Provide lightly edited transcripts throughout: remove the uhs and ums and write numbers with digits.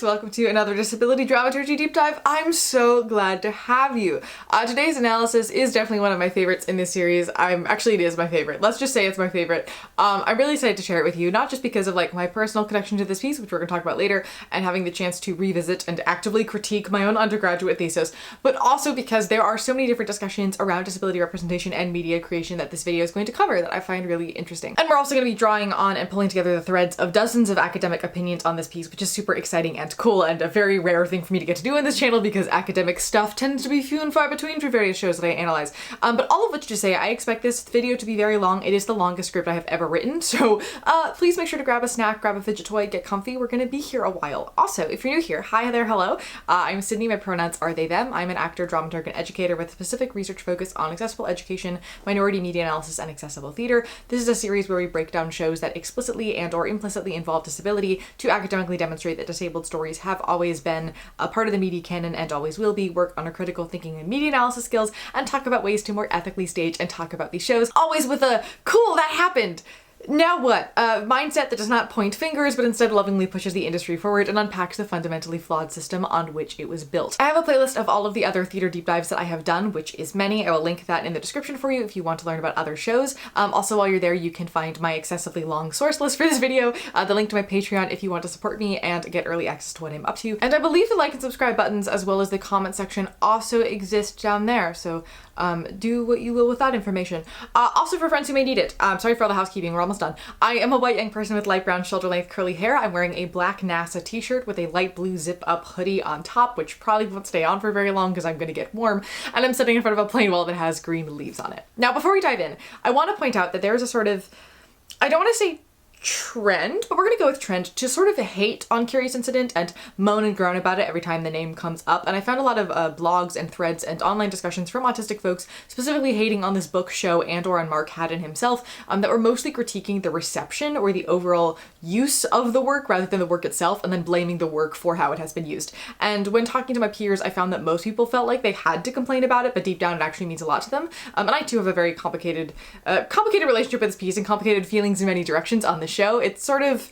viewers, welcome to another Disability Dramaturgy Deep Dive. I'm so glad to have you. Today's analysis is definitely one of my favorites in this series. It is my favorite. Let's just say it's my favorite. I'm really excited to share it with you, not just because of like my personal connection to this piece, which we're going to talk about later, and having the chance to revisit and actively critique my own undergraduate thesis, but also because there are so many different discussions around disability representation and media creation that this video is going to cover that I find really interesting. And we're also going to be drawing on and pulling together the threads of dozens of academic opinions on this piece, which is super exciting and cool and a very rare thing for me to get to do in this channel because academic stuff tends to be few and far between for various shows that I analyze. But all of which to say, I expect this video to be very long. It is the longest script I have ever written, so please make sure to grab a snack, grab a fidget toy, get comfy. We're gonna be here a while. Also, if you're new here, hi there, hello. I'm Sydney, my pronouns are they, them. I'm an actor, dramaturg, and educator with a specific research focus on accessible education, minority media analysis, and accessible theater. This is a series where we break down shows that explicitly and or implicitly involve disability to academically demonstrate that disabled stories have always been a part of the media canon and always will be, work on our critical thinking and media analysis skills, and talk about ways to more ethically stage and talk about these shows, always with a cool, that happened. Now what? A mindset that does not point fingers, but instead lovingly pushes the industry forward and unpacks the fundamentally flawed system on which it was built. I have a playlist of all of the other theater deep dives that I have done, which is many. I will link that in the description for you if you want to learn about other shows. Also, while you're there, you can find my excessively long source list for this video, the link to my Patreon if you want to support me and get early access to what I'm up to. And I believe the like and subscribe buttons, as well as the comment section, also exist down there. So do what you will with that information. Also for friends who may need it, sorry for all the housekeeping, we're almost done. I am a white young person with light brown shoulder length curly hair. I'm wearing a black NASA t-shirt with a light blue zip up hoodie on top, which probably won't stay on for very long because I'm gonna get warm, and I'm sitting in front of a plain wall that has green leaves on it. Now before we dive in, I want to point out that there's a sort of, I don't want to say trend, but we're gonna go with trend to sort of hate on Curious Incident and moan and groan about it every time the name comes up. And I found a lot of blogs and threads and online discussions from autistic folks specifically hating on this book, show, and or on Mark Haddon himself that were mostly critiquing the reception or the overall use of the work rather than the work itself, and then blaming the work for how it has been used. And when talking to my peers, I found that most people felt like they had to complain about it, but deep down it actually means a lot to them. And I too have a very complicated relationship with this piece and complicated feelings in many directions on the show. It's sort of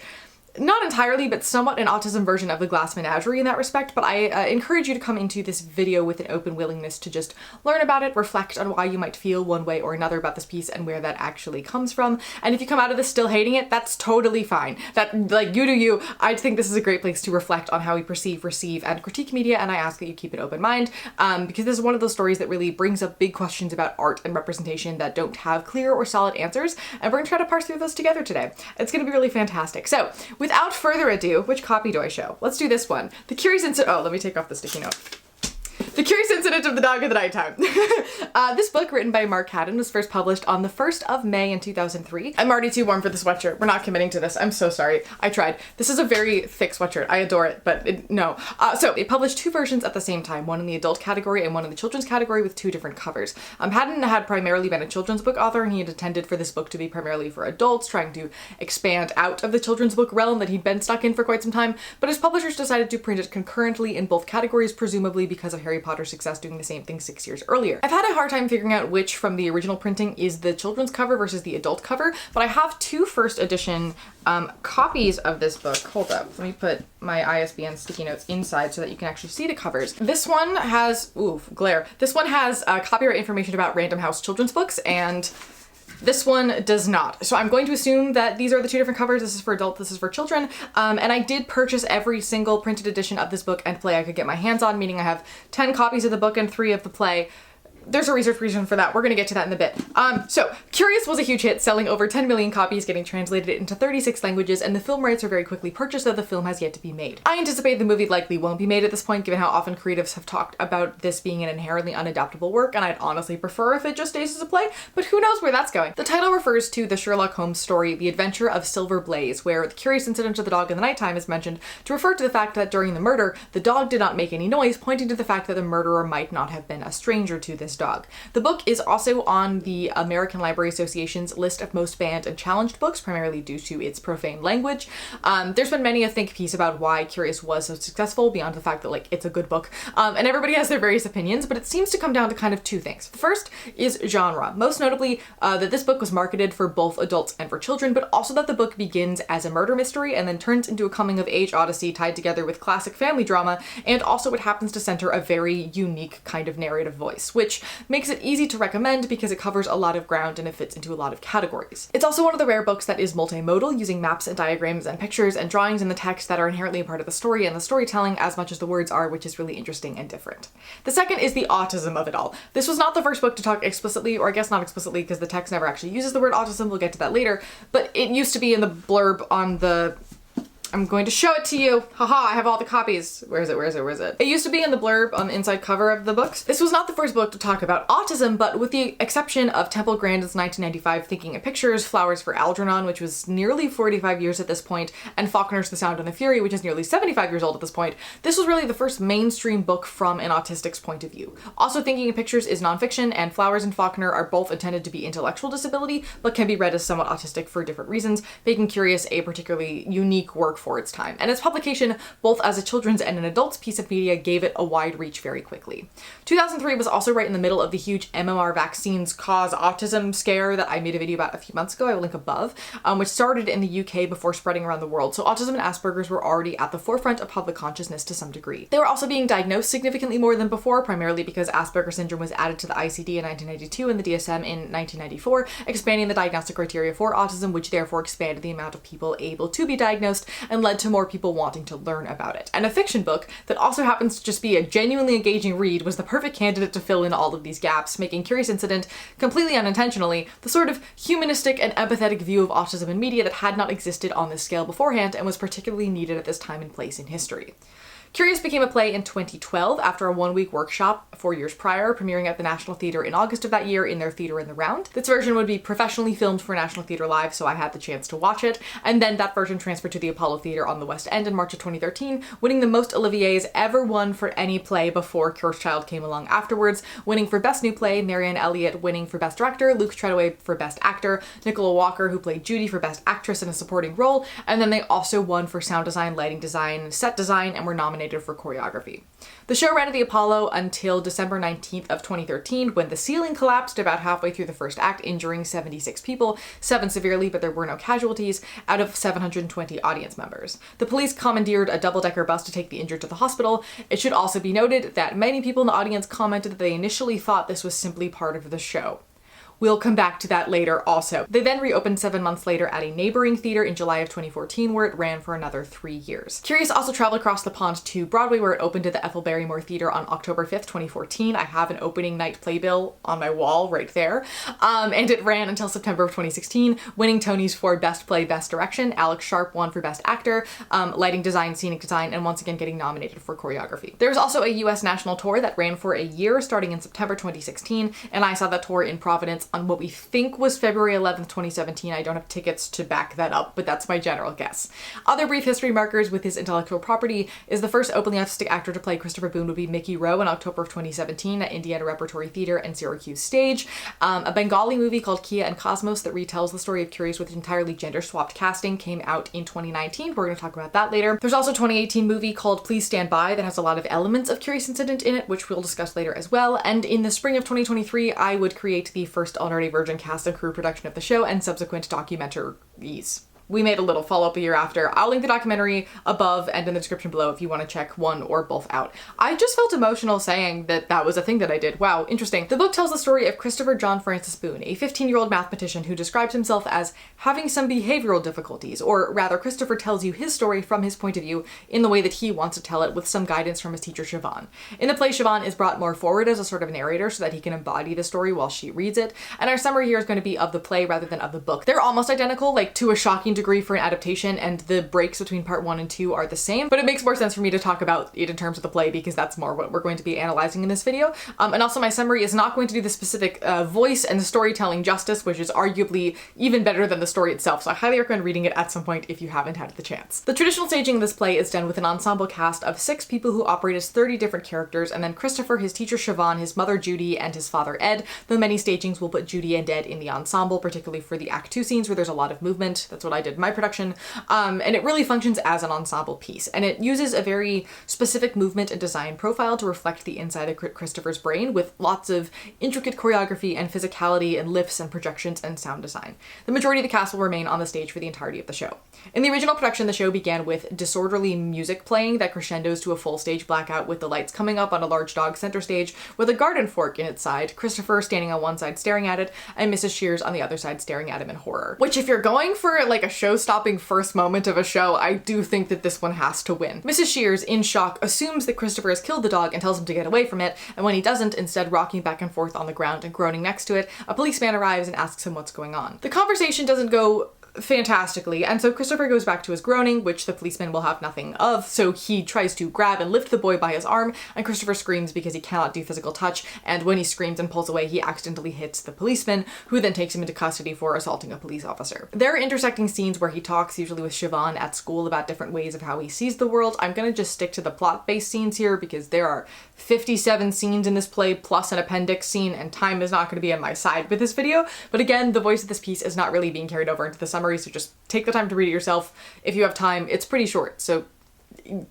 not entirely, but somewhat an autism version of the Glass Menagerie in that respect, but I encourage you to come into this video with an open willingness to just learn about it, reflect on why you might feel one way or another about this piece and where that actually comes from. And if you come out of this still hating it, that's totally fine. That, like, you do you. I think this is a great place to reflect on how we perceive, receive, and critique media, and I ask that you keep an open mind, because this is one of those stories that really brings up big questions about art and representation that don't have clear or solid answers, and we're gonna try to parse through those together today. It's gonna be really fantastic. So, without further ado, which copy do I show? Let's do this one. The Curious Incident. Oh, let me take off the sticky note. The Curious Incident of the Dog of the Nighttime. This book, written by Mark Haddon, was first published on the 1st of May in 2003. I'm already too warm for the sweatshirt. We're not committing to this. I'm so sorry. I tried. This is a very thick sweatshirt. I adore it, but no. So it published two versions at the same time, one in the adult category and one in the children's category with two different covers. Haddon had primarily been a children's book author, and he had intended for this book to be primarily for adults, trying to expand out of the children's book realm that he'd been stuck in for quite some time, but his publishers decided to print it concurrently in both categories, presumably because of Harry Potter's success doing the same thing 6 years earlier. I've had a hard time figuring out which from the original printing is the children's cover versus the adult cover, but I have two first edition copies of this book. Hold up, let me put my ISBN sticky notes inside so that you can actually see the covers. This one has, oof, glare. This one has copyright information about Random House children's books, and this one does not. So I'm going to assume that these are the two different covers. This is for adult, this is for children. And I did purchase every single printed edition of this book and play I could get my hands on, meaning I have 10 copies of the book and 3 of the play. There's a research reason for that. We're gonna get to that in a bit. So Curious was a huge hit, selling over 10 million copies, getting translated into 36 languages, and the film rights are very quickly purchased, though the film has yet to be made. I anticipate the movie likely won't be made at this point, given how often creatives have talked about this being an inherently unadaptable work, and I'd honestly prefer if it just stays as a play, but who knows where that's going. The title refers to the Sherlock Holmes story, The Adventure of Silver Blaze, where the Curious Incident of the Dog in the Nighttime is mentioned to refer to the fact that during the murder, the dog did not make any noise, pointing to the fact that the murderer might not have been a stranger to this This Dog. The book is also on the American Library Association's list of most banned and challenged books, primarily due to its profane language. There's been many a think piece about why Curious was so successful, beyond the fact that like it's a good book, and everybody has their various opinions, but it seems to come down to kind of two things. The first is genre, most notably that this book was marketed for both adults and for children, but also that the book begins as a murder mystery and then turns into a coming-of-age odyssey tied together with classic family drama, and also it happens to center a very unique kind of narrative voice, which makes it easy to recommend because it covers a lot of ground and it fits into a lot of categories. It's also one of the rare books that is multimodal, using maps and diagrams and pictures and drawings in the text that are inherently a part of the story and the storytelling as much as the words are, which is really interesting and different. The second is the autism of it all. This was not the first book to talk explicitly, or I guess not explicitly because the text never actually uses the word autism, we'll get to that later, but it used to be in the blurb on the... I'm going to show it to you. Haha, I have all the copies. Where is it? It used to be in the blurb on the inside cover of the books. This was not the first book to talk about autism, but with the exception of Temple Grandin's 1995 Thinking in Pictures, Flowers for Algernon, which was nearly 45 years at this point, and Faulkner's The Sound and the Fury, which is nearly 75 years old at this point, this was really the first mainstream book from an autistic's point of view. Also, Thinking in Pictures is nonfiction, and Flowers and Faulkner are both intended to be intellectual disability, but can be read as somewhat autistic for different reasons, making Curious a particularly unique work for its time. And its publication, both as a children's and an adult's piece of media, gave it a wide reach very quickly. 2003 was also right in the middle of the huge MMR vaccines cause autism scare that I made a video about a few months ago, I will link above, which started in the UK before spreading around the world. So autism and Asperger's were already at the forefront of public consciousness to some degree. They were also being diagnosed significantly more than before, primarily because Asperger syndrome was added to the ICD in 1992 and the DSM in 1994, expanding the diagnostic criteria for autism, which therefore expanded the amount of people able to be diagnosed and led to more people wanting to learn about it. And a fiction book that also happens to just be a genuinely engaging read was the perfect candidate to fill in all of these gaps, making Curious Incident, completely unintentionally, the sort of humanistic and empathetic view of autism in media that had not existed on this scale beforehand and was particularly needed at this time and place in history. Curious became a play in 2012 after a one-week workshop 4 years prior, premiering at the National Theatre in August of that year in their Theatre in the Round. This version would be professionally filmed for National Theatre Live, so I had the chance to watch it, and then that version transferred to the Apollo Theatre on the West End in March of 2013, winning the most Oliviers ever won for any play before Cursed Child came along afterwards, winning for Best New Play, Marianne Elliott winning for Best Director, Luke Treadaway for Best Actor, Nicola Walker, who played Judy, for Best Actress in a Supporting Role, and then they also won for Sound Design, Lighting Design, Set Design, and were nominated for choreography. The show ran at the Apollo until December 19th of 2013, when the ceiling collapsed about halfway through the first act, injuring 76 people, 7 severely, but there were no casualties, out of 720 audience members. The police commandeered a double-decker bus to take the injured to the hospital. It should also be noted that many people in the audience commented that they initially thought this was simply part of the show. We'll come back to that later also. They then reopened 7 months later at a neighboring theater in July of 2014, where it ran for another 3 years. Curious also traveled across the pond to Broadway, where it opened at the Ethel Barrymore Theater on October 5th, 2014. I have an opening night playbill on my wall right there. And it ran until September of 2016, winning Tonys for Best Play, Best Direction. Alex Sharp won for Best Actor, Lighting Design, Scenic Design, and once again getting nominated for choreography. There was also a US national tour that ran for a year starting in September 2016, and I saw that tour in Providence on what we think was February 11th, 2017. I don't have tickets to back that up, but that's my general guess. Other brief history markers with his intellectual property is the first openly autistic actor to play Christopher Boone would be Mickey Rowe in October of 2017 at Indiana Repertory Theater and Syracuse Stage. A Bengali movie called Kia and Cosmos that retells the story of Curious with entirely gender-swapped casting came out in 2019. We're going to talk about that later. There's also a 2018 movie called Please Stand By that has a lot of elements of Curious Incident in it, which we'll discuss later as well. And in the spring of 2023, I would create the first Already Virgin cast and crew production of the show and subsequent documentaries. We made a little follow-up a year after. I'll link the documentary above and in the description below if you want to check one or both out. I just felt emotional saying that that was a thing that I did. Wow, interesting. The book tells the story of Christopher John Francis Boone, a 15-year-old mathematician who describes himself as having some behavioral difficulties, or rather, Christopher tells you his story from his point of view in the way that he wants to tell it, with some guidance from his teacher Siobhan. In the play, Siobhan is brought more forward as a sort of narrator so that he can embody the story while she reads it, and our summary here is going to be of the play rather than of the book. They're almost identical, like to a shocking degree for an adaptation, and the breaks between part 1 and 2 are the same, but it makes more sense for me to talk about it in terms of the play because that's more what we're going to be analyzing in this video. And also my summary is not going to do the specific voice and storytelling justice, which is arguably even better than the story itself, so I highly recommend reading it at some point if you haven't had the chance. The traditional staging of this play is done with an ensemble cast of 6 people who operate as 30 different characters, and then Christopher, his teacher Siobhan, his mother Judy, and his father Ed, though many stagings will put Judy and Ed in the ensemble, particularly for the Act 2 scenes where there's a lot of movement. That's what I did in my production. And it really functions as an ensemble piece, and it uses a very specific movement and design profile to reflect the inside of Christopher's brain, with lots of intricate choreography and physicality and lifts and projections and sound design. The majority of the cast will remain on the stage for the entirety of the show. In the original production, the show began with disorderly music playing that crescendos to a full stage blackout with the lights coming up on a large dog center stage with a garden fork in its side, Christopher standing on one side staring at it, and Mrs. Shears on the other side staring at him in horror. Which, if you're going for like a show-stopping first moment of a show, I do think that this one has to win. Mrs. Shears, in shock, assumes that Christopher has killed the dog and tells him to get away from it, and when he doesn't, instead rocking back and forth on the ground and groaning next to it, a policeman arrives and asks him what's going on. The conversation doesn't go fantastically, and so Christopher goes back to his groaning, which the policeman will have nothing of, so he tries to grab and lift the boy by his arm, and Christopher screams because he cannot do physical touch, and when he screams and pulls away, he accidentally hits the policeman, who then takes him into custody for assaulting a police officer. There are intersecting scenes where he talks, usually with Siobhan, at school about different ways of how he sees the world. I'm gonna just stick to the plot-based scenes here because there are 57 scenes in this play plus an appendix scene, and time is not gonna be on my side with this video, but again, the voice of this piece is not really being carried over into the summary, so just take the time to read it yourself if you have time. It's pretty short, so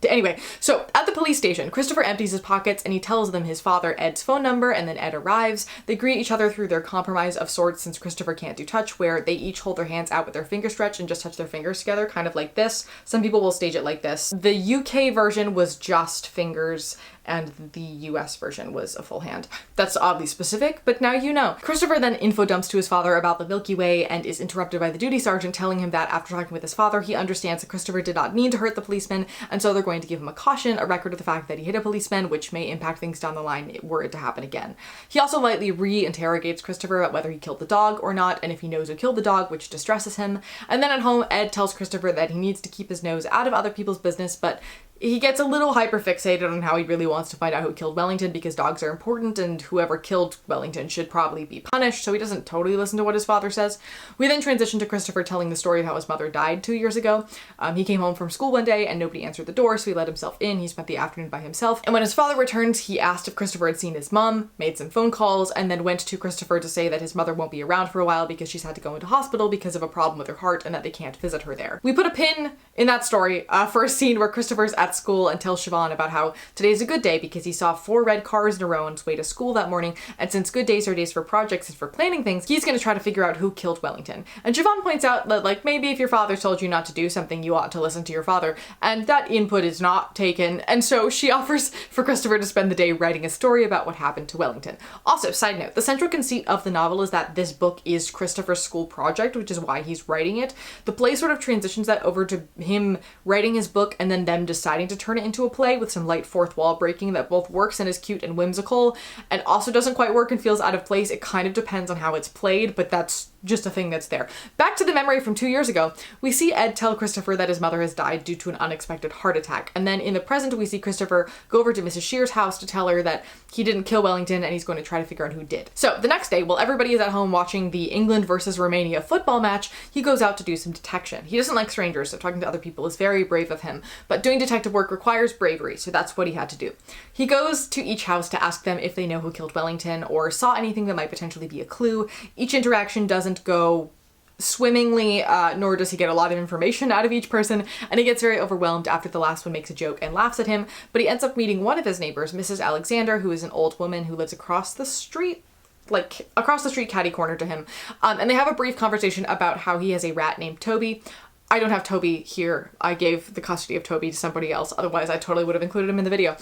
anyway, so at the police station, Christopher empties his pockets and he tells them his father Ed's phone number, and then Ed arrives. They greet each other through their compromise of sorts, since Christopher can't do touch, where they each hold their hands out with their finger stretch and just touch their fingers together, kind of like this. Some people will stage it like this. The UK version was just fingers, and the US version was a full hand. That's oddly specific, but now you know. Christopher then info dumps to his father about the Milky Way and is interrupted by the duty sergeant telling him that after talking with his father, he understands that Christopher did not mean to hurt the policeman, and so they're going to give him a caution, a record of the fact that he hit a policeman, which may impact things down the line were it to happen again. He also lightly re-interrogates Christopher about whether he killed the dog or not, and if he knows who killed the dog, which distresses him. And then at home, Ed tells Christopher that he needs to keep his nose out of other people's business, but he gets a little hyper-fixated on how he really wants to find out who killed Wellington because dogs are important and whoever killed Wellington should probably be punished, so he doesn't totally listen to what his father says. We then transition to Christopher telling the story of how his mother died 2 years ago. He came home from school one day and nobody answered the door, so he let himself in. He spent the afternoon by himself, and when his father returned, he asked if Christopher had seen his mom, made some phone calls, and then went to Christopher to say that his mother won't be around for a while because she's had to go into hospital because of a problem with her heart and that they can't visit her there. We put a pin in that story for a scene where Christopher's at school and tells Siobhan about how today's a good day because he saw 4 red cars in a row on his way to school that morning, and since good days are days for projects and for planning things, he's going to try to figure out who killed Wellington. And Siobhan points out that, like, maybe if your father told you not to do something, you ought to listen to your father, and that input is not taken, and so she offers for Christopher to spend the day writing a story about what happened to Wellington. Also, side note, the central conceit of the novel is that this book is Christopher's school project, which is why he's writing it. The play sort of transitions that over to him writing his book and then them deciding to turn it into a play with some light fourth wall breaking that both works and is cute and whimsical, and also doesn't quite work and feels out of place. It kind of depends on how it's played, but that's just a thing that's there. Back to the memory from 2 years ago, we see Ed tell Christopher that his mother has died due to an unexpected heart attack, and then in the present we see Christopher go over to Mrs. Shears' house to tell her that he didn't kill Wellington and he's going to try to figure out who did. So the next day, while everybody is at home watching the England versus Romania football match, he goes out to do some detection. He doesn't like strangers, so talking to other people is very brave of him, but doing detective work requires bravery, so that's what he had to do. He goes to each house to ask them if they know who killed Wellington or saw anything that might potentially be a clue. Each interaction doesn't go swimmingly, nor does he get a lot of information out of each person, and he gets very overwhelmed after the last one makes a joke and laughs at him, but he ends up meeting one of his neighbors, Mrs. Alexander, who is an old woman who lives across the street, catty corner to him, and they have a brief conversation about how he has a rat named Toby. I don't have Toby here. I gave the custody of Toby to somebody else. Otherwise, I totally would have included him in the video.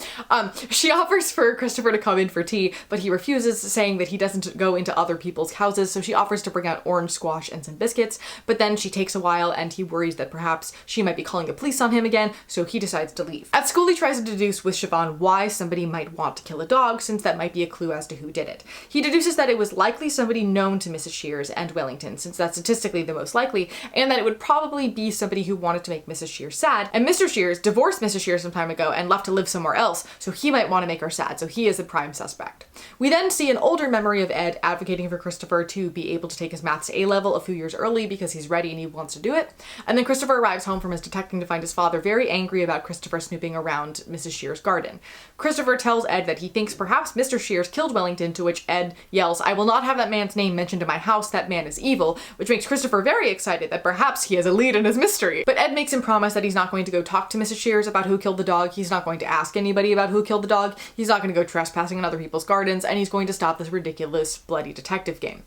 She offers for Christopher to come in for tea, but he refuses, saying that he doesn't go into other people's houses, so she offers to bring out orange squash and some biscuits, but then she takes a while and he worries that perhaps she might be calling the police on him again, so he decides to leave. At school, he tries to deduce with Siobhan why somebody might want to kill a dog, since that might be a clue as to who did it. He deduces that it was likely somebody known to Mrs. Shears and Wellington, since that's statistically the most likely, and that it would probably be somebody who wanted to make Mrs. Shears sad, and Mr. Shears divorced Mrs. Shears some time ago and left to live somewhere else, so he might want to make her sad, so he is the prime suspect. We then see an older memory of Ed advocating for Christopher to be able to take his maths to A-level a few years early because he's ready and he wants to do it. And then Christopher arrives home from his detecting to find his father very angry about Christopher snooping around Mrs. Shears' garden. Christopher tells Ed that he thinks perhaps Mr. Shears killed Wellington, to which Ed yells, "I will not have that man's name mentioned in my house, that man is evil," which makes Christopher very excited that perhaps he has a lead in his mystery. But Ed makes him promise that he's not going to go talk to Mrs. Shears about who killed the dog, he's not going to ask anybody about who killed the dog, he's not going to go trespassing in other people's gardens, and he's going to stop this ridiculous bloody detective game.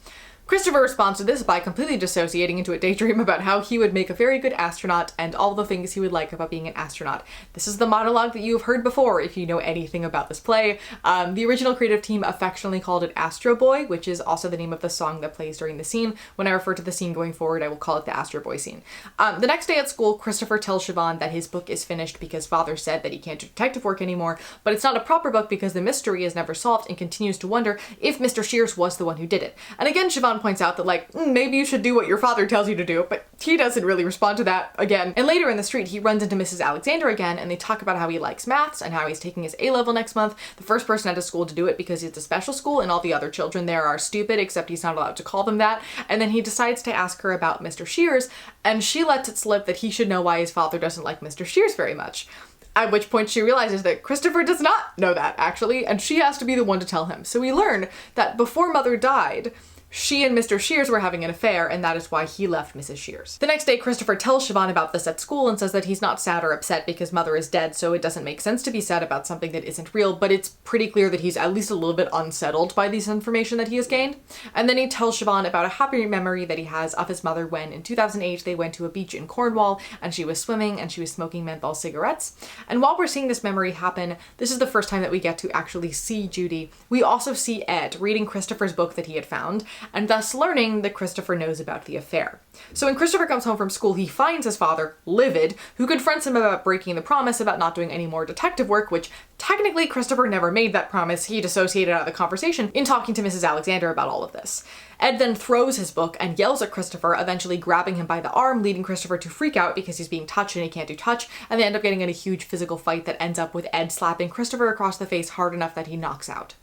Christopher responds to this by completely dissociating into a daydream about how he would make a very good astronaut and all the things he would like about being an astronaut. This is the monologue that you've heard before if you know anything about this play. The original creative team affectionately called it Astro Boy, which is also the name of the song that plays during the scene. When I refer to the scene going forward, I will call it the Astro Boy scene. The next day at school, Christopher tells Siobhan that his book is finished because father said that he can't do detective work anymore, but it's not a proper book because the mystery is never solved and continues to wonder if Mr. Shears was the one who did it. And again, Siobhan points out that maybe you should do what your father tells you to do, but he doesn't really respond to that again. And later in the street, he runs into Mrs. Alexander again, and they talk about how he likes maths and how he's taking his A-level next month, the first person at his school to do it because it's a special school and all the other children there are stupid, except he's not allowed to call them that. And then he decides to ask her about Mr. Shears, and she lets it slip that he should know why his father doesn't like Mr. Shears very much. At which point she realizes that Christopher does not know that, actually, and she has to be the one to tell him. So we learn that before Mother died, she and Mr. Shears were having an affair, and that is why he left Mrs. Shears. The next day, Christopher tells Siobhan about this at school and says that he's not sad or upset because Mother is dead, so it doesn't make sense to be sad about something that isn't real, but it's pretty clear that he's at least a little bit unsettled by this information that he has gained. And then he tells Siobhan about a happy memory that he has of his mother when, in 2008, they went to a beach in Cornwall, and she was swimming, and she was smoking menthol cigarettes. And while we're seeing this memory happen, this is the first time that we get to actually see Judy. We also see Ed reading Christopher's book that he had found, and thus learning that Christopher knows about the affair. So when Christopher comes home from school, he finds his father, livid, who confronts him about breaking the promise about not doing any more detective work, which technically Christopher never made that promise. He dissociated out of the conversation in talking to Mrs. Alexander about all of this. Ed then throws his book and yells at Christopher, eventually grabbing him by the arm, leading Christopher to freak out because he's being touched and he can't do touch, and they end up getting in a huge physical fight that ends up with Ed slapping Christopher across the face hard enough that he knocks out.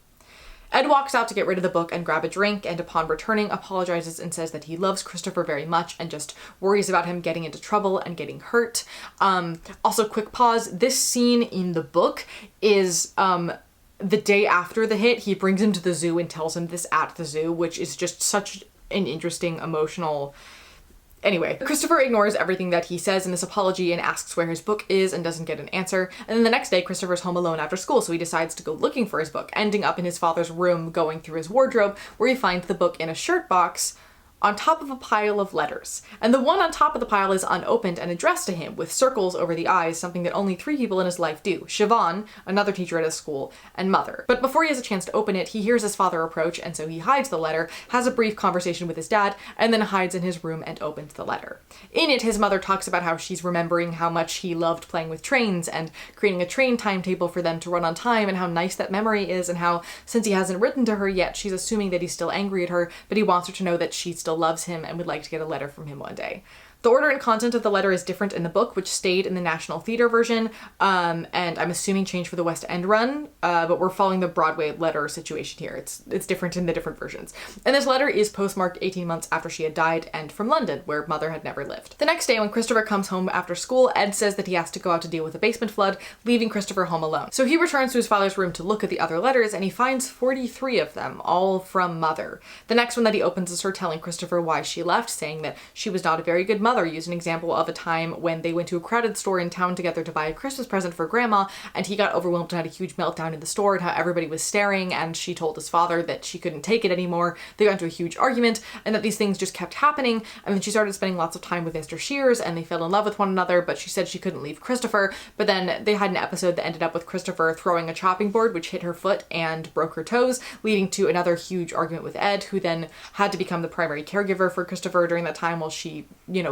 Ed walks out to get rid of the book and grab a drink, and upon returning apologizes and says that he loves Christopher very much and just worries about him getting into trouble and getting hurt. Also, quick pause, this scene in the book is the day after the hit. He brings him to the zoo and tells him this at the zoo, which is just such an interesting emotional... Anyway, Christopher ignores everything that he says in this apology and asks where his book is and doesn't get an answer. And then the next day, Christopher's home alone after school, so he decides to go looking for his book, ending up in his father's room, going through his wardrobe, where he finds the book in a shirt box on top of a pile of letters. And the one on top of the pile is unopened and addressed to him with circles over the eyes, something that only 3 people in his life do: Siobhan, another teacher at his school, and Mother. But before he has a chance to open it, he hears his father approach, and so he hides the letter, has a brief conversation with his dad, and then hides in his room and opens the letter. In it, his mother talks about how she's remembering how much he loved playing with trains and creating a train timetable for them to run on time, and how nice that memory is, and how, since he hasn't written to her yet, she's assuming that he's still angry at her, but he wants her to know that she still loves him and would like to get a letter from him one day. The order and content of the letter is different in the book, which stayed in the National Theatre version, and I'm assuming changed for the West End run, but we're following the Broadway letter situation here. It's different in the different versions. And this letter is postmarked 18 months after she had died and from London, where Mother had never lived. The next day, when Christopher comes home after school, Ed says that he has to go out to deal with a basement flood, leaving Christopher home alone. So he returns to his father's room to look at the other letters, and he finds 43 of them, all from Mother. The next one that he opens is her telling Christopher why she left, saying that she was not a very good mother, used an example of a time when they went to a crowded store in town together to buy a Christmas present for Grandma, and he got overwhelmed and had a huge meltdown in the store and how everybody was staring, and she told his father that she couldn't take it anymore. They got into a huge argument, and that these things just kept happening, and then she started spending lots of time with Mr. Shears, and they fell in love with one another, but she said she couldn't leave Christopher. But then they had an episode that ended up with Christopher throwing a chopping board, which hit her foot and broke her toes, leading to another huge argument with Ed, who then had to become the primary caregiver for Christopher during that time while she,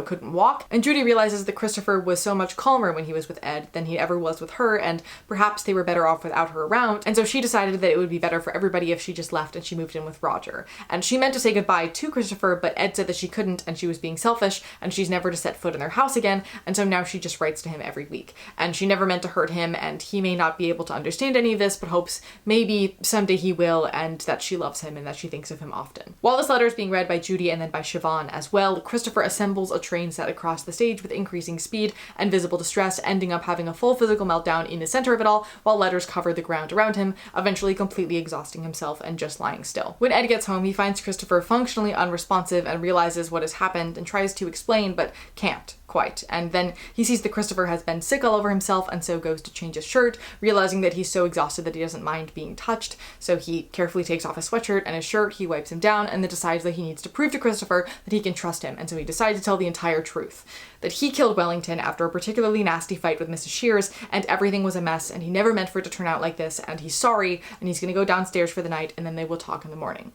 couldn't walk, and Judy realizes that Christopher was so much calmer when he was with Ed than he ever was with her, and perhaps they were better off without her around, and so she decided that it would be better for everybody if she just left and she moved in with Roger. And she meant to say goodbye to Christopher, but Ed said that she couldn't and she was being selfish and she's never to set foot in their house again, and so now she just writes to him every week. And she never meant to hurt him, and he may not be able to understand any of this, but hopes maybe someday he will, and that she loves him and that she thinks of him often. While this letter is being read by Judy and then by Siobhan as well, Christopher assembles a train set across the stage with increasing speed and visible distress, ending up having a full physical meltdown in the center of it all, while letters cover the ground around him, eventually completely exhausting himself and just lying still. When Ed gets home, he finds Christopher functionally unresponsive and realizes what has happened and tries to explain, but can't quite. And then he sees that Christopher has been sick all over himself and so goes to change his shirt, realizing that he's so exhausted that he doesn't mind being touched. So he carefully takes off his sweatshirt and his shirt, he wipes him down, and then decides that he needs to prove to Christopher that he can trust him. And so he decides to tell the entire truth. That he killed Wellington after a particularly nasty fight with Mrs. Shears, and everything was a mess, and he never meant for it to turn out like this, and he's sorry, and he's gonna go downstairs for the night, and then they will talk in the morning.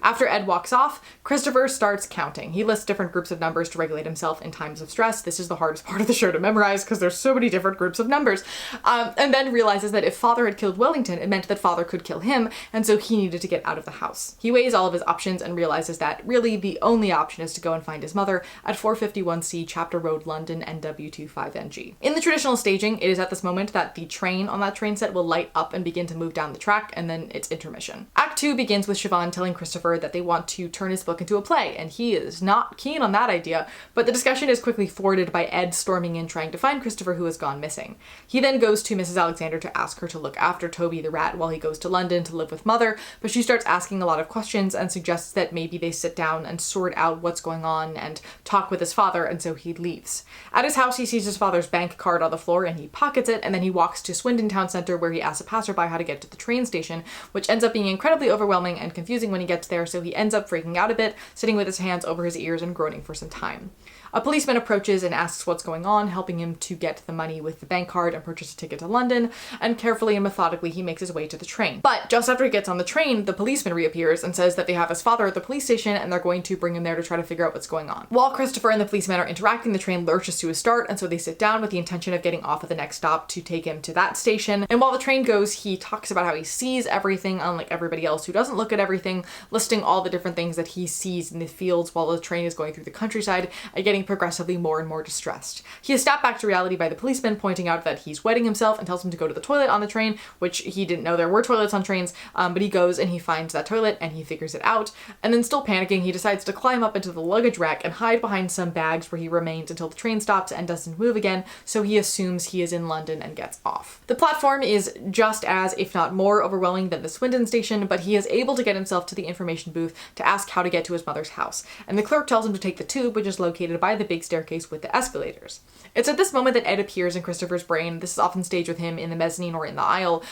After Ed walks off, Christopher starts counting. He lists different groups of numbers to regulate himself in times of stress. This is the hardest part of the show to memorize because there's so many different groups of numbers. And then realizes that if Father had killed Wellington, it meant that Father could kill him, and so he needed to get out of the house. He weighs all of his options and realizes that really the only option is to go and find his mother at 451C Chapter Road, London, NW25NG. In the traditional staging, it is at this moment that the train on that train set will light up and begin to move down the track, and then it's intermission. Act 2 begins with Siobhan telling Christopher that they want to turn his book into a play, and he is not keen on that idea, but the discussion is quickly thwarted by Ed storming in trying to find Christopher, who has gone missing. He then goes to Mrs. Alexander to ask her to look after Toby the rat while he goes to London to live with Mother, but she starts asking a lot of questions and suggests that maybe they sit down and sort out what's going on and talk with his father, and so he leaves. At his house, he sees his father's bank card on the floor and he pockets it, and then he walks to Swindon Town Centre where he asks a passerby how to get to the train station, which ends up being incredibly overwhelming and confusing when he gets there, so he ends up freaking out a bit, sitting with his hands over his ears and groaning for some time. A policeman approaches and asks what's going on, helping him to get the money with the bank card and purchase a ticket to London, and carefully and methodically he makes his way to the train. But just after he gets on the train, the policeman reappears and says that they have his father at the police station and they're going to bring him there to try to figure out what's going on. While Christopher and the policeman are interacting, the train lurches to a start, and so they sit down with the intention of getting off at the next stop to take him to that station. And while the train goes, he talks about how he sees everything, unlike everybody else who doesn't look at everything, listing all the different things that he sees in the fields while the train is going through the countryside, and getting progressively more and more distressed. He is snapped back to reality by the policeman pointing out that he's wetting himself and tells him to go to the toilet on the train, which he didn't know there were toilets on trains, but he goes and he finds that toilet and he figures it out, and then still panicking, he decides to climb up into the luggage rack and hide behind some bags where he remains until the train stops and doesn't move again, so he assumes he is in London and gets off. The platform is just as, if not more, overwhelming than the Swindon station, but he is able to get himself to the information booth to ask how to get to his mother's house, and the clerk tells him to take the tube, which is located by the big staircase with the escalators. It's at this moment that Ed appears in Christopher's brain. This is often staged with him in the mezzanine or in the aisle,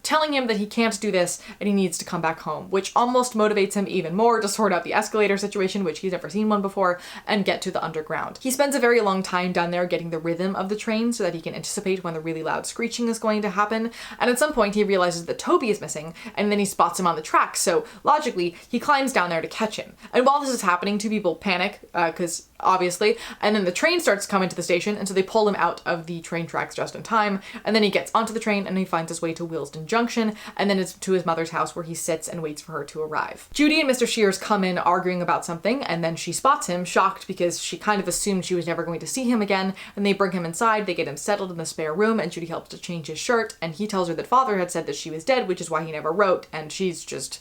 telling him that he can't do this and he needs to come back home, which almost motivates him even more to sort out the escalator situation, which he's never seen one before, and get to the underground. He spends a very long time down there getting the rhythm of the train so that he can anticipate when the really loud screeching is going to happen, and at some point he realizes that Toby is missing, and then he spots him on the track, so logically he climbs down there to catch him. And while this is happening, two people panic, because obviously, and then the train starts coming to the station, and so they pull him out of the train tracks just in time, and then he gets onto the train and he finds his way to Willesden Junction, and then it's to his mother's house where he sits and waits for her to arrive. Judy and Mr. Shears come in arguing about something, and then she spots him, shocked because she kind of assumed she was never going to see him again, and they bring him inside, they get him settled in the spare room, and Judy helps to change his shirt, and he tells her that Father had said that she was dead, which is why he never wrote, and she's just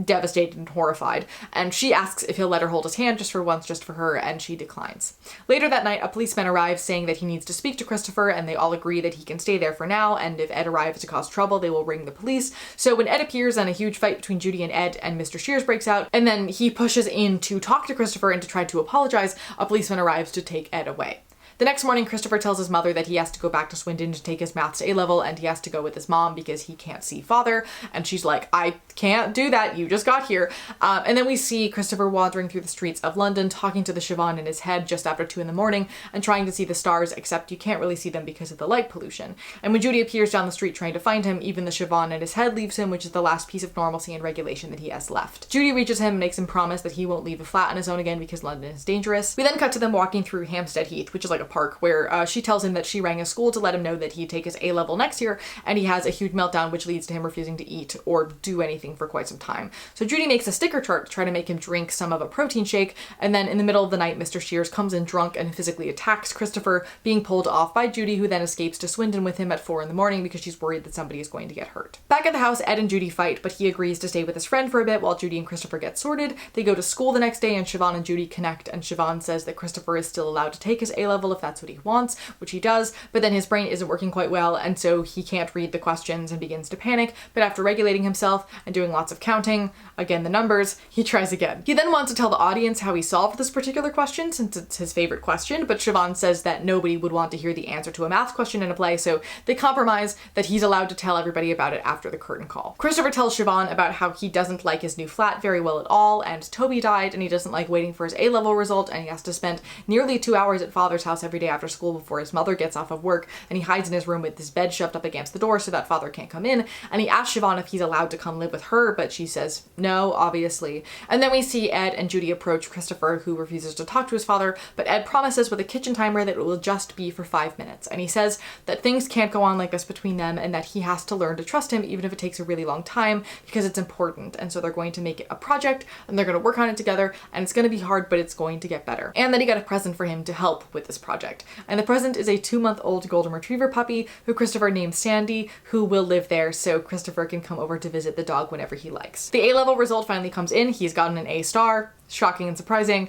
devastated and horrified, and she asks if he'll let her hold his hand just for once, just for her, and she declines. Later that night, a policeman arrives saying that he needs to speak to Christopher, and they all agree that he can stay there for now, and if Ed arrives to cause trouble, they will ring the police. So when Ed appears and a huge fight between Judy and Ed and Mr. Shears breaks out, and then he pushes in to talk to Christopher and to try to apologize, a policeman arrives to take Ed away. The next morning, Christopher tells his mother that he has to go back to Swindon to take his maths A-level, and he has to go with his mom because he can't see father. And she's like, I can't do that. You just got here. And then we see Christopher wandering through the streets of London, talking to the Siobhan in his head just after 2 a.m. and trying to see the stars, except you can't really see them because of the light pollution. And when Judy appears down the street trying to find him, even the Siobhan in his head leaves him, which is the last piece of normalcy and regulation that he has left. Judy reaches him and makes him promise that he won't leave the flat on his own again because London is dangerous. We then cut to them walking through Hampstead Heath, which is like a park, where she tells him that she rang a school to let him know that he'd take his A-level next year, and he has a huge meltdown, which leads to him refusing to eat or do anything for quite some time. So Judy makes a sticker chart to try to make him drink some of a protein shake, and then in the middle of the night, Mr. Shears comes in drunk and physically attacks Christopher, being pulled off by Judy, who then escapes to Swindon with him at 4 a.m. because she's worried that somebody is going to get hurt. Back at the house, Ed and Judy fight, but he agrees to stay with his friend for a bit while Judy and Christopher get sorted. They go to school the next day, and Siobhan and Judy connect, and Siobhan says that Christopher is still allowed to take his A-level if that's what he wants, which he does, but then his brain isn't working quite well, and so he can't read the questions and begins to panic. But after regulating himself and doing lots of counting, again the numbers, he tries again. He then wants to tell the audience how he solved this particular question, since it's his favorite question, but Siobhan says that nobody would want to hear the answer to a math question in a play, so they compromise that he's allowed to tell everybody about it after the curtain call. Christopher tells Siobhan about how he doesn't like his new flat very well at all, and Toby died, and he doesn't like waiting for his A-level result, and he has to spend nearly 2 hours at father's house every day after school before his mother gets off of work, and he hides in his room with his bed shoved up against the door so that father can't come in, and he asks Siobhan if he's allowed to come live with her, but she says no, obviously. And then we see Ed and Judy approach Christopher, who refuses to talk to his father, but Ed promises with a kitchen timer that it will just be for 5 minutes, and he says that things can't go on like this between them, and that he has to learn to trust him even if it takes a really long time, because it's important. And so they're going to make it a project, and they're going to work on it together, and it's going to be hard, but it's going to get better. And then he got a present for him to help with this project, and the present is a 2-month-old golden retriever puppy who Christopher named Sandy, who will live there so Christopher can come over to visit the dog whenever he likes. The A-level result finally comes in. He's gotten an A star. Shocking and surprising.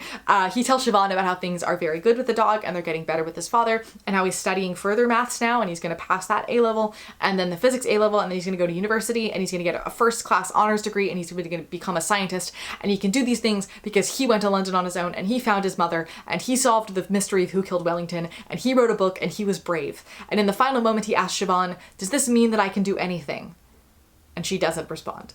He tells Siobhan about how things are very good with the dog and they're getting better with his father, and how he's studying further maths now and he's going to pass that A-level, and then the physics A-level, and then he's going to go to university and he's going to get a first-class honors degree, and he's going to become a scientist, and he can do these things because he went to London on his own and he found his mother and he solved the mystery of who killed Wellington, and he wrote a book and he was brave. And in the final moment he asks Siobhan, does this mean that I can do anything? And she doesn't respond.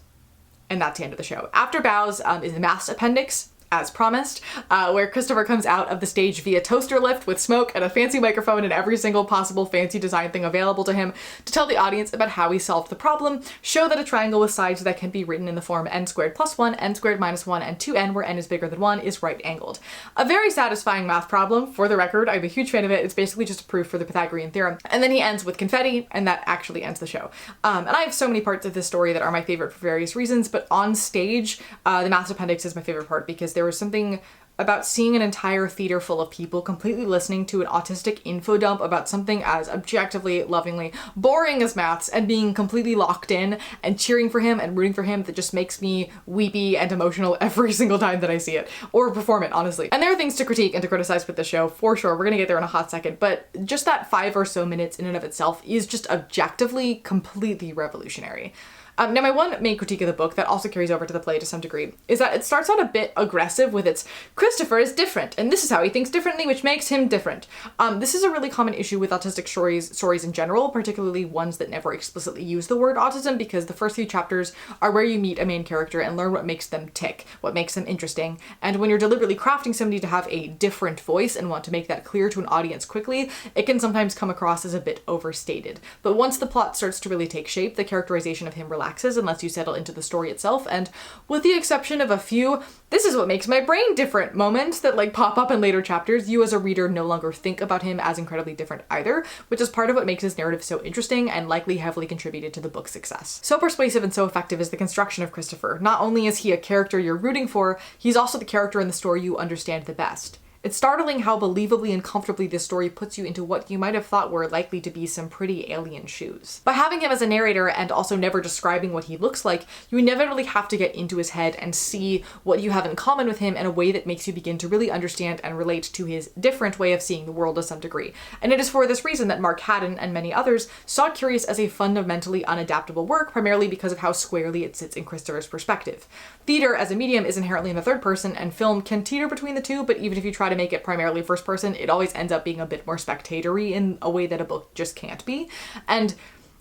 And that's the end of the show. After Bows is the maths appendix, as promised, where Christopher comes out of the stage via toaster lift with smoke and a fancy microphone and every single possible fancy design thing available to him to tell the audience about how he solved the problem, show that a triangle with sides that can be written in the form n squared plus 1, n squared minus 1, and 2n, where n is bigger than 1, is right angled. A very satisfying math problem, for the record. I'm a huge fan of it. It's basically just a proof for the Pythagorean theorem. And then he ends with confetti, and that actually ends the show. And I have so many parts of this story that are my favorite for various reasons, but on stage, the maths appendix is my favorite part because there was something about seeing an entire theater full of people completely listening to an autistic info dump about something as objectively, lovingly boring as maths, and being completely locked in and cheering for him and rooting for him, that just makes me weepy and emotional every single time that I see it or perform it, honestly. And there are things to critique and to criticize with the show, for sure. We're gonna get there in a hot second, but just that 5 or so minutes in and of itself is just objectively completely revolutionary. Now, my one main critique of the book that also carries over to the play to some degree is that it starts out a bit aggressive with its Christopher is different, and this is how he thinks differently, which makes him different. This is a really common issue with autistic stories in general, particularly ones that never explicitly use the word autism, because the first few chapters are where you meet a main character and learn what makes them tick, what makes them interesting. And when you're deliberately crafting somebody to have a different voice and want to make that clear to an audience quickly, it can sometimes come across as a bit overstated. But once the plot starts to really take shape, the characterization of him relaxes and lets you settle into the story itself, and with the exception of a few "this is what makes my brain different" moments that like pop up in later chapters, you as a reader no longer think about him as incredibly different either, which is part of what makes his narrative so interesting and likely heavily contributed to the book's success. So persuasive and so effective is the construction of Christopher. Not only is he a character you're rooting for, he's also the character in the story you understand the best. It's startling how believably and comfortably this story puts you into what you might have thought were likely to be some pretty alien shoes. By having him as a narrator and also never describing what he looks like, you inevitably have to get into his head and see what you have in common with him in a way that makes you begin to really understand and relate to his different way of seeing the world to some degree. And it is for this reason that Mark Haddon and many others saw Curious as a fundamentally unadaptable work, primarily because of how squarely it sits in Christopher's perspective. Theater as a medium is inherently in the third person, and film can teeter between the two, but even if you try try to make it primarily first person, it always ends up being a bit more spectatory in a way that a book just can't be. And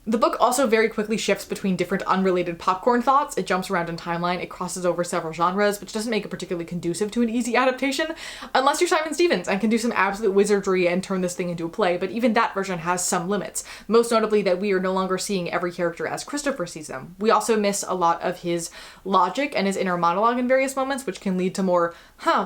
the book also very quickly shifts between different unrelated popcorn thoughts. It jumps around in timeline, it crosses over several genres, which doesn't make it particularly conducive to an easy adaptation, unless you're Simon Stevens and can do some absolute wizardry and turn this thing into a play, but even that version has some limits. Most notably that we are no longer seeing every character as Christopher sees them. We also miss a lot of his logic and his inner monologue in various moments, which can lead to more,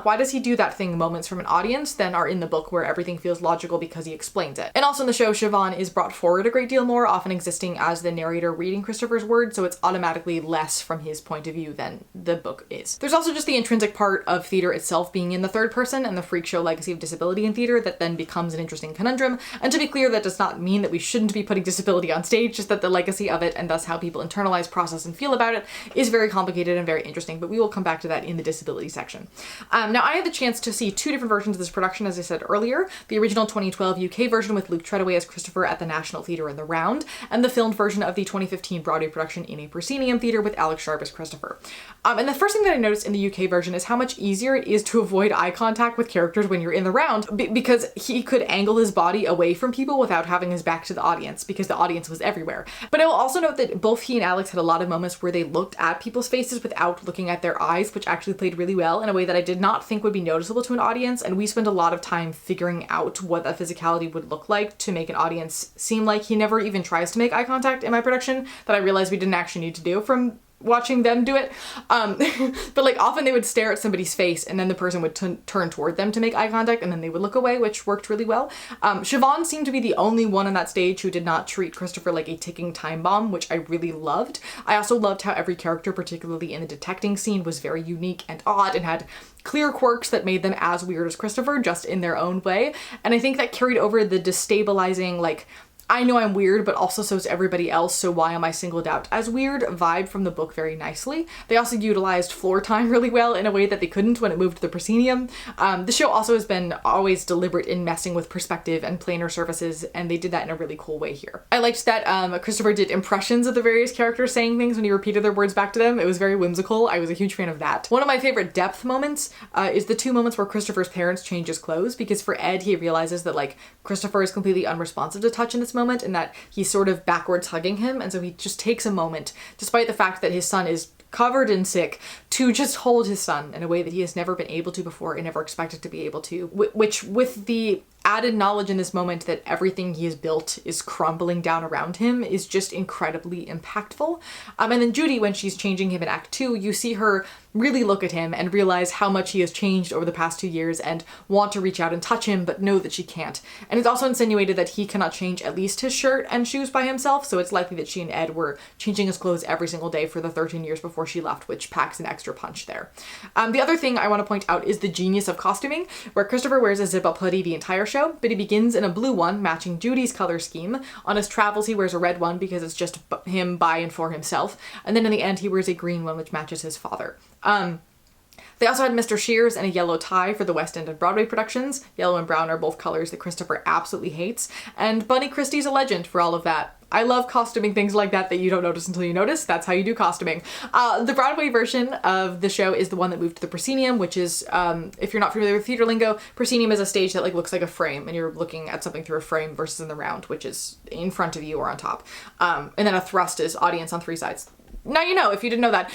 why does he do that thing moments from an audience than are in the book where everything feels logical because he explains it. And also in the show, Siobhan is brought forward a great deal more, often existing as the narrator reading Christopher's words, so it's automatically less from his point of view than the book is. There's also just the intrinsic part of theater itself being in the third person and the freak show legacy of disability in theater that then becomes an interesting conundrum. And to be clear, that does not mean that we shouldn't be putting disability on stage, just that the legacy of it and thus how people internalize, process, and feel about it is very complicated and very interesting, but we will come back to that in the disability section. Now, I had the chance to see two different versions of this production, as I said earlier, the original 2012 UK version with Luke Treadaway as Christopher at the National Theatre in the Round, and the filmed version of the 2015 Broadway production in a proscenium theater with Alex Sharp as Christopher. And the first thing that I noticed in the UK version is how much easier it is to avoid eye contact with characters when you're in the round, because he could angle his body away from people without having his back to the audience, because the audience was everywhere. But I will also note that both he and Alex had a lot of moments where they looked at people's faces without looking at their eyes, which actually played really well in a way that I did not think would be noticeable to an audience, and we spent a lot of time figuring out what that physicality would look like to make an audience seem like he never even tries to make eye contact in my production, that I realized we didn't actually need to do from watching them do it. But like often they would stare at somebody's face and then the person would turn toward them to make eye contact and then they would look away, which worked really well. Siobhan seemed to be the only one on that stage who did not treat Christopher like a ticking time bomb, which I really loved. I also loved how every character, particularly in the detecting scene, was very unique and odd and had clear quirks that made them as weird as Christopher, just in their own way. And I think that carried over the destabilizing, like, I know I'm weird, but also so is everybody else, so why am I singled out as weird vibe from the book very nicely. They also utilized floor time really well in a way that they couldn't when it moved to the proscenium. The show also has been always deliberate in messing with perspective and planar surfaces, and they did that in a really cool way here. I liked that Christopher did impressions of the various characters saying things when he repeated their words back to them. It was very whimsical. I was a huge fan of that. One of my favorite depth moments is the two moments where Christopher's parents change his clothes, because for Ed, he realizes that like Christopher is completely unresponsive to touch in this moment and that he's sort of backwards hugging him, and so he just takes a moment, despite the fact that his son is covered in sick, to just hold his son in a way that he has never been able to before and never expected to be able to, which with the added knowledge in this moment that everything he has built is crumbling down around him is just incredibly impactful. And then Judy, when she's changing him in Act 2, you see her really look at him and realize how much he has changed over the past 2 years and want to reach out and touch him, but know that she can't. And it's also insinuated that he cannot change at least his shirt and shoes by himself, so it's likely that she and Ed were changing his clothes every single day for the 13 years before she left, which packs an extra punch there. The other thing I want to point out is the genius of costuming, where Christopher wears a zip-up hoodie the entire show, but he begins in a blue one, matching Judy's color scheme. On his travels, he wears a red one because it's just him by and for himself. And then in the end, he wears a green one, which matches his father. They also had Mr. Shears and a yellow tie for the West End and Broadway productions. Yellow and brown are both colors that Christopher absolutely hates. And Bunny Christie's a legend for all of that. I love costuming things like that you don't notice until you notice. That's how you do costuming. The Broadway version of the show is the one that moved to the proscenium, which is, if you're not familiar with theater lingo, proscenium is a stage that like looks like a frame and you're looking at something through a frame versus in the round, which is in front of you or on top. And then a thrust is audience on three sides. Now you know, if you didn't know that.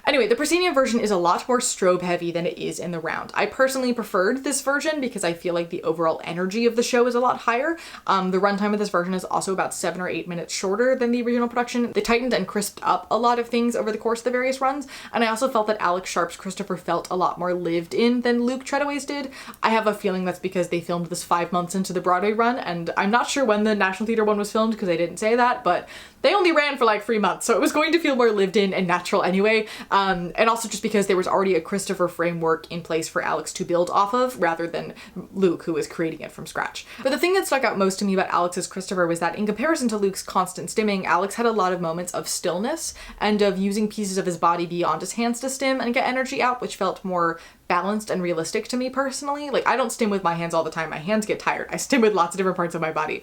Anyway, the proscenium version is a lot more strobe heavy than it is in the round. I personally preferred this version because I feel like the overall energy of the show is a lot higher. The runtime of this version is also about 7 or 8 minutes shorter than the original production. They tightened and crisped up a lot of things over the course of the various runs, and I also felt that Alex Sharp's Christopher felt a lot more lived in than Luke Treadaway's did. I have a feeling that's because they filmed this 5 months into the Broadway run, and I'm not sure when the National Theatre one was filmed because they didn't say that, but they only ran for like 3 months, so it was going to feel more lived in and natural anyway. And also just because there was already a Christopher framework in place for Alex to build off of, rather than Luke, who was creating it from scratch. But the thing that stuck out most to me about Alex's Christopher was that in comparison to Luke's constant stimming, Alex had a lot of moments of stillness and of using pieces of his body beyond his hands to stim and get energy out, which felt more balanced and realistic to me personally. Like, I don't stim with my hands all the time. My hands get tired. I stim with lots of different parts of my body.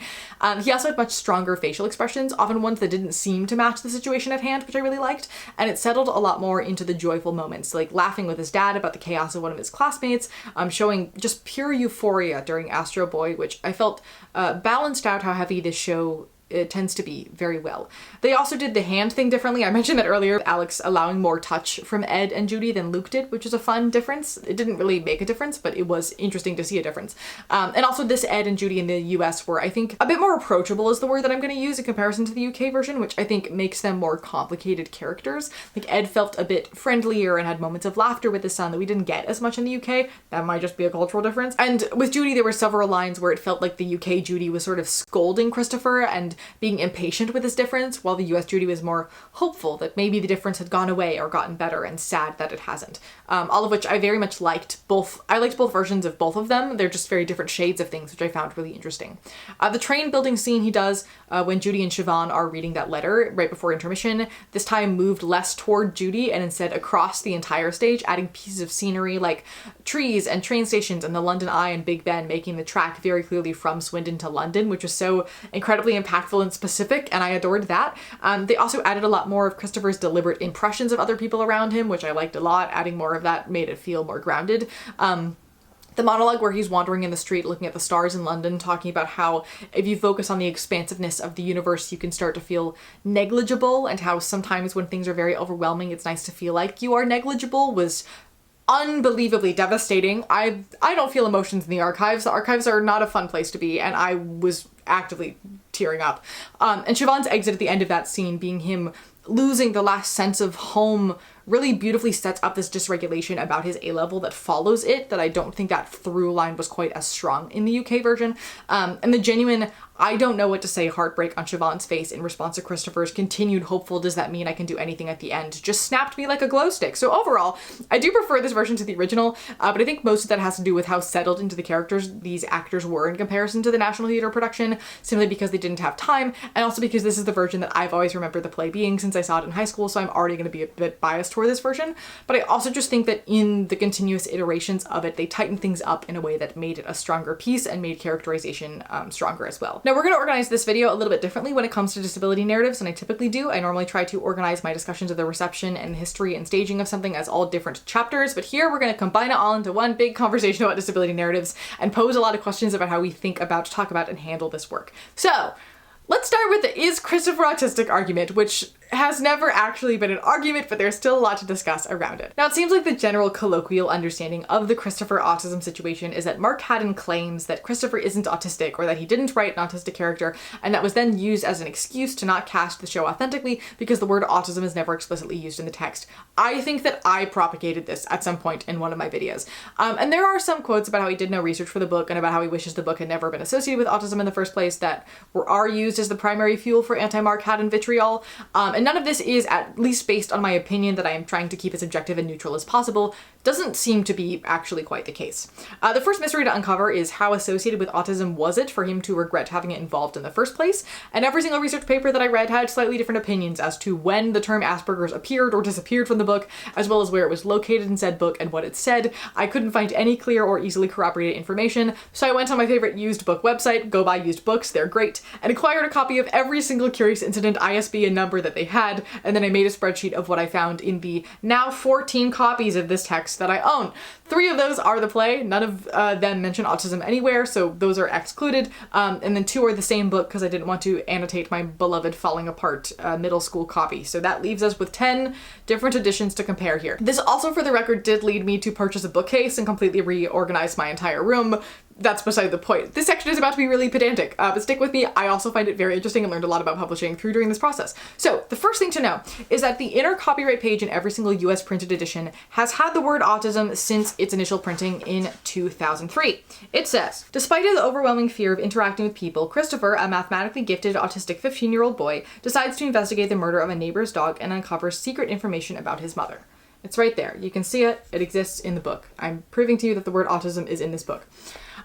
He also had much stronger facial expressions, often ones that didn't seem to match the situation at hand, which I really liked. And it settled a lot more into the joyful moments, like laughing with his dad about the chaos of one of his classmates, showing just pure euphoria during Astro Boy, which I felt balanced out how heavy this show it tends to be very well. They also did the hand thing differently. I mentioned that earlier, Alex allowing more touch from Ed and Judy than Luke did, which is a fun difference. It didn't really make a difference, but it was interesting to see a difference. And also this Ed and Judy in the US were, I think, a bit more approachable is the word that I'm going to use in comparison to the UK version, which I think makes them more complicated characters. Like Ed felt a bit friendlier and had moments of laughter with his son that we didn't get as much in the UK. That might just be a cultural difference. And with Judy, there were several lines where it felt like the UK Judy was sort of scolding Christopher and being impatient with his difference, while the US Judy was more hopeful that maybe the difference had gone away or gotten better, and sad that it hasn't. All of which I very much liked both. I liked both versions of both of them. They're just very different shades of things, which I found really interesting. The train building scene he does when Judy and Siobhan are reading that letter right before intermission, this time moved less toward Judy and instead across the entire stage, adding pieces of scenery like trees and train stations and the London Eye and Big Ben, making the track very clearly from Swindon to London, which was so incredibly impactful and specific, and I adored that. They also added a lot more of Christopher's deliberate impressions of other people around him, which I liked a lot. Adding more of that made it feel more grounded. The monologue where he's wandering in the street looking at the stars in London, talking about how if you focus on the expansiveness of the universe, you can start to feel negligible, and how sometimes when things are very overwhelming, it's nice to feel like you are negligible, was unbelievably devastating. I don't feel emotions in the archives. The archives are not a fun place to be, and I was actively tearing up. And Siobhan's exit at the end of that scene, being him losing the last sense of home, really beautifully sets up this dysregulation about his A-level that follows it, that I don't think that through line was quite as strong in the UK version. And the genuine, I don't know what to say, heartbreak on Siobhan's face in response to Christopher's continued hopeful, does that mean I can do anything at the end, just snapped me like a glow stick. So overall, I do prefer this version to the original, but I think most of that has to do with how settled into the characters these actors were in comparison to the National Theatre production, simply because they didn't have time, and also because this is the version that I've always remembered the play being since I saw it in high school, so I'm already going to be a bit biased toward this version. But I also just think that in the continuous iterations of it, they tightened things up in a way that made it a stronger piece and made characterization stronger as well. Now we're going to organize this video a little bit differently when it comes to disability narratives than I typically do. I normally try to organize my discussions of the reception and history and staging of something as all different chapters, but here we're going to combine it all into one big conversation about disability narratives and pose a lot of questions about how we think about, talk about, and handle this work. So let's start with the "is Christopher autistic" argument, which has never actually been an argument, but there's still a lot to discuss around it. Now, it seems like the general colloquial understanding of the Christopher autism situation is that Mark Haddon claims that Christopher isn't autistic, or that he didn't write an autistic character, and that was then used as an excuse to not cast the show authentically because the word autism is never explicitly used in the text. I think that I propagated this at some point in one of my videos. And there are some quotes about how he did no research for the book and about how he wishes the book had never been associated with autism in the first place that are used as the primary fuel for anti-Mark Haddon vitriol. And none of this is, at least based on my opinion that I am trying to keep as objective and neutral as possible, doesn't seem to be actually quite the case. The first mystery to uncover is how associated with autism was it for him to regret having it involved in the first place, and every single research paper that I read had slightly different opinions as to when the term Asperger's appeared or disappeared from the book, as well as where it was located in said book and what it said. I couldn't find any clear or easily corroborated information, so I went on my favorite used book website, Go Buy Used Books, they're great, and acquired a copy of every single Curious Incident ISBN number that they had, and then I made a spreadsheet of what I found in the now 14 copies of this text that I own. 3 of those are the play, none of them mention autism anywhere, so those are excluded, and then 2 are the same book because I didn't want to annotate my beloved falling apart middle school copy. So that leaves us with 10 different editions to compare here. This also, for the record, did lead me to purchase a bookcase and completely reorganize my entire room. That's beside the point. This section is about to be really pedantic, but stick with me. I also find it very interesting and learned a lot about publishing during this process. So the first thing to know is that the inner copyright page in every single US printed edition has had the word autism since its initial printing in 2003. It says, despite his overwhelming fear of interacting with people, Christopher, a mathematically gifted autistic 15-year-old boy, decides to investigate the murder of a neighbor's dog and uncovers secret information about his mother. It's right there. You can see it. It exists in the book. I'm proving to you that the word autism is in this book.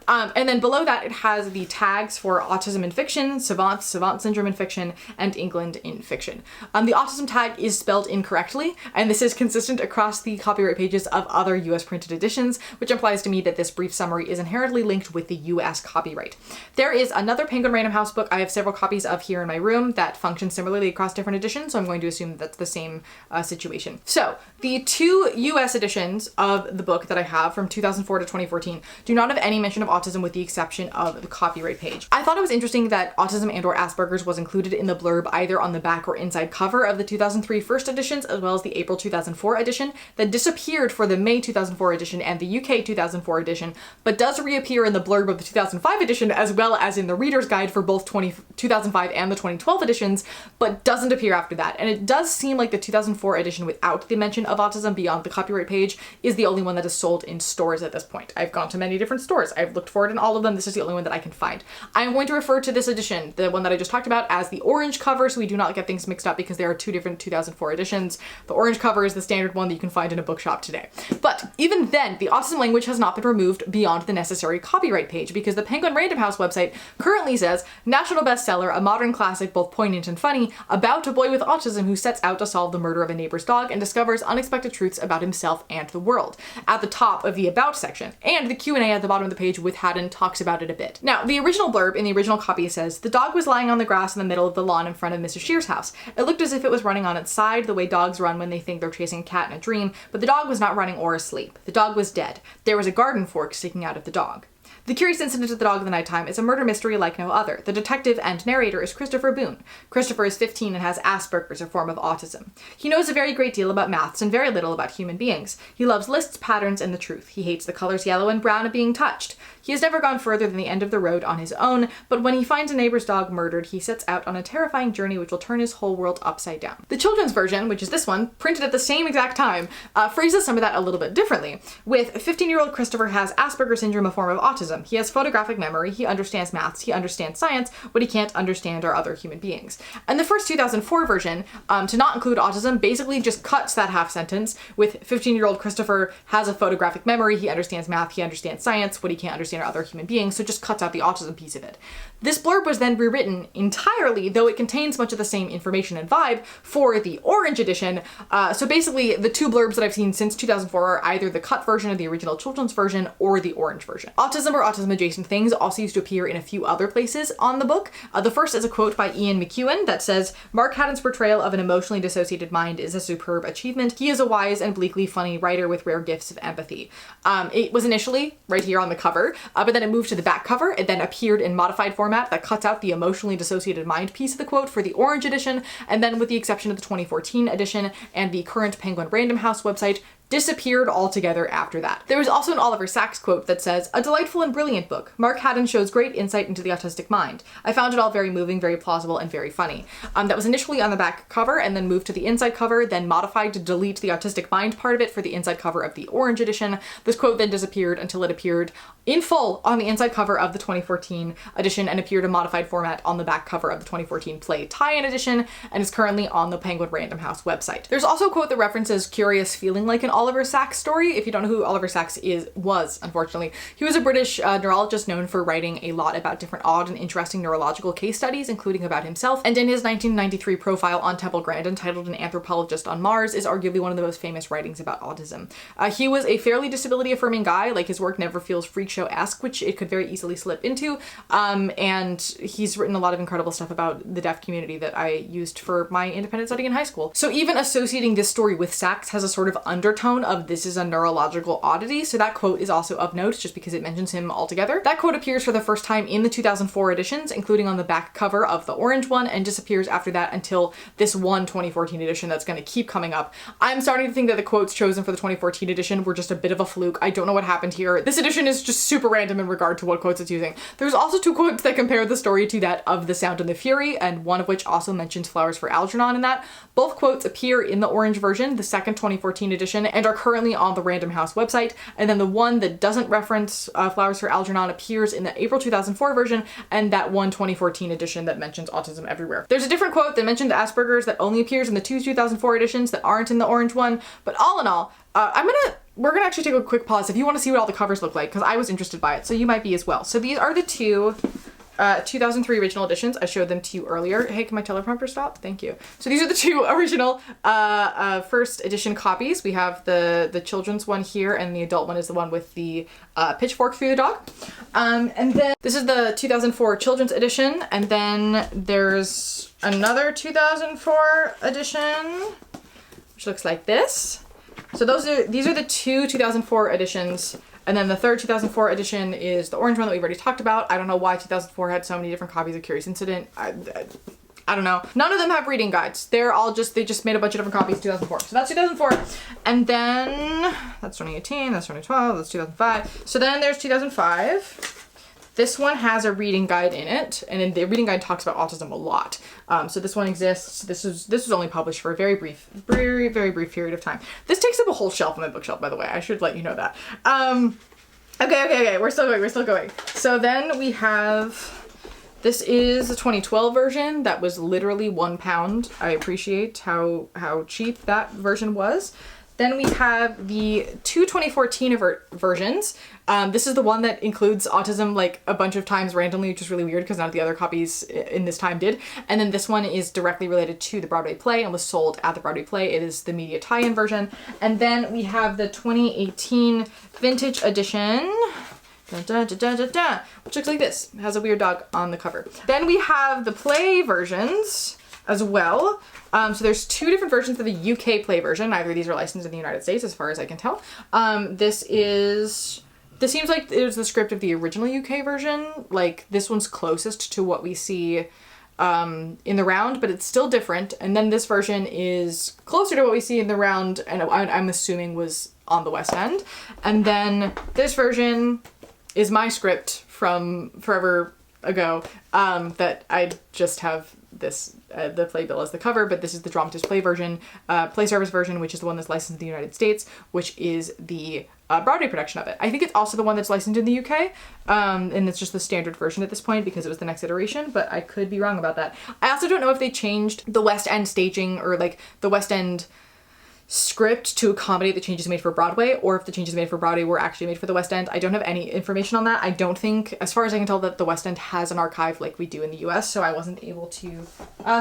And then below that, it has the tags for autism in fiction, savant syndrome in fiction, and England in fiction. The autism tag is spelled incorrectly, and this is consistent across the copyright pages of other US printed editions, which implies to me that this brief summary is inherently linked with the US copyright. There is another Penguin Random House book I have several copies of here in my room that function similarly across different editions, so I'm going to assume that that's the same situation. So the two US editions of the book that I have from 2004 to 2014 do not have any mention of autism with the exception of the copyright page. I thought it was interesting that autism and/or Asperger's was included in the blurb either on the back or inside cover of the 2003 first editions, as well as the April 2004 edition, that disappeared for the May 2004 edition and the UK 2004 edition, but does reappear in the blurb of the 2005 edition, as well as in the reader's guide for both 2005 and the 2012 editions, but doesn't appear after that. And it does seem like the 2004 edition without the mention of autism beyond the copyright page is the only one that is sold in stores at this point. I've gone to many different stores. I've looked for it in all of them. This is the only one that I can find. I'm going to refer to this edition, the one that I just talked about, as the orange cover, so we do not get things mixed up because there are two different 2004 editions. The orange cover is the standard one that you can find in a bookshop today. But even then, the autism language has not been removed beyond the necessary copyright page, because the Penguin Random House website currently says, national bestseller, a modern classic, both poignant and funny, about a boy with autism who sets out to solve the murder of a neighbor's dog and discovers unexpected truths about himself and the world, at the top of the About section. And the Q&A at the bottom of the page with Haddon talks about it a bit. Now, the original blurb in the original copy says, the dog was lying on the grass in the middle of the lawn in front of Mrs. Shear's house. It looked as if it was running on its side, the way dogs run when they think they're chasing a cat in a dream, but the dog was not running or asleep. The dog was dead. There was a garden fork sticking out of the dog. The Curious Incident of the Dog in the Nighttime is a murder mystery like no other. The detective and narrator is Christopher Boone. Christopher is 15 and has Asperger's, a form of autism. He knows a very great deal about maths and very little about human beings. He loves lists, patterns, and the truth. He hates the colors yellow and brown and being touched. He has never gone further than the end of the road on his own, but when he finds a neighbor's dog murdered, he sets out on a terrifying journey which will turn his whole world upside down. The children's version, which is this one, printed at the same exact time, phrases some of that a little bit differently. With 15-year-old Christopher has Asperger's syndrome, a form of autism. He has photographic memory, he understands maths, he understands science, what he can't understand are other human beings. And the first 2004 version, to not include autism, basically just cuts that half sentence with 15-year-old Christopher has a photographic memory, he understands math, he understands science, what he can't understand are other human beings, so just cuts out the autism piece of it. This blurb was then rewritten entirely, though it contains much of the same information and vibe, for the orange edition. So basically, the two blurbs that I've seen since 2004 are either the cut version of the original children's version or the orange version. Autism or autism-adjacent things also used to appear in a few other places on the book. The first is a quote by Ian McEwan that says, Mark Haddon's portrayal of an emotionally dissociated mind is a superb achievement. He is a wise and bleakly funny writer with rare gifts of empathy. It was initially right here on the cover, but then it moved to the back cover. It then appeared in modified format that cuts out the emotionally dissociated mind piece of the quote for the orange edition, and then with the exception of the 2014 edition and the current Penguin Random House website, disappeared altogether after that. There was also an Oliver Sacks quote that says, a delightful and brilliant book. Mark Haddon shows great insight into the autistic mind. I found it all very moving, very plausible, and very funny. That was initially on the back cover and then moved to the inside cover, then modified to delete the autistic mind part of it for the inside cover of the orange edition. This quote then disappeared until it appeared in full on the inside cover of the 2014 edition and appeared in modified format on the back cover of the 2014 Play tie-in edition and is currently on the Penguin Random House website. There's also a quote that references Curious feeling like an Oliver Sacks story. If you don't know who Oliver Sacks was, unfortunately. He was a British neurologist known for writing a lot about different odd and interesting neurological case studies, including about himself. And in his 1993 profile on Temple Grandin, titled An Anthropologist on Mars, is arguably one of the most famous writings about autism. He was a fairly disability-affirming guy. Like, his work never feels freak show-esque, which it could very easily slip into. And he's written a lot of incredible stuff about the deaf community that I used for my independent study in high school. So even associating this story with Sacks has a sort of undertone of this is a neurological oddity, so that quote is also of note just because it mentions him altogether. That quote appears for the first time in the 2004 editions, including on the back cover of the orange one, and disappears after that until this one 2014 edition that's going to keep coming up. I'm starting to think that the quotes chosen for the 2014 edition were just a bit of a fluke. I don't know what happened here. This edition is just super random in regard to what quotes it's using. There's also two quotes that compare the story to that of The Sound and the Fury, and one of which also mentions Flowers for Algernon in that. Both quotes appear in the orange version, the second 2014 edition, and are currently on the Random House website, and then the one that doesn't reference Flowers for Algernon appears in the April 2004 version, and that one 2014 edition that mentions autism everywhere. There's a different quote that mentioned Asperger's that only appears in the two 2004 editions that aren't in the orange one, but all in all, I'm gonna we're gonna actually take a quick pause if you want to see what all the covers look like, because I was interested by it, so you might be as well. So these are the two 2003 original editions. I showed them to you earlier. Hey, can my teleprompter stop? Thank you. So these are the two original first edition copies. We have the children's one here, and the adult one is the one with the pitchfork through the dog. And then this is the 2004 children's edition, and then there's another 2004 edition, which looks like this. So these are the two 2004 editions. And then the third 2004 edition is the orange one that we've already talked about. I don't know why 2004 had so many different copies of Curious Incident. I don't know. None of them have reading guides. They just made a bunch of different copies of 2004. So that's 2004. And then that's 2018, that's 2012, that's 2005. So then there's 2005. This one has a reading guide in it, and the reading guide talks about autism a lot. So this one exists. This was only published for a very brief period of time. This takes up a whole shelf on my bookshelf, by the way. I should let you know that. Okay. We're still going. So then we have, this is the 2012 version that was literally £1. I appreciate how cheap that version was. Then we have the two 2014 versions. This is the one that includes autism like a bunch of times randomly, which is really weird because none of the other copies in this time did. And then this one is directly related to the Broadway play and was sold at the Broadway play. It is the media tie-in version. And then we have the 2018 vintage edition. Which looks like this. It has a weird dog on the cover. Then we have the play versions as well. So there's two different versions of the UK play version. Neither of these are licensed in the United States as far as I can tell. This seems like it was the script of the original UK version. Like this one's closest to what we see in the round, but it's still different. And then this version is closer to what we see in the round, and I'm assuming was on the West End. And then this version is my script from forever ago, that I just have this the playbill as the cover, but this is the dramatist play version, play service version, which is the one that's licensed in the United States, which is the Broadway production of it. I think it's also the one that's licensed in the UK, and it's just the standard version at this point because it was the next iteration, but I could be wrong about that. I also don't know if they changed the West End staging or like the West End script to accommodate the changes made for Broadway, or if the changes made for Broadway were actually made for the West End. I don't have any information on that. I don't think, as far as I can tell, that the West End has an archive like we do in the US, so I wasn't able to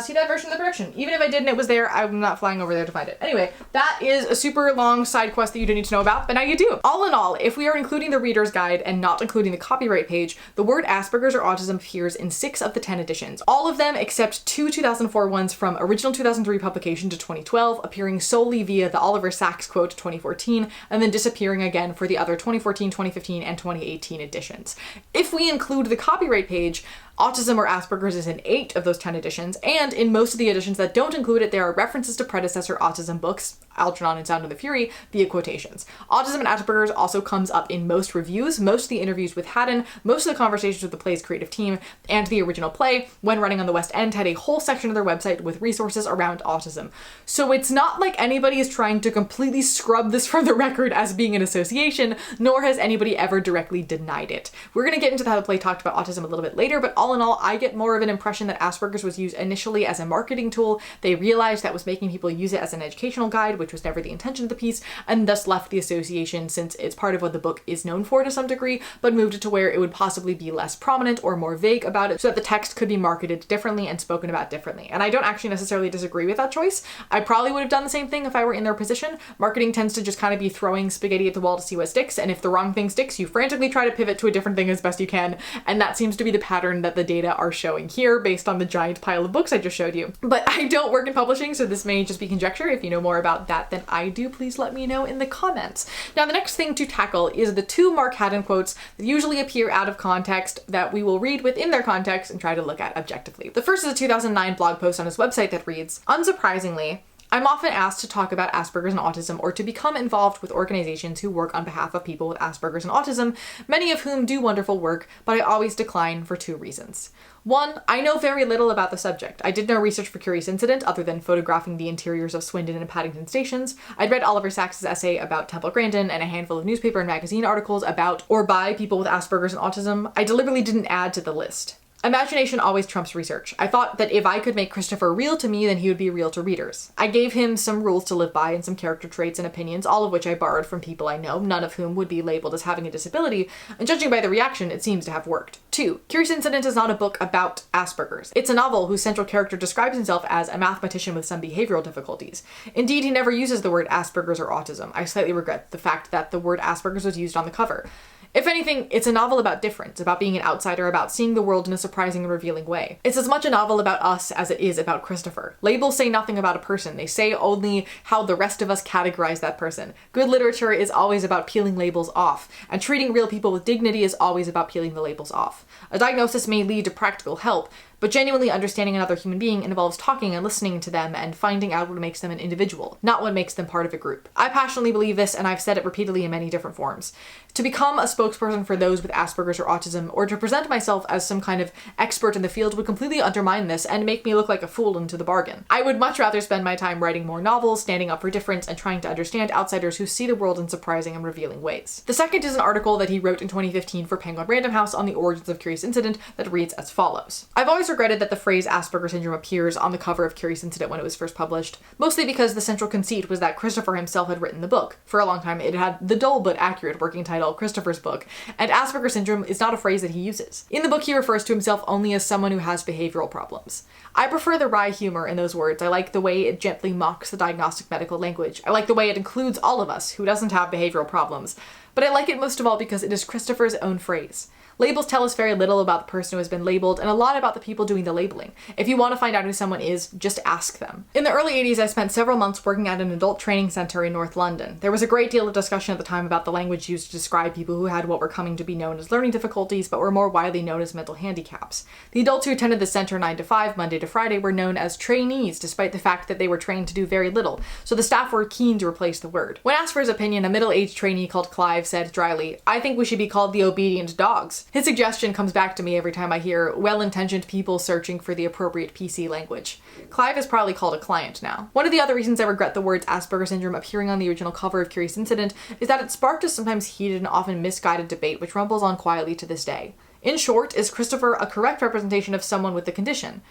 see that version of the production. Even if I did and it was there, I'm not flying over there to find it. Anyway, that is a super long side quest that you didn't need to know about, but now you do. All in all, if we are including the reader's guide and not including the copyright page, the word Asperger's or autism appears in 6 of the 10 editions. All of them except 2 2004 ones from original 2003 publication to 2012, appearing solely via the Oliver Sacks quote 2014, and then disappearing again for the other 2014, 2015, and 2018 editions. If we include the copyright page, autism or Asperger's is in 8 of those 10 editions, and in most of the editions that don't include it, there are references to predecessor autism books, Algernon and Sound of the Fury, via quotations. Autism and Asperger's also comes up in most reviews, most of the interviews with Haddon, most of the conversations with the play's creative team, and the original play, when running on the West End, had a whole section of their website with resources around autism. So it's not like anybody is trying to completely scrub this from the record as being an association, nor has anybody ever directly denied it. We're going to get into how the play talked about autism a little bit later, but all in all, I get more of an impression that Asperger's was used initially as a marketing tool. They realized that was making people use it as an educational guide, which was never the intention of the piece, and thus left the association since it's part of what the book is known for to some degree, but moved it to where it would possibly be less prominent or more vague about it so that the text could be marketed differently and spoken about differently. And I don't actually necessarily disagree with that choice. I probably would have done the same thing if I were in their position. Marketing tends to just kind of be throwing spaghetti at the wall to see what sticks, and if the wrong thing sticks, you frantically try to pivot to a different thing as best you can, and that seems to be the pattern that the data are showing here based on the giant pile of books I just showed you. But I don't work in publishing, so this may just be conjecture. If you know more about that than I do, please let me know in the comments. Now, the next thing to tackle is the 2 Mark Haddon quotes that usually appear out of context that we will read within their context and try to look at objectively. The first is a 2009 blog post on his website that reads, "Unsurprisingly, I'm often asked to talk about Asperger's and autism or to become involved with organizations who work on behalf of people with Asperger's and autism, many of whom do wonderful work, but I always decline for 2 reasons. 1, I know very little about the subject. I did no research for Curious Incident other than photographing the interiors of Swindon and Paddington stations. I'd read Oliver Sacks' essay about Temple Grandin and a handful of newspaper and magazine articles about or by people with Asperger's and autism. I deliberately didn't add to the list. Imagination always trumps research. I thought that if I could make Christopher real to me, then he would be real to readers. I gave him some rules to live by and some character traits and opinions, all of which I borrowed from people I know, none of whom would be labeled as having a disability, and judging by the reaction, it seems to have worked. 2. Curious Incident is not a book about Asperger's. It's a novel whose central character describes himself as a mathematician with some behavioral difficulties. Indeed, he never uses the word Asperger's or autism. I slightly regret the fact that the word Asperger's was used on the cover. If anything, it's a novel about difference, about being an outsider, about seeing the world in a surprising and revealing way. It's as much a novel about us as it is about Christopher. Labels say nothing about a person. They say only how the rest of us categorize that person. Good literature is always about peeling labels off, and treating real people with dignity is always about peeling the labels off. A diagnosis may lead to practical help, but genuinely understanding another human being involves talking and listening to them and finding out what makes them an individual, not what makes them part of a group. I passionately believe this, and I've said it repeatedly in many different forms. To become a spokesperson for those with Asperger's or autism, or to present myself as some kind of expert in the field would completely undermine this and make me look like a fool into the bargain. I would much rather spend my time writing more novels, standing up for difference, and trying to understand outsiders who see the world in surprising and revealing ways. The second is an article that he wrote in 2015 for Penguin Random House on the origins of Curious Incident that reads as follows. I've always regretted that the phrase Asperger syndrome appears on the cover of Curious Incident when it was first published, mostly because the central conceit was that Christopher himself had written the book. For a long time, it had the dull but accurate working title, Christopher's Book, and Asperger syndrome is not a phrase that he uses. In the book, he refers to himself only as someone who has behavioral problems. I prefer the wry humor in those words. I like the way it gently mocks the diagnostic medical language. I like the way it includes all of us who doesn't have behavioral problems. But I like it most of all because it is Christopher's own phrase. Labels tell us very little about the person who has been labeled and a lot about the people doing the labeling. If you want to find out who someone is, just ask them. In the early 80s, I spent several months working at an adult training center in North London. There was a great deal of discussion at the time about the language used to describe people who had what were coming to be known as learning difficulties, but were more widely known as mental handicaps. The adults who attended the center 9 to 5, Monday to Friday, were known as trainees, despite the fact that they were trained to do very little, so the staff were keen to replace the word. When asked for his opinion, a middle-aged trainee called Clive said dryly, "I think we should be called the obedient dogs." His suggestion comes back to me every time I hear well-intentioned people searching for the appropriate PC language. Clive is probably called a client now. One of the other reasons I regret the words Asperger syndrome appearing on the original cover of Curious Incident is that it sparked a sometimes heated and often misguided debate which rumbles on quietly to this day. In short, is Christopher a correct representation of someone with the condition?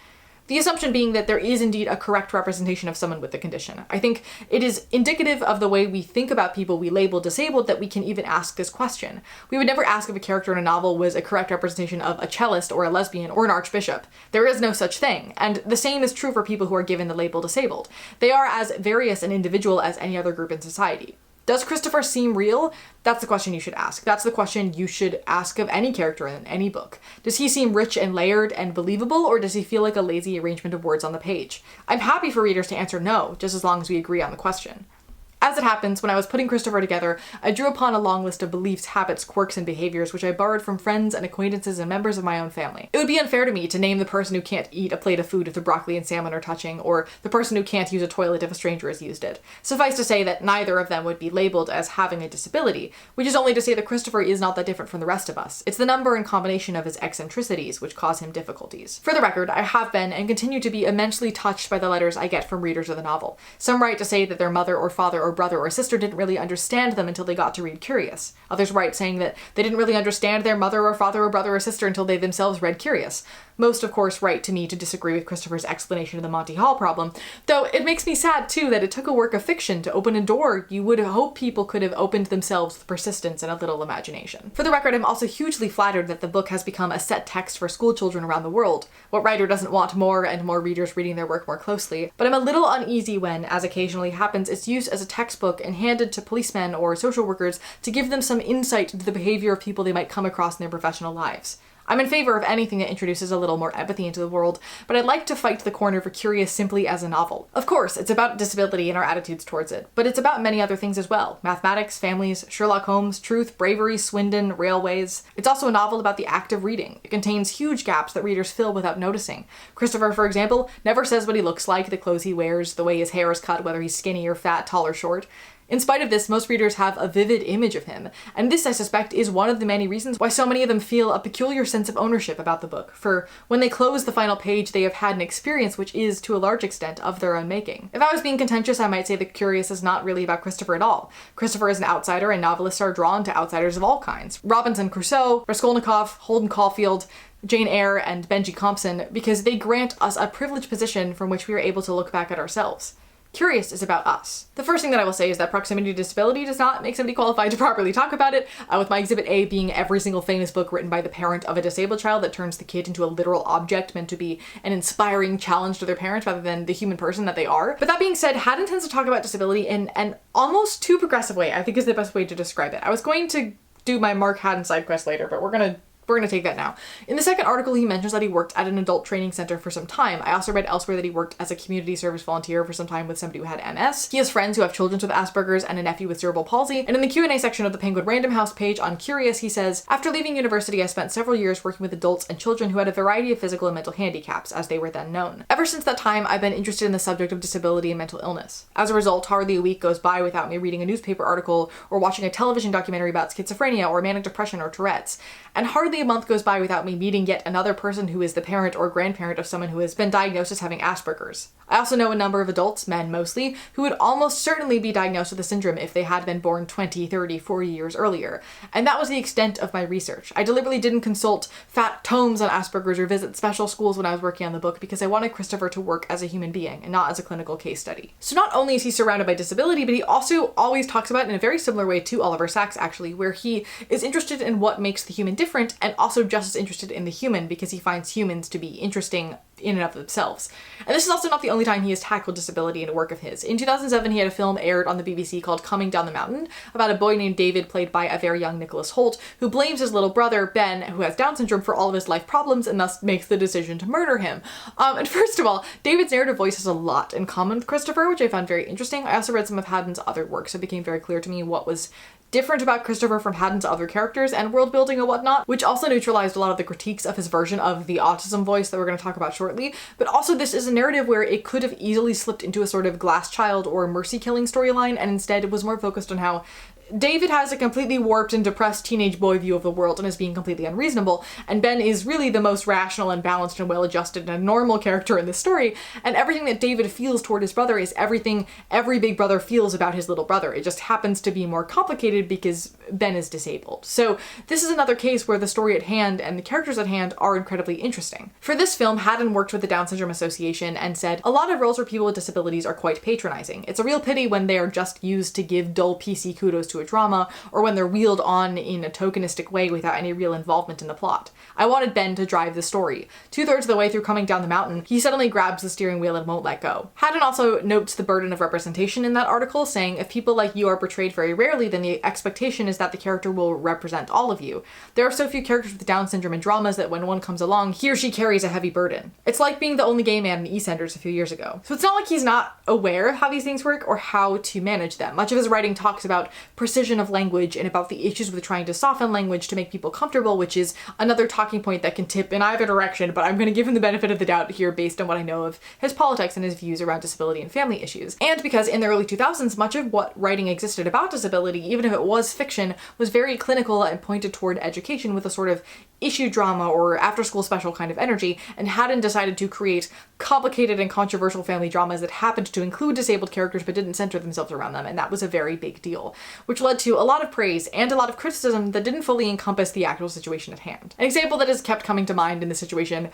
The assumption being that there is indeed a correct representation of someone with the condition. I think it is indicative of the way we think about people we label disabled that we can even ask this question. We would never ask if a character in a novel was a correct representation of a cellist or a lesbian or an archbishop. There is no such thing. And the same is true for people who are given the label disabled. They are as various and individual as any other group in society. Does Christopher seem real? That's the question you should ask. That's the question you should ask of any character in any book. Does he seem rich and layered and believable, or does he feel like a lazy arrangement of words on the page? I'm happy for readers to answer no, just as long as we agree on the question. As it happens, when I was putting Christopher together, I drew upon a long list of beliefs, habits, quirks, and behaviors which I borrowed from friends and acquaintances and members of my own family. It would be unfair to me to name the person who can't eat a plate of food if the broccoli and salmon are touching, or the person who can't use a toilet if a stranger has used it. Suffice to say that neither of them would be labeled as having a disability, which is only to say that Christopher is not that different from the rest of us. It's the number and combination of his eccentricities which cause him difficulties. For the record, I have been and continue to be immensely touched by the letters I get from readers of the novel. Some write to say that their mother or father or brother or sister didn't really understand them until they got to read Curious. Others write saying that they didn't really understand their mother or father or brother or sister until they themselves read Curious. Most, of course, write to me to disagree with Christopher's explanation of the Monty Hall problem, though it makes me sad, too, that it took a work of fiction to open a door you would hope people could have opened themselves with persistence and a little imagination. For the record, I'm also hugely flattered that the book has become a set text for school children around the world. What writer doesn't want more and more readers reading their work more closely? But I'm a little uneasy when, as occasionally happens, it's used as a textbook and handed to policemen or social workers to give them some insight into the behavior of people they might come across in their professional lives. I'm in favor of anything that introduces a little more empathy into the world, but I'd like to fight the corner for Curious simply as a novel. Of course, it's about disability and our attitudes towards it, but it's about many other things as well. Mathematics, families, Sherlock Holmes, truth, bravery, Swindon, railways. It's also a novel about the act of reading. It contains huge gaps that readers fill without noticing. Christopher, for example, never says what he looks like, the clothes he wears, the way his hair is cut, whether he's skinny or fat, tall or short. In spite of this, most readers have a vivid image of him, and this, I suspect, is one of the many reasons why so many of them feel a peculiar sense of ownership about the book, for when they close the final page, they have had an experience which is, to a large extent, of their own making. If I was being contentious, I might say that Curious is not really about Christopher at all. Christopher is an outsider, and novelists are drawn to outsiders of all kinds. Robinson Crusoe, Raskolnikov, Holden Caulfield, Jane Eyre and Benji Compson because they grant us a privileged position from which we are able to look back at ourselves. Curious is about us. The first thing that I will say is that proximity to disability does not make somebody qualified to properly talk about it, with my exhibit A being every single famous book written by the parent of a disabled child that turns the kid into a literal object meant to be an inspiring challenge to their parent rather than the human person that they are. But that being said, Haddon tends to talk about disability in an almost too progressive way, I think is the best way to describe it. I was going to do my Mark Haddon side quest later, but we're gonna take that now. In the second article, he mentions that he worked at an adult training center for some time. I also read elsewhere that he worked as a community service volunteer for some time with somebody who had MS. He has friends who have children with Asperger's and a nephew with cerebral palsy. And in the Q&A section of the Penguin Random House page on Curious, he says, after leaving university, I spent several years working with adults and children who had a variety of physical and mental handicaps, as they were then known. Ever since that time, I've been interested in the subject of disability and mental illness. As a result, hardly a week goes by without me reading a newspaper article or watching a television documentary about schizophrenia or manic depression or Tourette's. And hardly a month goes by without me meeting yet another person who is the parent or grandparent of someone who has been diagnosed as having Asperger's. I also know a number of adults, men mostly, who would almost certainly be diagnosed with the syndrome if they had been born 20, 30, 40 years earlier. And that was the extent of my research. I deliberately didn't consult fat tomes on Asperger's or visit special schools when I was working on the book because I wanted Christopher to work as a human being and not as a clinical case study. So not only is he surrounded by disability, but he also always talks about it in a very similar way to Oliver Sacks actually, where he is interested in what makes the human different and also just as interested in the human because he finds humans to be interesting in and of themselves. And this is also not the only time he has tackled disability in a work of his. In 2007, he had a film aired on the BBC called Coming Down the Mountain about a boy named David, played by a very young Nicholas Hoult, who blames his little brother, Ben, who has Down syndrome, for all of his life problems and thus makes the decision to murder him. And first of all, David's narrative voice has a lot in common with Christopher, which I found very interesting. I also read some of Haddon's other works, so it became very clear to me what was different about Christopher from Haddon's other characters and world building and whatnot, which also neutralized a lot of the critiques of his version of the autism voice that we're going to talk about shortly. But also this is a narrative where it could have easily slipped into a sort of Glass Child or Mercy Killing storyline, and instead it was more focused on how David has a completely warped and depressed teenage boy view of the world and is being completely unreasonable, and Ben is really the most rational and balanced and well-adjusted and a normal character in this story, and everything that David feels toward his brother is everything every big brother feels about his little brother. It just happens to be more complicated because Ben is disabled. So this is another case where the story at hand and the characters at hand are incredibly interesting. For this film, Haddon worked with the Down Syndrome Association and said, a lot of roles for people with disabilities are quite patronizing. It's a real pity when they are just used to give dull PC kudos to a drama, or when they're wheeled on in a tokenistic way without any real involvement in the plot. I wanted Ben to drive the story. 2/3 of the way through Coming Down the Mountain, he suddenly grabs the steering wheel and won't let go. Haddon also notes the burden of representation in that article, saying, if people like you are portrayed very rarely, then the expectation is that the character will represent all of you. There are so few characters with Down syndrome in dramas that when one comes along, he or she carries a heavy burden. It's like being the only gay man in EastEnders a few years ago. So it's not like he's not aware of how these things work or how to manage them. Much of his writing talks about precision of language and about the issues with trying to soften language to make people comfortable, which is another talking point that can tip in either direction, but I'm going to give him the benefit of the doubt here based on what I know of his politics and his views around disability and family issues. And because in the early 2000s, much of what writing existed about disability, even if it was fiction, was very clinical and pointed toward education with a sort of issue drama or after-school special kind of energy, and Haddon decided to create complicated and controversial family dramas that happened to include disabled characters but didn't center themselves around them, and that was a very big deal, which led to a lot of praise and a lot of criticism that didn't fully encompass the actual situation at hand. An example that has kept coming to mind in this situation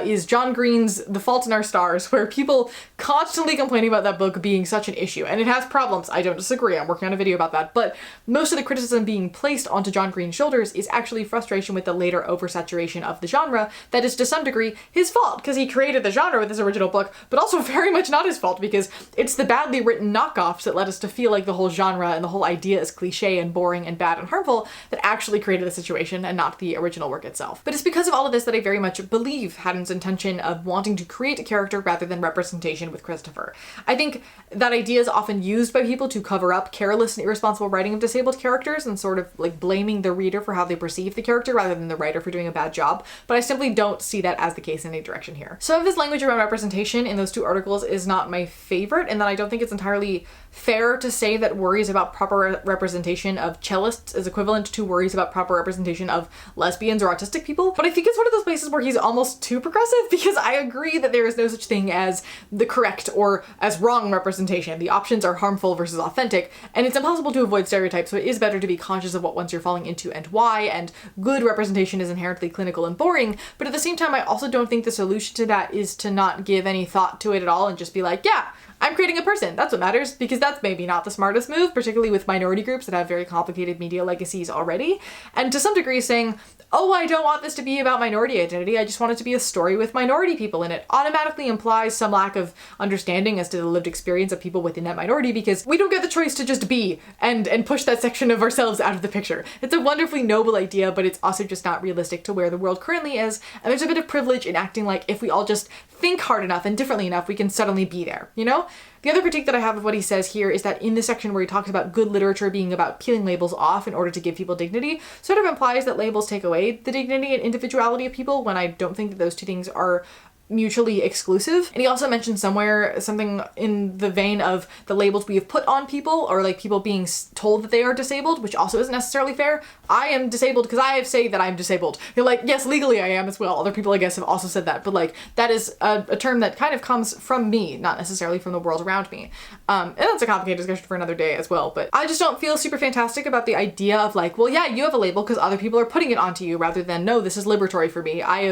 is John Green's The Fault in Our Stars, where people constantly complaining about that book being such an issue, and it has problems, I don't disagree, I'm working on a video about that, but most of the criticism being placed onto John Green's shoulders is actually frustration with the later oversaturation of the genre that is to some degree his fault, because he created the genre with his original book, but also very much not his fault because it's the badly written knockoffs that led us to feel like the whole genre and the whole idea is cliche and boring and bad and harmful that actually created the situation and not the original work itself. But it's because of all of this that I very much believe Haddon's intention of wanting to create a character rather than representation with Christopher. I think that idea is often used by people to cover up careless and irresponsible writing of disabled characters and sort of like blaming the reader for how they perceive the character rather than the writer for doing a bad job, but I simply don't see that as the case in any direction here. Some of his language around representation in those 2 articles is not my favorite, and that I don't think it's entirely fair to say that worries about proper representation of cellists is equivalent to worries about proper representation of lesbians or autistic people. But I think it's one of those places where he's almost too progressive, because I agree that there is no such thing as the correct or as wrong representation. The options are harmful versus authentic, and it's impossible to avoid stereotypes, so it is better to be conscious of what ones you're falling into and why, and good representation is inherently clinical and boring. But at the same time, I also don't think the solution to that is to not give any thought to it at all and just be like, yeah, I'm creating a person, that's what matters, because that's maybe not the smartest move, particularly with minority groups that have very complicated media legacies already. And to some degree saying, oh, I don't want this to be about minority identity, I just want it to be a story with minority people in it, automatically implies some lack of understanding as to the lived experience of people within that minority, because we don't get the choice to just be and push that section of ourselves out of the picture. It's a wonderfully noble idea, but it's also just not realistic to where the world currently is, and there's a bit of privilege in acting like if we all just think hard enough and differently enough, we can suddenly be there, you know? The other critique that I have of what he says here is that in the section where he talks about good literature being about peeling labels off in order to give people dignity, sort of implies that labels take away the dignity and individuality of people, when I don't think that those two things are mutually exclusive. And he also mentioned somewhere something in the vein of the labels we have put on people, or like people being told that they are disabled, which also isn't necessarily fair. I am disabled because I have say that I'm disabled. You're like, yes, legally I am as well. Other people, I guess, have also said that, but like that is a term that kind of comes from me, not necessarily from the world around me. And that's a complicated discussion for another day as well, but I just don't feel super fantastic about the idea of like, well, yeah, you have a label because other people are putting it onto you, rather than, no, this is liberatory for me. I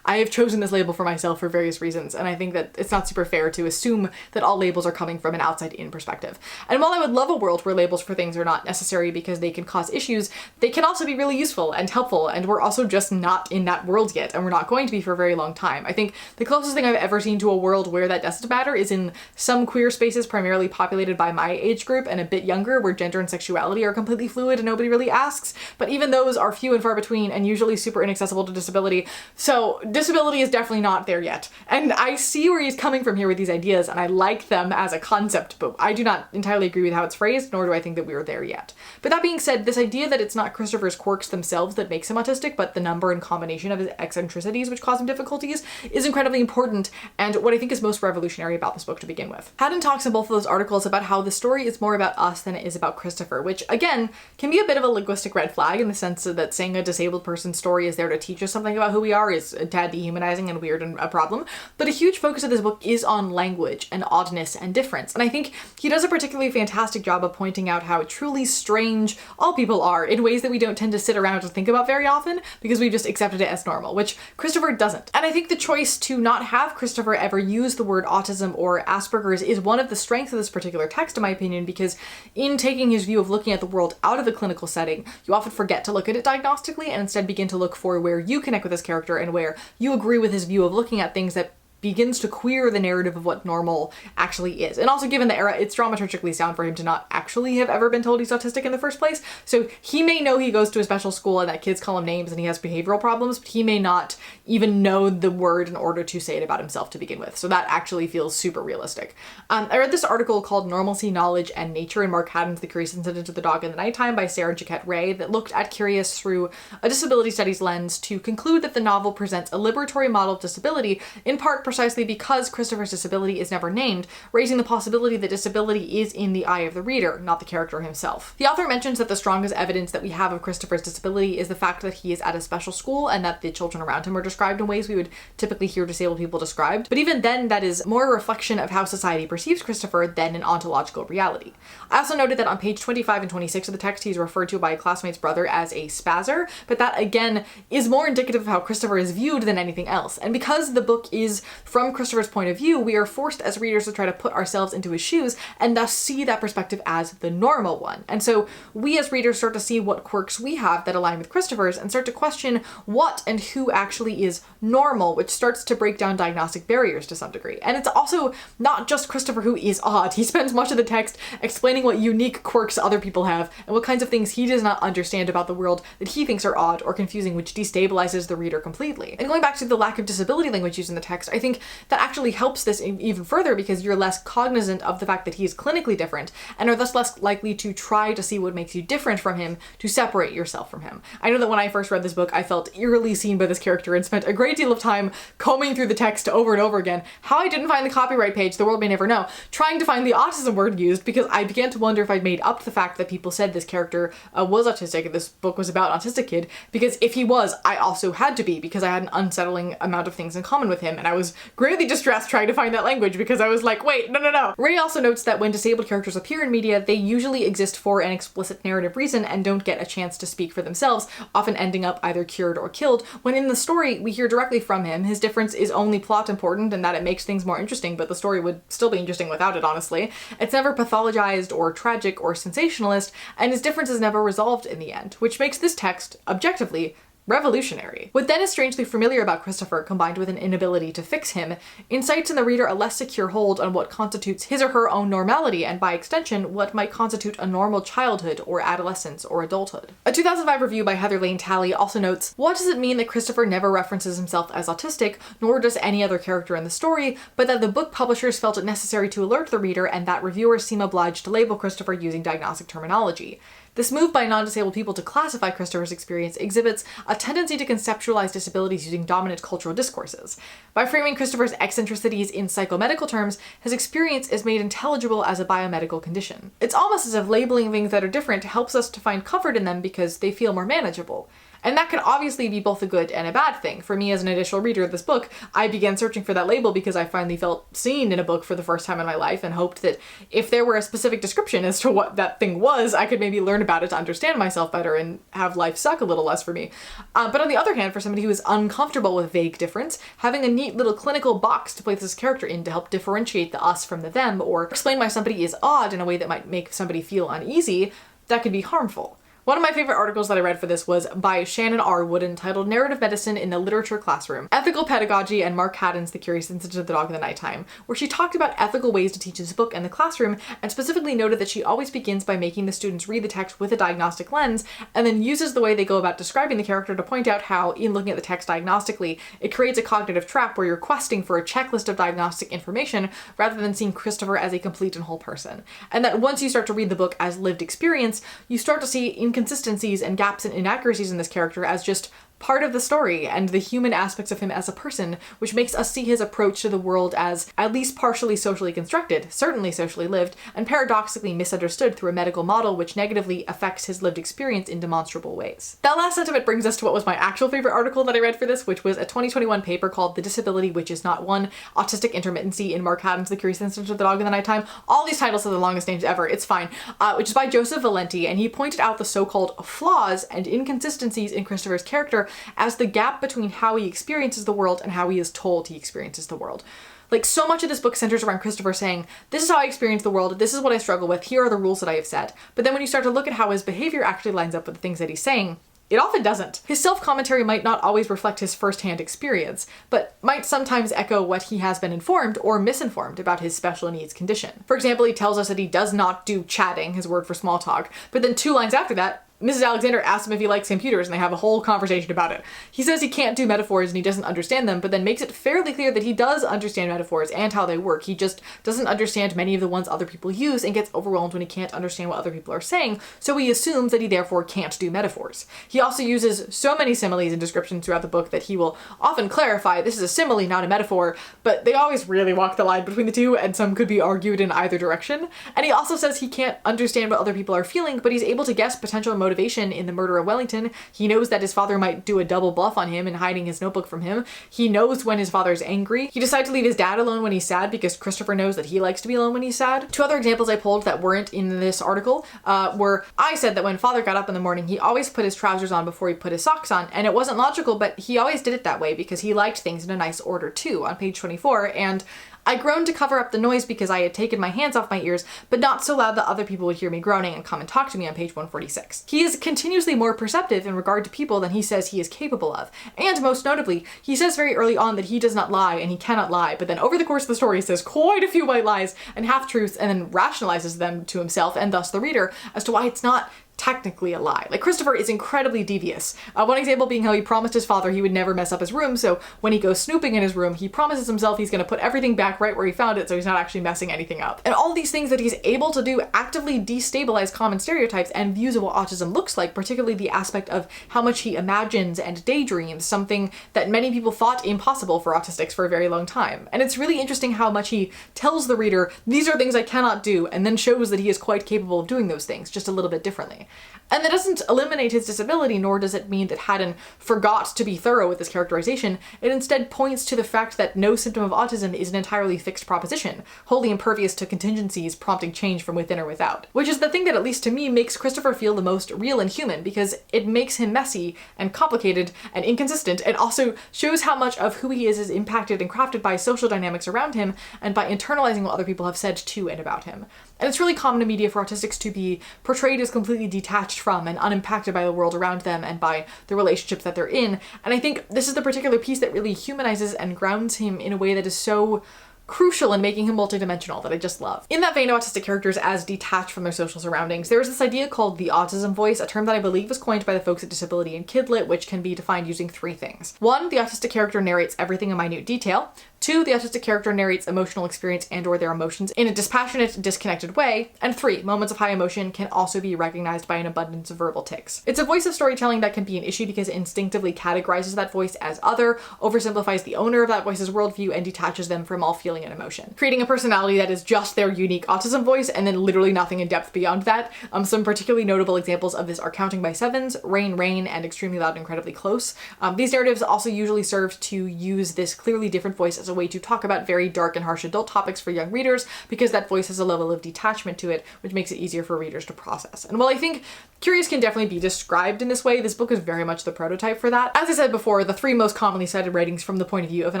have chosen this label for myself for various reasons, and I think that it's not super fair to assume that all labels are coming from an outside-in perspective. And while I would love a world where labels for things are not necessary because they can cause issues, they can also be really useful and helpful, and we're also just not in that world yet, and we're not going to be for a very long time. I think the closest thing I've ever seen to a world where that doesn't matter is in some queer spaces primarily populated by my age group and a bit younger, where gender and sexuality are completely fluid and nobody really asks, but even those are few and far between and usually super inaccessible to disability. So disability is definitely not there yet. And I see where he's coming from here with these ideas, and I like them as a concept, but I do not entirely agree with how it's phrased, nor do I think that we are there yet. But that being said, this idea that it's not Christopher's quirks themselves that makes him autistic, but the number and combination of his eccentricities which cause him difficulties is incredibly important, and what I think is most revolutionary about this book to begin with. Haddon talks in both of those articles about how the story is more about us than it is about Christopher, which again can be a bit of a linguistic red flag in the sense that saying a disabled person's story is there to teach us something about who we are is a tad dehumanizing and weird and a problem. But a huge focus of this book is on language and oddness and difference, and I think he does a particularly fantastic job of pointing out how truly strange all people are in ways that we don't tend to sit around and think about very often because we've just accepted it as normal, which Christopher doesn't. And I think the choice to not have Christopher ever use the word autism or Asperger's is one of the strengths of this particular text, in my opinion, because in taking his view of looking at the world out of the clinical setting, you often forget to look at it diagnostically and instead begin to look for where you connect with this character and where you agree with his view of looking at things that begins to queer the narrative of what normal actually is. And also, given the era, it's dramaturgically sound for him to not actually have ever been told he's autistic in the first place. So he may know he goes to a special school and that kids call him names and he has behavioral problems, but he may not even know the word in order to say it about himself to begin with. So that actually feels super realistic. I read this article called Normalcy, Knowledge, and Nature in Mark Haddon's The Curious Incident of the Dog in the Nighttime by Sarah Jaquette Ray that looked at Curious through a disability studies lens to conclude that the novel presents a liberatory model of disability, in part precisely because Christopher's disability is never named, raising the possibility that disability is in the eye of the reader, not the character himself. The author mentions that the strongest evidence that we have of Christopher's disability is the fact that he is at a special school and that the children around him are described in ways we would typically hear disabled people described. But even then, that is more a reflection of how society perceives Christopher than an ontological reality. I also noted that on page 25 and 26 of the text, he's referred to by a classmate's brother as a spazzer, but that again is more indicative of how Christopher is viewed than anything else. And because the book is from Christopher's point of view, we are forced as readers to try to put ourselves into his shoes and thus see that perspective as the normal one. And so we as readers start to see what quirks we have that align with Christopher's and start to question what and who actually is normal, which starts to break down diagnostic barriers to some degree. And it's also not just Christopher who is odd. He spends much of the text explaining what unique quirks other people have and what kinds of things he does not understand about the world that he thinks are odd or confusing, which destabilizes the reader completely. And going back to the lack of disability language used in the text, I think think that actually helps this even further because you're less cognizant of the fact that he's clinically different and are thus less likely to try to see what makes you different from him to separate yourself from him. I know that when I first read this book, I felt eerily seen by this character and spent a great deal of time combing through the text over and over again. How I didn't find the copyright page, the world may never know, trying to find the autism word used because I began to wonder if I'd made up the fact that people said this character was autistic and this book was about an autistic kid, because if he was, I also had to be, because I had an unsettling amount of things in common with him, and I was greatly distressed trying to find that language because I was like, wait, no. Ray also notes that when disabled characters appear in media, they usually exist for an explicit narrative reason and don't get a chance to speak for themselves, often ending up either cured or killed, when in the story we hear directly from him. His difference is only plot important and that it makes things more interesting, but the story would still be interesting without it, honestly. It's never pathologized or tragic or sensationalist, and his difference is never resolved in the end, which makes this text, objectively, revolutionary. What then is strangely familiar about Christopher, combined with an inability to fix him, incites in the reader a less secure hold on what constitutes his or her own normality, and by extension, what might constitute a normal childhood or adolescence or adulthood. A 2005 review by Heather Lane Talley also notes, "What does it mean that Christopher never references himself as autistic, nor does any other character in the story, but that the book publishers felt it necessary to alert the reader and that reviewers seem obliged to label Christopher using diagnostic terminology? This move by non-disabled people to classify Christopher's experience exhibits a tendency to conceptualize disabilities using dominant cultural discourses. By framing Christopher's eccentricities in psychomedical terms, his experience is made intelligible as a biomedical condition. It's almost as if labeling things that are different helps us to find comfort in them because they feel more manageable. And that can obviously be both a good and a bad thing. For me as an initial reader of this book, I began searching for that label because I finally felt seen in a book for the first time in my life and hoped that if there were a specific description as to what that thing was, I could maybe learn about it to understand myself better and have life suck a little less for me. But on the other hand, for somebody who is uncomfortable with vague difference, having a neat little clinical box to place this character in to help differentiate the us from the them, or explain why somebody is odd in a way that might make somebody feel uneasy, that can be harmful. One of my favorite articles that I read for this was by Shannon R. Wooden, titled Narrative Medicine in the Literature Classroom, Ethical Pedagogy and Mark Haddon's The Curious Incident of the Dog in the Nighttime, where she talked about ethical ways to teach this book in the classroom and specifically noted that she always begins by making the students read the text with a diagnostic lens and then uses the way they go about describing the character to point out how, in looking at the text diagnostically, it creates a cognitive trap where you're questing for a checklist of diagnostic information rather than seeing Christopher as a complete and whole person. And that once you start to read the book as lived experience, you start to see inconsistencies and gaps and inaccuracies in this character as just part of the story and the human aspects of him as a person, which makes us see his approach to the world as at least partially socially constructed, certainly socially lived, and paradoxically misunderstood through a medical model which negatively affects his lived experience in demonstrable ways. That last sentiment brings us to what was my actual favorite article that I read for this, which was a 2021 paper called The Disability Which Is Not One, Autistic Intermittency in Mark Haddon's The Curious Incident of the Dog in the Nighttime. All these titles are the longest names ever, it's fine, which is by Joseph Valenti, and he pointed out the so-called flaws and inconsistencies in Christopher's character as the gap between how he experiences the world and how he is told he experiences the world. Like, so much of this book centers around Christopher saying, this is how I experience the world, this is what I struggle with, here are the rules that I have set. But then when you start to look at how his behavior actually lines up with the things that he's saying, it often doesn't. His self-commentary might not always reflect his first-hand experience, but might sometimes echo what he has been informed or misinformed about his special needs condition. For example, he tells us that he does not do chatting, his word for small talk, but then 2 lines after that, Mrs. Alexander asks him if he likes computers and they have a whole conversation about it. He says he can't do metaphors and he doesn't understand them, but then makes it fairly clear that he does understand metaphors and how they work. He just doesn't understand many of the ones other people use and gets overwhelmed when he can't understand what other people are saying, so he assumes that he therefore can't do metaphors. He also uses so many similes and descriptions throughout the book that he will often clarify this is a simile, not a metaphor, but they always really walk the line between the two and some could be argued in either direction. And he also says he can't understand what other people are feeling, but he's able to guess potential motivation in the murder of Wellington. He knows that his father might do a double bluff on him in hiding his notebook from him. He knows when his father's angry. He decides to leave his dad alone when he's sad because Christopher knows that he likes to be alone when he's sad. 2 other examples I pulled that weren't in this article were I said that when father got up in the morning, he always put his trousers on before he put his socks on, and it wasn't logical, but he always did it that way because he liked things in a nice order too, on page 24, and I groaned to cover up the noise because I had taken my hands off my ears, but not so loud that other people would hear me groaning and come and talk to me, on page 146. He is continuously more perceptive in regard to people than he says he is capable of. And most notably, he says very early on that he does not lie and he cannot lie, but then over the course of the story he says quite a few white lies and half-truths and then rationalizes them to himself and thus the reader as to why it's not technically a lie. Like, Christopher is incredibly devious. One example being how he promised his father he would never mess up his room, so when he goes snooping in his room, he promises himself he's going to put everything back right where he found it so he's not actually messing anything up. And all these things that he's able to do actively destabilize common stereotypes and views of what autism looks like, particularly the aspect of how much he imagines and daydreams, something that many people thought impossible for autistics for a very long time. And it's really interesting how much he tells the reader, these are things I cannot do, and then shows that he is quite capable of doing those things, just a little bit differently. And that doesn't eliminate his disability, nor does it mean that Haddon forgot to be thorough with this characterization. It instead points to the fact that no symptom of autism is an entirely fixed proposition, wholly impervious to contingencies prompting change from within or without. Which is the thing that, at least to me, makes Christopher feel the most real and human, because it makes him messy and complicated and inconsistent, and also shows how much of who he is impacted and crafted by social dynamics around him and by internalizing what other people have said to and about him. And it's really common in media for autistics to be portrayed as completely detached from and unimpacted by the world around them and by the relationships that they're in. And I think this is the particular piece that really humanizes and grounds him in a way that is so crucial in making him multidimensional that I just love. In that vein of autistic characters as detached from their social surroundings, there is this idea called the autism voice, a term that I believe was coined by the folks at Disability and Kidlit, which can be defined using three things. 1, the autistic character narrates everything in minute detail. 2, the autistic character narrates emotional experience and/or their emotions in a dispassionate, disconnected way. And 3, moments of high emotion can also be recognized by an abundance of verbal tics. It's a voice of storytelling that can be an issue because it instinctively categorizes that voice as other, oversimplifies the owner of that voice's worldview, and detaches them from all feeling and emotion, creating a personality that is just their unique autism voice and then literally nothing in depth beyond that. Some particularly notable examples of this are Counting by Sevens, Rain Rain, and Extremely Loud and Incredibly Close. These narratives also usually serve to use this clearly different voice as a way to talk about very dark and harsh adult topics for young readers, because that voice has a level of detachment to it, which makes it easier for readers to process. And while I think Curious can definitely be described in this way, this book is very much the prototype for that. As I said before, the 3 most commonly cited writings from the point of view of an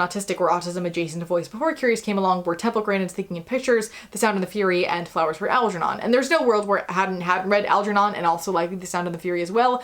autistic or autism adjacent voice before Curious came along were Temple Grandin's Thinking in Pictures, The Sound and the Fury, and Flowers for Algernon. And there's no world where Haddon hadn't read Algernon and also likely The Sound and the Fury as well.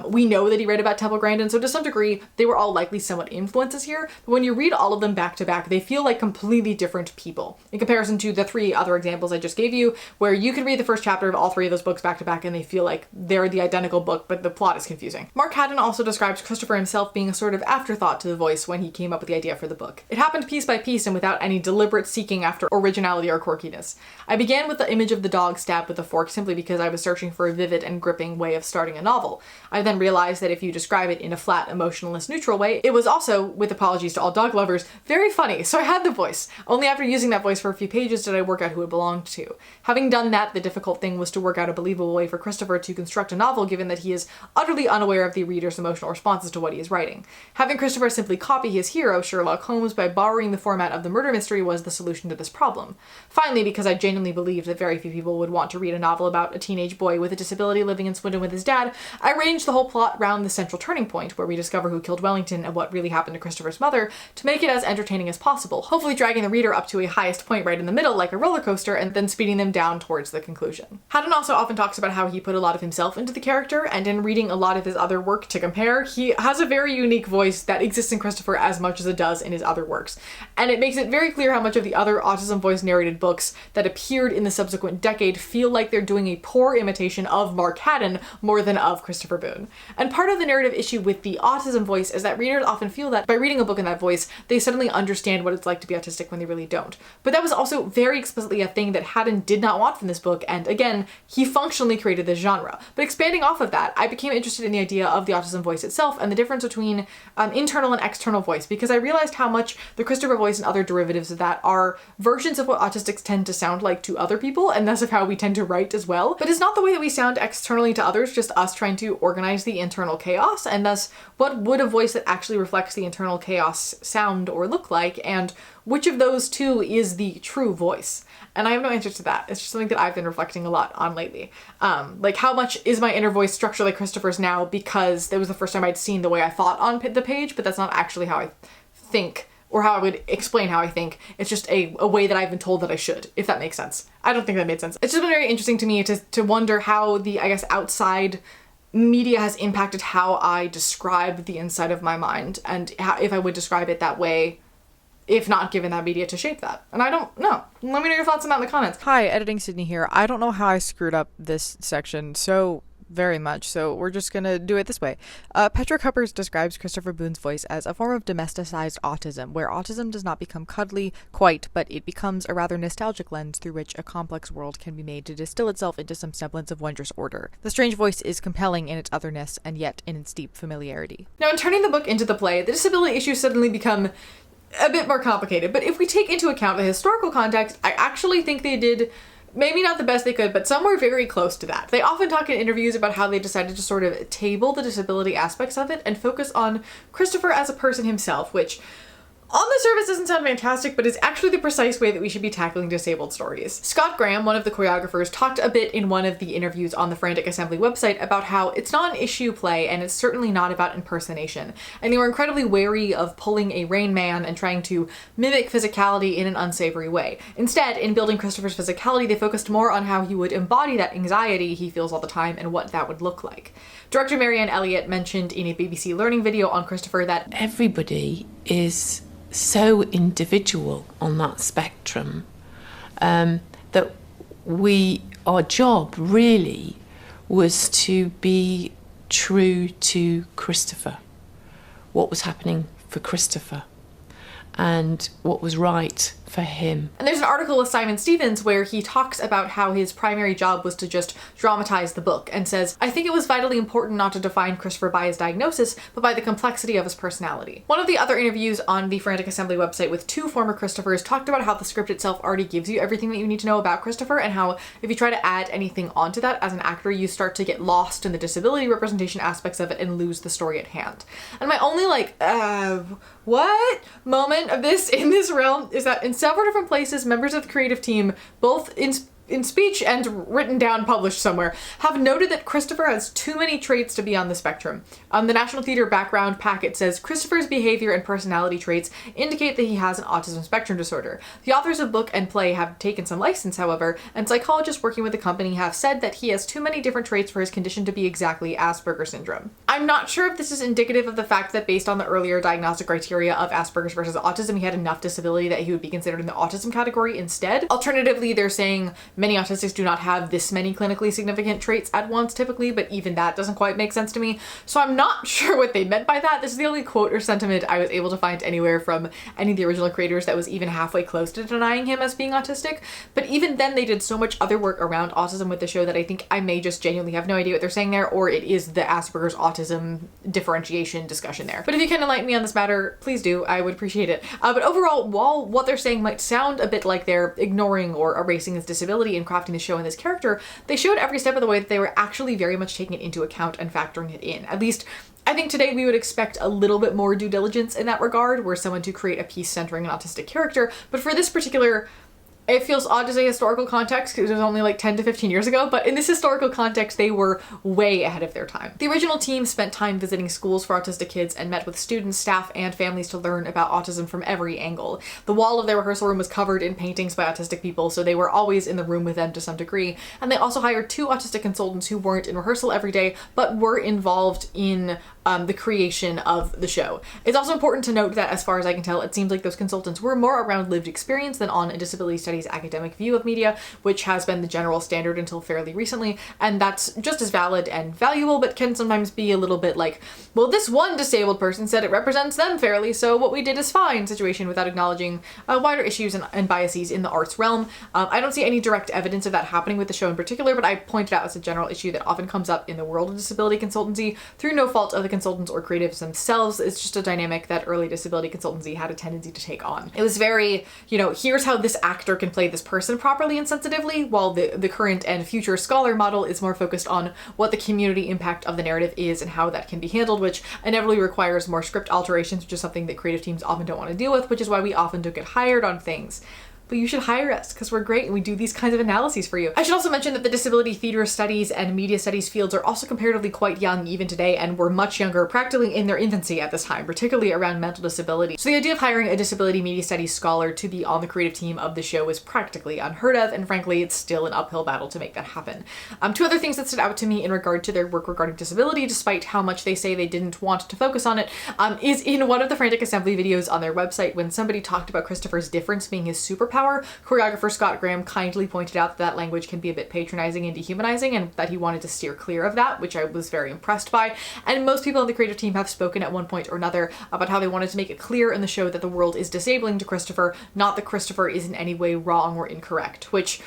We know that he read about Temple Grandin, so to some degree, they were all likely somewhat influences here. But when you read all of them back to back, they feel like completely different people in comparison to the 3 other examples I just gave you, where you could read the first chapter of all 3 of those books back to back and they feel like they're the identical book, but the plot is confusing. Mark Haddon also describes Christopher himself being a sort of afterthought to the voice when he came up with the idea for the book. It happened piece by piece and without any deliberate seeking after originality or quirkiness. I began with the image of the dog stabbed with a fork simply because I was searching for a vivid and gripping way of starting a novel. I then realized that if you describe it in a flat, emotionless, neutral way, it was also, with apologies to all dog lovers, very funny, so I had the voice. Only after using that voice for a few pages did I work out who it belonged to. Having done that, the difficult thing was to work out a believable way for Christopher to construct a novel, given that he is utterly unaware of the reader's emotional responses to what he is writing. Having Christopher simply copy his hero, Sherlock Holmes, by borrowing the format of the murder mystery was the solution to this problem. Finally, because I genuinely believed that very few people would want to read a novel about a teenage boy with a disability living in Swindon with his dad, I arranged the whole plot around the central turning point, where we discover who killed Wellington and what really happened to Christopher's mother, to make it as entertaining as possible, hopefully dragging the reader up to a highest point right in the middle like a roller coaster and then speeding them down towards the conclusion. Haddon also often talks about how he put a lot of himself into the character, and in reading a lot of his other work to compare, he has a very unique voice that exists in Christopher as much as it does in his other works. And it makes it very clear how much of the other autism voice narrated books that appeared in the subsequent decade feel like they're doing a poor imitation of Mark Haddon more than of Christopher Boone. And part of the narrative issue with the autism voice is that readers often feel that by reading a book in that voice, they suddenly understand what it's like to be autistic when they really don't. But that was also very explicitly a thing that Haddon did not want from this book, and again, he functionally created this genre. But expanding off of that, I became interested in the idea of the autism voice itself and the difference between internal and external voice, because I realized how much the Christopher voice and other derivatives of that are versions of what autistics tend to sound like to other people, and thus of how we tend to write as well. But it's not the way that we sound externally to others, just us trying to organize the internal chaos, and thus what would a voice that actually reflects the internal chaos sound or look like, and which of those two is the true voice? And I have no answer to that. It's just something that I've been reflecting a lot on lately. Like, how much is my inner voice structured like Christopher's now because that was the first time I'd seen the way I thought on the page, but that's not actually how I think or how I would explain how I think. It's just a way that I've been told that I should, if that makes sense. I don't think that made sense. It's just been very interesting to me to wonder how the, I guess, outside media has impacted how I describe the inside of my mind, and how, if I would describe it that way, if not given that media to shape that. And I don't know. Let me know your thoughts on that in the comments. Hi, Editing Sydney here. I don't know how I screwed up this section, so very much, so we're just gonna do it this way. Petra Kuppers describes Christopher Boone's voice as a form of domesticized autism, where autism does not become cuddly quite, but it becomes a rather nostalgic lens through which a complex world can be made to distill itself into some semblance of wondrous order. The strange voice is compelling in its otherness, and yet in its deep familiarity. Now, in turning the book into the play, the disability issues suddenly become a bit more complicated, but if we take into account the historical context, I actually think they did maybe not the best they could, but somewhere very close to that. They often talk in interviews about how they decided to sort of table the disability aspects of it and focus on Christopher as a person himself, which on the surface doesn't sound fantastic, but is actually the precise way that we should be tackling disabled stories. Scott Graham, one of the choreographers, talked a bit in one of the interviews on the Frantic Assembly website about how it's not an issue play and it's certainly not about impersonation. And they were incredibly wary of pulling a Rain Man and trying to mimic physicality in an unsavory way. Instead, in building Christopher's physicality, they focused more on how he would embody that anxiety he feels all the time and what that would look like. Director Marianne Elliott mentioned in a BBC Learning video on Christopher that everybody is so individual on that spectrum that our job really was to be true to Christopher, what was happening for Christopher and what was right for him. And there's an article with Simon Stevens where he talks about how his primary job was to just dramatize the book and says, "I think it was vitally important not to define Christopher by his diagnosis, but by the complexity of his personality." One of the other interviews on the Frantic Assembly website with two former Christophers talked about how the script itself already gives you everything that you need to know about Christopher, and how if you try to add anything onto that as an actor, you start to get lost in the disability representation aspects of it and lose the story at hand. And my only what moment of this in this realm is that in several different places, members of the creative team, both in speech and written down, published somewhere, have noted that Christopher has too many traits to be on the spectrum. The National Theatre Background Packet says Christopher's behavior and personality traits indicate that he has an autism spectrum disorder. The authors of book and play have taken some license, however, and psychologists working with the company have said that he has too many different traits for his condition to be exactly Asperger's syndrome. I'm not sure if this is indicative of the fact that based on the earlier diagnostic criteria of Asperger's versus autism, he had enough disability that he would be considered in the autism category instead. Alternatively, they're saying many autistics do not have this many clinically significant traits at once typically, but even that doesn't quite make sense to me. So I'm not sure what they meant by that. This is the only quote or sentiment I was able to find anywhere from any of the original creators that was even halfway close to denying him as being autistic. But even then, they did so much other work around autism with the show that I think I may just genuinely have no idea what they're saying there, or it is the Asperger's autism differentiation discussion there. But if you can enlighten me on this matter, please do. I would appreciate it. But overall, while what they're saying might sound a bit like they're ignoring or erasing his disability and crafting the show and this character, they showed every step of the way that they were actually very much taking it into account and factoring it in. At least I think today we would expect a little bit more due diligence in that regard, were someone to create a piece centering an autistic character. But for this particular, it feels odd to say historical context because it was only like 10 to 15 years ago, but in this historical context, they were way ahead of their time. The original team spent time visiting schools for autistic kids and met with students, staff, and families to learn about autism from every angle. The wall of their rehearsal room was covered in paintings by autistic people, so they were always in the room with them to some degree. And they also hired 2 autistic consultants who weren't in rehearsal every day, but were involved in the creation of the show. It's also important to note that, as far as I can tell, it seems like those consultants were more around lived experience than on a disability studies academic view of media, which has been the general standard until fairly recently, and that's just as valid and valuable, but can sometimes be a little bit like, well, this one disabled person said it represents them fairly, so what we did is fine situation, without acknowledging wider issues and biases in the arts realm. I don't see any direct evidence of that happening with the show in particular, but I pointed out as a general issue that often comes up in the world of disability consultancy through no fault of the consultants or creatives themselves. It's just a dynamic that early disability consultancy had a tendency to take on. It was very, here's how this actor can play this person properly and sensitively, while the current and future scholar model is more focused on what the community impact of the narrative is and how that can be handled, which inevitably requires more script alterations, which is something that creative teams often don't want to deal with, which is why we often don't get hired on things. But you should hire us because we're great and we do these kinds of analyses for you. I should also mention that the disability theater studies and media studies fields are also comparatively quite young even today, and were much younger, practically in their infancy at this time, particularly around mental disability. So the idea of hiring a disability media studies scholar to be on the creative team of the show is practically unheard of, and frankly, it's still an uphill battle to make that happen. 2 other things that stood out to me in regard to their work regarding disability, despite how much they say they didn't want to focus on it, is in one of the Frantic Assembly videos on their website when somebody talked about Christopher's difference being his superpower. power. Choreographer Scott Graham kindly pointed out that language can be a bit patronizing and dehumanizing, and that he wanted to steer clear of that, which I was very impressed by. And most people on the creative team have spoken at one point or another about how they wanted to make it clear in the show that the world is disabling to Christopher, not that Christopher is in any way wrong or incorrect, which,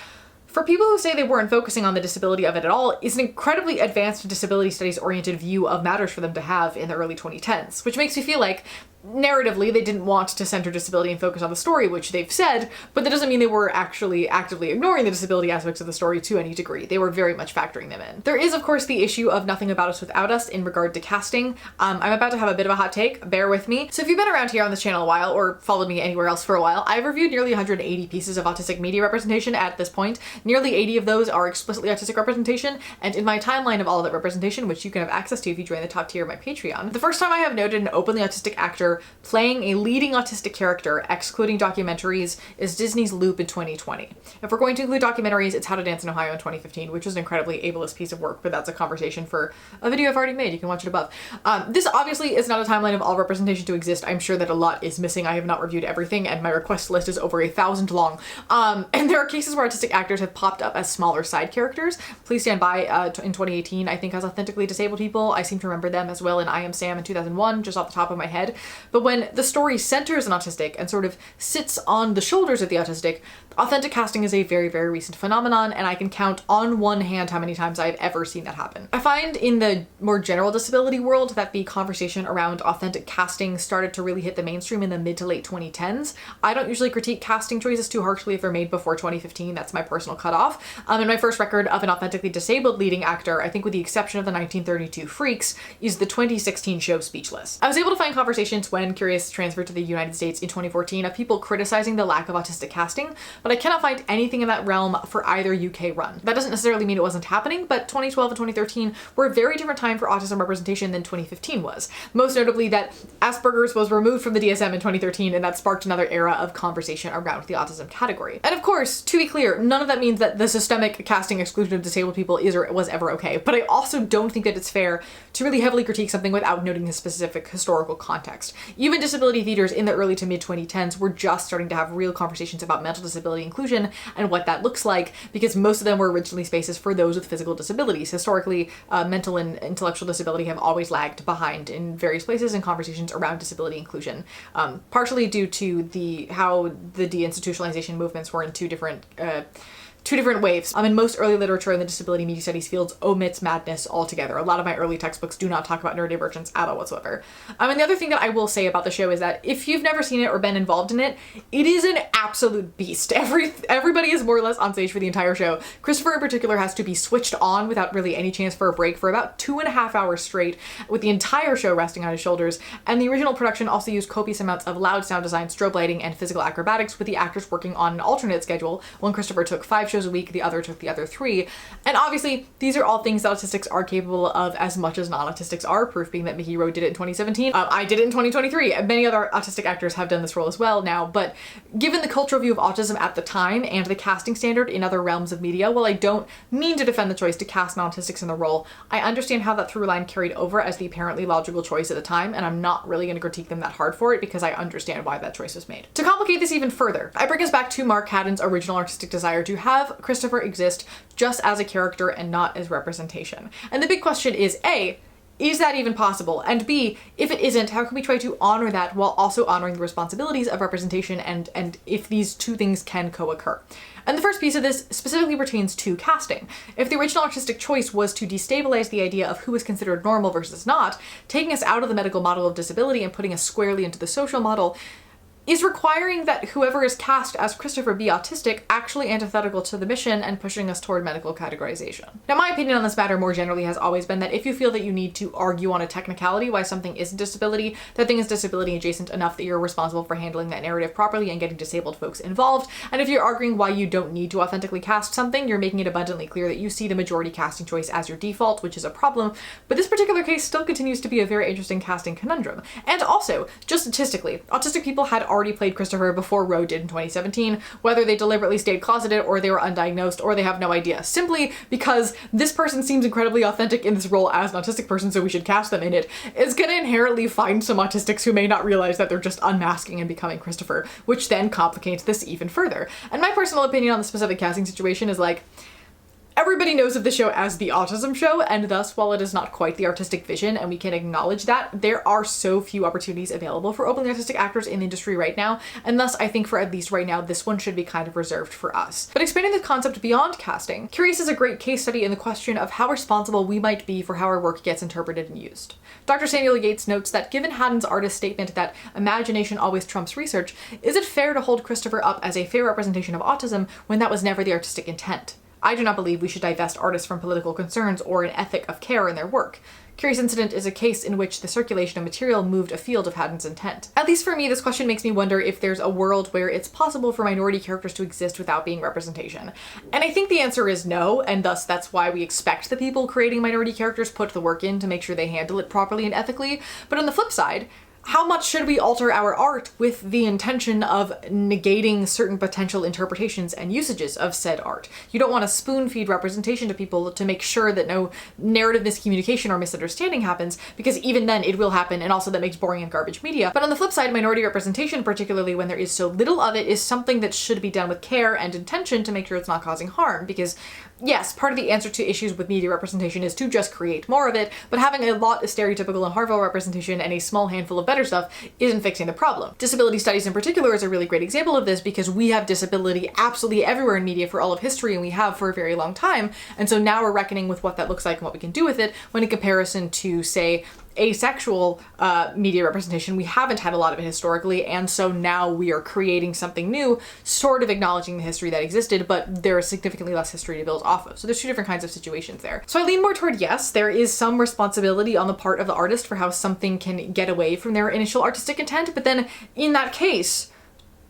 for people who say they weren't focusing on the disability of it at all, is an incredibly advanced disability studies oriented view of matters for them to have in the early 2010s, which makes me feel like narratively they didn't want to center disability and focus on the story, which they've said, but that doesn't mean they were actually actively ignoring the disability aspects of the story to any degree. They were very much factoring them in. There is, of course, the issue of Nothing About Us Without Us in regard to casting. I'm about to have a bit of a hot take, bear with me. So if you've been around here on this channel a while, or followed me anywhere else for a while, I've reviewed nearly 180 pieces of autistic media representation at this point. Nearly 80 of those are explicitly autistic representation, and in my timeline of all of that representation, which you can have access to if you join the top tier of my Patreon, the first time I have noted an openly autistic actor playing a leading autistic character, excluding documentaries, is Disney's Loop in 2020. If we're going to include documentaries, it's How to Dance in Ohio in 2015, which was an incredibly ableist piece of work, but that's a conversation for a video I've already made. You can watch it above. This obviously is not a timeline of all representation to exist. I'm sure that a lot is missing. I have not reviewed everything, and my request list is over 1,000 long. And there are cases where autistic actors have popped up as smaller side characters. Please Stand By in 2018, I think, has authentically disabled people. I seem to remember them as well in I Am Sam in 2001, just off the top of my head. But when the story centers an autistic and sort of sits on the shoulders of the autistic, authentic casting is a very, very recent phenomenon, and I can count on one hand how many times I've ever seen that happen. I find in the more general disability world that the conversation around authentic casting started to really hit the mainstream in the mid to late 2010s. I don't usually critique casting choices too harshly if they're made before 2015. That's my personal cutoff. And my first record of an authentically disabled leading actor, I think with the exception of the 1932 Freaks, is the 2016 show Speechless. I was able to find conversations when Curious transferred to the United States in 2014 of people criticizing the lack of autistic casting, but I cannot find anything in that realm for either UK run. That doesn't necessarily mean it wasn't happening, but 2012 and 2013 were a very different time for autism representation than 2015 was. Most notably that Asperger's was removed from the DSM in 2013, and that sparked another era of conversation around the autism category. And of course, to be clear, none of that means that the systemic casting exclusion of disabled people is or was ever okay, but I also don't think that it's fair to really heavily critique something without noting the specific historical context. Even disability theaters in the early to mid 2010s were just starting to have real conversations about mental disability inclusion and what that looks like, because most of them were originally spaces for those with physical disabilities. Historically, mental and intellectual disability have always lagged behind in various places in conversations around disability inclusion, partially due to how the deinstitutionalization movements were in two different waves. In most early literature in the disability media studies fields omits madness altogether. A lot of my early textbooks do not talk about neurodivergence at all whatsoever. And the other thing that I will say about the show is that if you've never seen it or been involved in it, it is an absolute beast. Everybody is more or less on stage for the entire show. Christopher in particular has to be switched on without really any chance for a break for about 2.5 hours straight, with the entire show resting on his shoulders. And the original production also used copious amounts of loud sound design, strobe lighting, and physical acrobatics, with the actors working on an alternate schedule. One Christopher took 5 shows a week, the other took the other 3. And obviously, these are all things that autistics are capable of as much as non-autistics are, proof being that Mickey Rowe did it in 2017. I did it in 2023. Many other autistic actors have done this role as well now, but given the cultural view of autism at the time and the casting standard in other realms of media, while I don't mean to defend the choice to cast non-autistics in the role, I understand how that through line carried over as the apparently logical choice at the time, and I'm not really going to critique them that hard for it because I understand why that choice was made. To complicate this even further, I bring us back to Mark Haddon's original artistic desire to have Christopher exist just as a character and not as representation. And the big question is, A, is that even possible? And B, if it isn't, how can we try to honor that while also honoring the responsibilities of representation and if these two things can co-occur? And the first piece of this specifically pertains to casting. If the original artistic choice was to destabilize the idea of who is considered normal versus not, taking us out of the medical model of disability and putting us squarely into the social model, is requiring that whoever is cast as Christopher be autistic actually antithetical to the mission and pushing us toward medical categorization. Now, my opinion on this matter more generally has always been that if you feel that you need to argue on a technicality why something is a disability, that thing is disability adjacent enough that you're responsible for handling that narrative properly and getting disabled folks involved. And if you're arguing why you don't need to authentically cast something, you're making it abundantly clear that you see the majority casting choice as your default, which is a problem. But this particular case still continues to be a very interesting casting conundrum. And also, just statistically, autistic people had already already played Christopher before Roe did in 2017, whether they deliberately stayed closeted or they were undiagnosed or they have no idea, simply because this person seems incredibly authentic in this role as an autistic person, so we should cast them in it, is going to inherently find some autistics who may not realize that they're just unmasking and becoming Christopher, which then complicates this even further. And my personal opinion on the specific casting situation is like, everybody knows of the show as the autism show, and thus, while it is not quite the artistic vision, and we can acknowledge that, there are so few opportunities available for openly autistic actors in the industry right now, and thus I think for at least right now, this one should be kind of reserved for us. But expanding the concept beyond casting, Curious is a great case study in the question of how responsible we might be for how our work gets interpreted and used. Dr. Samuel Yates notes that given Haddon's artist statement that imagination always trumps research, is it fair to hold Christopher up as a fair representation of autism when that was never the artistic intent? I do not believe we should divest artists from political concerns or an ethic of care in their work. Curious Incident is a case in which the circulation of material moved afield of Haddon's intent. At least for me, this question makes me wonder if there's a world where it's possible for minority characters to exist without being representation. And I think the answer is no, and thus that's why we expect the people creating minority characters put the work in to make sure they handle it properly and ethically. But on the flip side, how much should we alter our art with the intention of negating certain potential interpretations and usages of said art? You don't want to spoon-feed representation to people to make sure that no narrative miscommunication or misunderstanding happens, because even then it will happen, and also that makes boring and garbage media. But on the flip side, minority representation, particularly when there is so little of it, is something that should be done with care and intention to make sure it's not causing harm, because yes, part of the answer to issues with media representation is to just create more of it, but having a lot of stereotypical and Harville representation and a small handful of better stuff isn't fixing the problem. Disability studies in particular is a really great example of this, because we have disability absolutely everywhere in media for all of history, and we have for a very long time, and so now we're reckoning with what that looks like and what we can do with it, when in comparison to, say, asexual media representation, we haven't had a lot of it historically, and so now we are creating something new, sort of acknowledging the history that existed, but there is significantly less history to build off of. So there's two different kinds of situations there. So I lean more toward yes, there is some responsibility on the part of the artist for how something can get away from their initial artistic intent, but then in that case,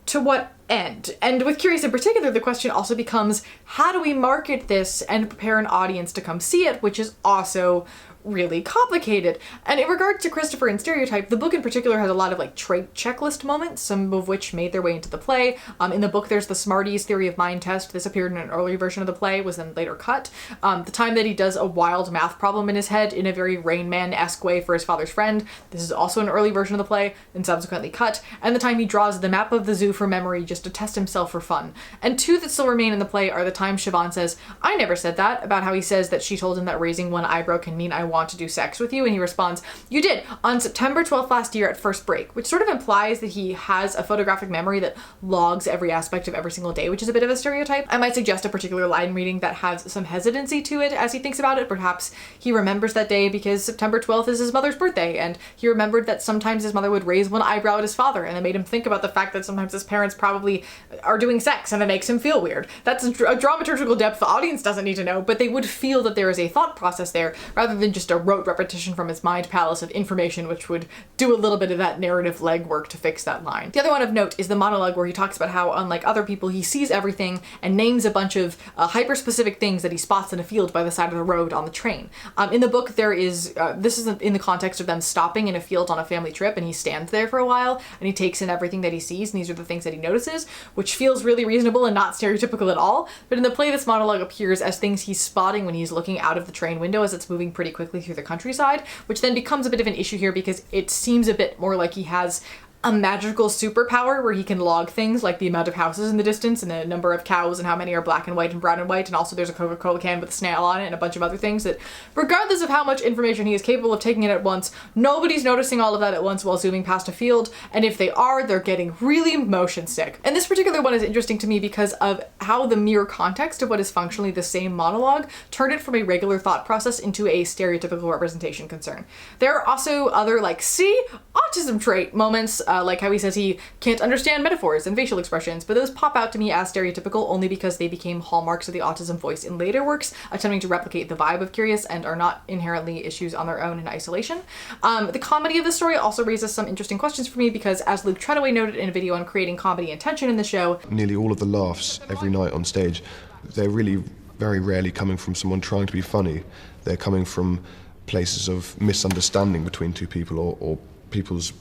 to what end? And with Curious in particular, the question also becomes, how do we market this and prepare an audience to come see it, which is also really complicated. And in regard to Christopher and stereotype, the book in particular has a lot of like trait checklist moments, some of which made their way into the play. In the book, there's the Smarties theory of mind test. This appeared in an early version of the play, was then later cut. The time that he does a wild math problem in his head in a very Rain Man-esque way for his father's friend, this is also an early version of the play and subsequently cut. And the time he draws the map of the zoo from memory just to test himself for fun. And two that still remain in the play are the time Siobhan says, "I never said that," about how he says that she told him that raising one eyebrow can mean "I want to do sex with you," and he responds, "You did, on September 12th last year at first break," which sort of implies that he has a photographic memory that logs every aspect of every single day, which is a bit of a stereotype. I might suggest a particular line reading that has some hesitancy to it as he thinks about it. Perhaps he remembers that day because September 12th is his mother's birthday, and he remembered that sometimes his mother would raise one eyebrow at his father, and it made him think about the fact that sometimes his parents probably are doing sex, and it makes him feel weird. That's a dramaturgical depth the audience doesn't need to know, but they would feel that there is a thought process there, rather than just a rote repetition from his mind palace of information, which would do a little bit of that narrative legwork to fix that line. The other one of note is the monologue where he talks about how, unlike other people, he sees everything and names a bunch of hyper-specific things that he spots in a field by the side of the road on the train. In the book, there is, this is in the context of them stopping in a field on a family trip, and he stands there for a while, and he takes in everything that he sees, and these are the things that he notices, which feels really reasonable and not stereotypical at all. But in the play, this monologue appears as things he's spotting when he's looking out of the train window as it's moving pretty quickly through the countryside, which then becomes a bit of an issue here because it seems a bit more like he has a magical superpower where he can log things like the amount of houses in the distance and the number of cows and how many are black and white and brown and white, and also there's a Coca-Cola can with a snail on it and a bunch of other things that, regardless of how much information he is capable of taking in at once, nobody's noticing all of that at once while zooming past a field, and if they are, they're getting really motion sick. And this particular one is interesting to me because of how the mere context of what is functionally the same monologue turned it from a regular thought process into a stereotypical representation concern. There are also other like, see, autism trait moments, like how he says he can't understand metaphors and facial expressions, but those pop out to me as stereotypical only because they became hallmarks of the autism voice in later works, attempting to replicate the vibe of Curious and are not inherently issues on their own in isolation. The comedy of the story also raises some interesting questions for me because, as Luke Treadaway noted in a video on creating comedy and tension in the show, nearly all of the laughs every night on stage, they're really very rarely coming from someone trying to be funny. They're coming from places of misunderstanding between two people or people's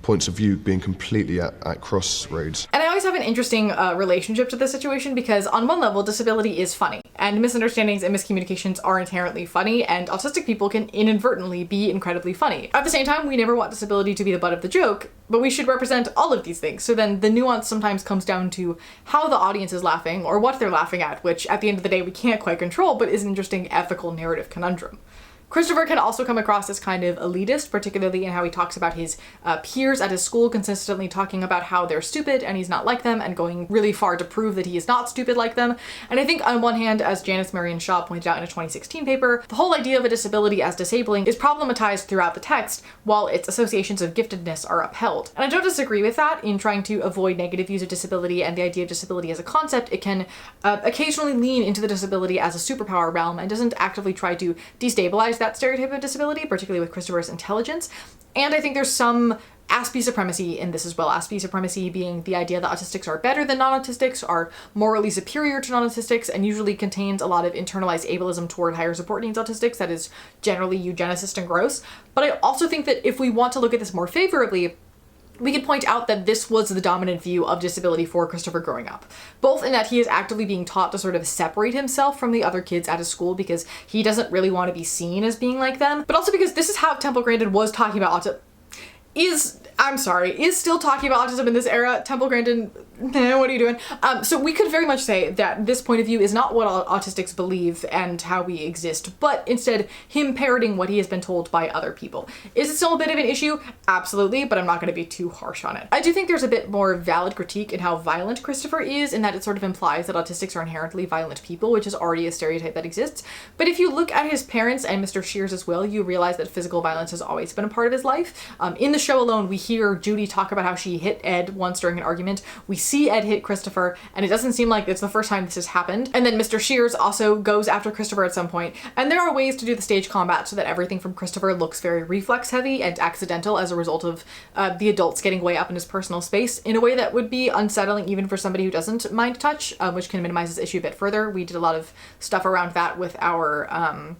points of view being completely at crossroads. And I always have an interesting relationship to this situation because on one level, disability is funny, and misunderstandings and miscommunications are inherently funny, and autistic people can inadvertently be incredibly funny. At the same time, we never want disability to be the butt of the joke, but we should represent all of these things. So then the nuance sometimes comes down to how the audience is laughing or what they're laughing at, which at the end of the day we can't quite control, but is an interesting ethical narrative conundrum. Christopher can also come across as kind of elitist, particularly in how he talks about his peers at his school, consistently talking about how they're stupid and he's not like them, and going really far to prove that he is not stupid like them. And I think on one hand, as Janice Marion Shaw pointed out in a 2016 paper, the whole idea of a disability as disabling is problematized throughout the text, while its associations of giftedness are upheld. And I don't disagree with that. In trying to avoid negative views of disability and the idea of disability as a concept, it can occasionally lean into the disability as a superpower realm and doesn't actively try to destabilize that stereotype of disability, particularly with Christopher's intelligence. And I think there's some Aspie supremacy in this as well. Aspie supremacy being the idea that autistics are better than non-autistics, are morally superior to non-autistics, and usually contains a lot of internalized ableism toward higher support needs autistics that is generally eugenicist and gross. But I also think that if we want to look at this more favorably, we could point out that this was the dominant view of disability for Christopher growing up. Both in that he is actively being taught to sort of separate himself from the other kids at his school because he doesn't really want to be seen as being like them, but also because this is how Temple Grandin was talking about autism. Is still talking about autism in this era. Temple Grandin, what are you doing? So we could very much say that this point of view is not what autistics believe and how we exist, but instead him parroting what he has been told by other people. Is it still a bit of an issue? Absolutely, but I'm not going to be too harsh on it. I do think there's a bit more valid critique in how violent Christopher is, in that it sort of implies that autistics are inherently violent people, which is already a stereotype that exists. But if you look at his parents and Mr. Shears as well, you realize that physical violence has always been a part of his life. In the show alone, we hear Judy talk about how she hit Ed once during an argument. We see Ed hit Christopher, and it doesn't seem like it's the first time this has happened. And then Mr. Shears also goes after Christopher at some point. And there are ways to do the stage combat so that everything from Christopher looks very reflex heavy and accidental as a result of the adults getting way up in his personal space in a way that would be unsettling even for somebody who doesn't mind touch, which can minimize this issue a bit further. We did a lot of stuff around that with our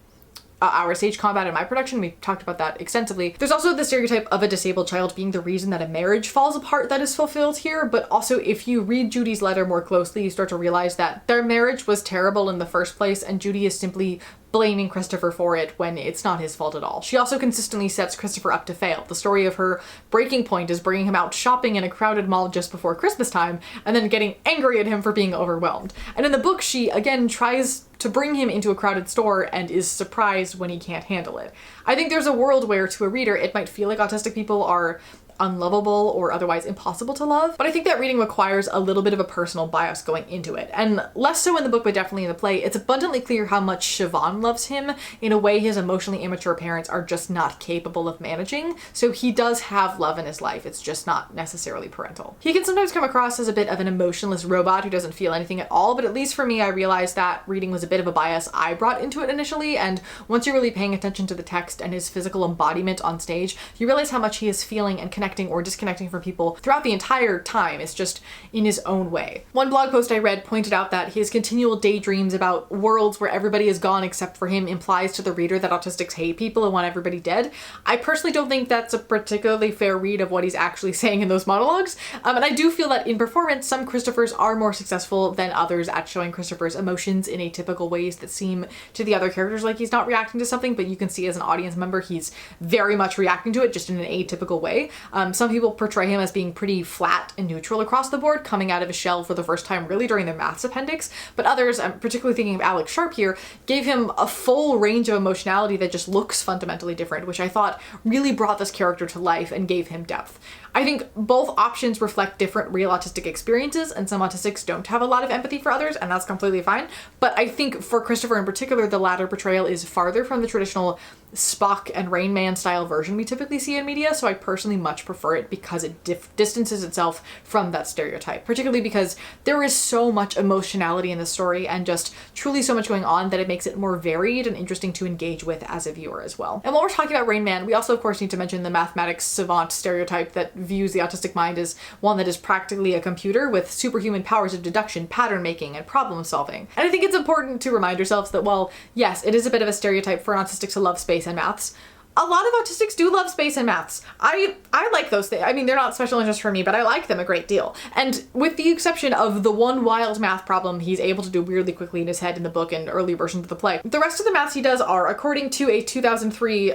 stage combat in my production. We talked about that extensively. There's also the stereotype of a disabled child being the reason that a marriage falls apart that is fulfilled here, but also if you read Judy's letter more closely, you start to realize that their marriage was terrible in the first place, and Judy is simply blaming Christopher for it when it's not his fault at all. She also consistently sets Christopher up to fail. The story of her breaking point is bringing him out shopping in a crowded mall just before Christmas time and then getting angry at him for being overwhelmed. And in the book, she again tries to bring him into a crowded store and is surprised when he can't handle it. I think there's a world where to a reader it might feel like autistic people are unlovable or otherwise impossible to love, but I think that reading requires a little bit of a personal bias going into it, and less so in the book but definitely in the play. It's abundantly clear how much Siobhan loves him in a way his emotionally immature parents are just not capable of managing, so he does have love in his life, it's just not necessarily parental. He can sometimes come across as a bit of an emotionless robot who doesn't feel anything at all, but at least for me I realized that reading was a bit of a bias I brought into it initially, and once you're really paying attention to the text and his physical embodiment on stage, you realize how much he is feeling and connecting or disconnecting from people throughout the entire time. It's just in his own way. One blog post I read pointed out that his continual daydreams about worlds where everybody is gone except for him implies to the reader that autistics hate people and want everybody dead. I personally don't think that's a particularly fair read of what he's actually saying in those monologues. And I do feel that in performance, some Christophers are more successful than others at showing Christopher's emotions in atypical ways that seem to the other characters like he's not reacting to something, but you can see as an audience member he's very much reacting to it, just in an atypical way. Some people portray him as being pretty flat and neutral across the board, coming out of his shell for the first time really during the maths appendix, but others, I'm particularly thinking of Alex Sharp here, gave him a full range of emotionality that just looks fundamentally different, which I thought really brought this character to life and gave him depth. I think both options reflect different real autistic experiences, and some autistics don't have a lot of empathy for others, and that's completely fine. But I think for Christopher in particular, the latter portrayal is farther from the traditional Spock and Rain Man style version we typically see in media, so I personally much prefer it because it distances itself from that stereotype, particularly because there is so much emotionality in the story and just truly so much going on that it makes it more varied and interesting to engage with as a viewer as well. And while we're talking about Rain Man, we also of course need to mention the mathematics savant stereotype that views the autistic mind as one that is practically a computer with superhuman powers of deduction, pattern making, and problem solving. And I think it's important to remind yourselves that while yes, it is a bit of a stereotype for an autistic to love space and maths, a lot of autistics do love space and maths. I like those things. I mean, they're not special interest for me, but I like them a great deal. And with the exception of the one wild math problem he's able to do weirdly quickly in his head in the book and early versions of the play, the rest of the maths he does are, according to a 2003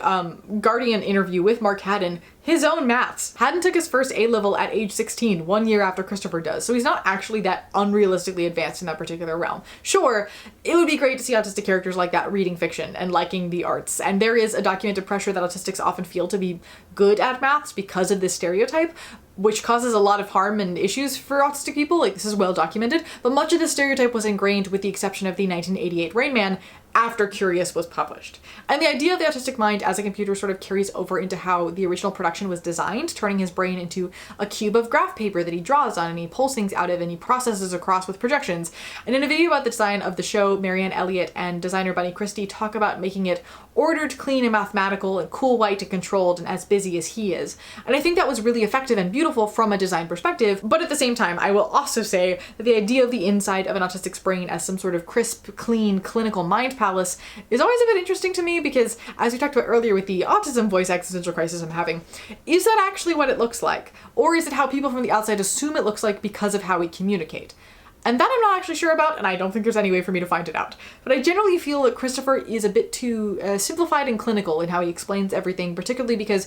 Guardian interview with Mark Haddon, his own maths. Haddon took his first A-level at age 16, 1 year after Christopher does, so he's not actually that unrealistically advanced in that particular realm. Sure, it would be great to see autistic characters like that reading fiction and liking the arts, and there is a documented pressure that autistics often feel to be good at maths because of this stereotype, which causes a lot of harm and issues for autistic people. Like, this is well documented, but much of this stereotype was ingrained with the exception of the 1988 Rain Man after Curious was published. And the idea of the autistic mind as a computer sort of carries over into how the original production was designed, turning his brain into a cube of graph paper that he draws on and he pulls things out of and he processes across with projections. And in a video about the design of the show, Marianne Elliott and designer Bunny Christie talk about making it ordered, clean, and mathematical, and cool, white, and controlled, and as busy as he is. And I think that was really effective and beautiful from a design perspective, but at the same time, I will also say that the idea of the inside of an autistic's brain as some sort of crisp, clean, clinical mind palace is always a bit interesting to me because, as we talked about earlier with the autism voice existential crisis I'm having, is that actually what it looks like? Or is it how people from the outside assume it looks like because of how we communicate? And that I'm not actually sure about, and I don't think there's any way for me to find it out. But I generally feel that Christopher is a bit too simplified and clinical in how he explains everything, particularly because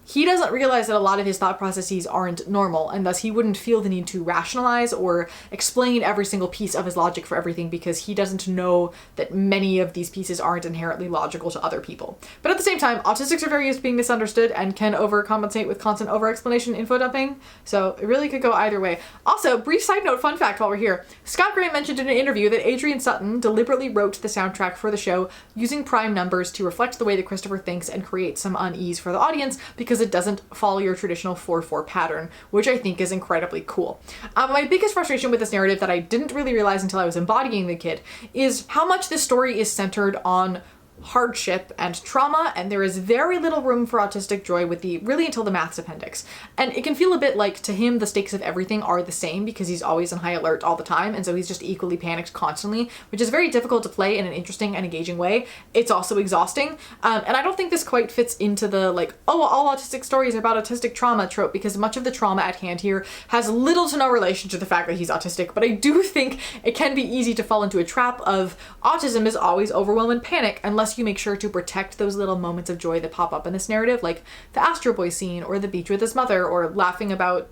he doesn't realize that a lot of his thought processes aren't normal, and thus he wouldn't feel the need to rationalize or explain every single piece of his logic for everything because he doesn't know that many of these pieces aren't inherently logical to other people. But at the same time, autistics are very used to being misunderstood and can overcompensate with constant over-explanation info dumping, so it really could go either way. Also, brief side note, fun fact while we're here, Scott Gray mentioned in an interview that Adrian Sutton deliberately wrote the soundtrack for the show using prime numbers to reflect the way that Christopher thinks and create some unease for the audience because it doesn't follow your traditional 4/4 pattern, which I think is incredibly cool. My biggest frustration with this narrative that I didn't really realize until I was embodying the kid is how much this story is centered on hardship and trauma, and there is very little room for autistic joy with really until the maths appendix. And it can feel a bit like to him the stakes of everything are the same because he's always on high alert all the time, and so he's just equally panicked constantly, which is very difficult to play in an interesting and engaging way. It's also exhausting, and I don't think this quite fits into the like, oh, all autistic stories are about autistic trauma trope, because much of the trauma at hand here has little to no relation to the fact that he's autistic, but I do think it can be easy to fall into a trap of autism is always overwhelm and panic unless you make sure to protect those little moments of joy that pop up in this narrative, like the Astro Boy scene or the beach with his mother or laughing about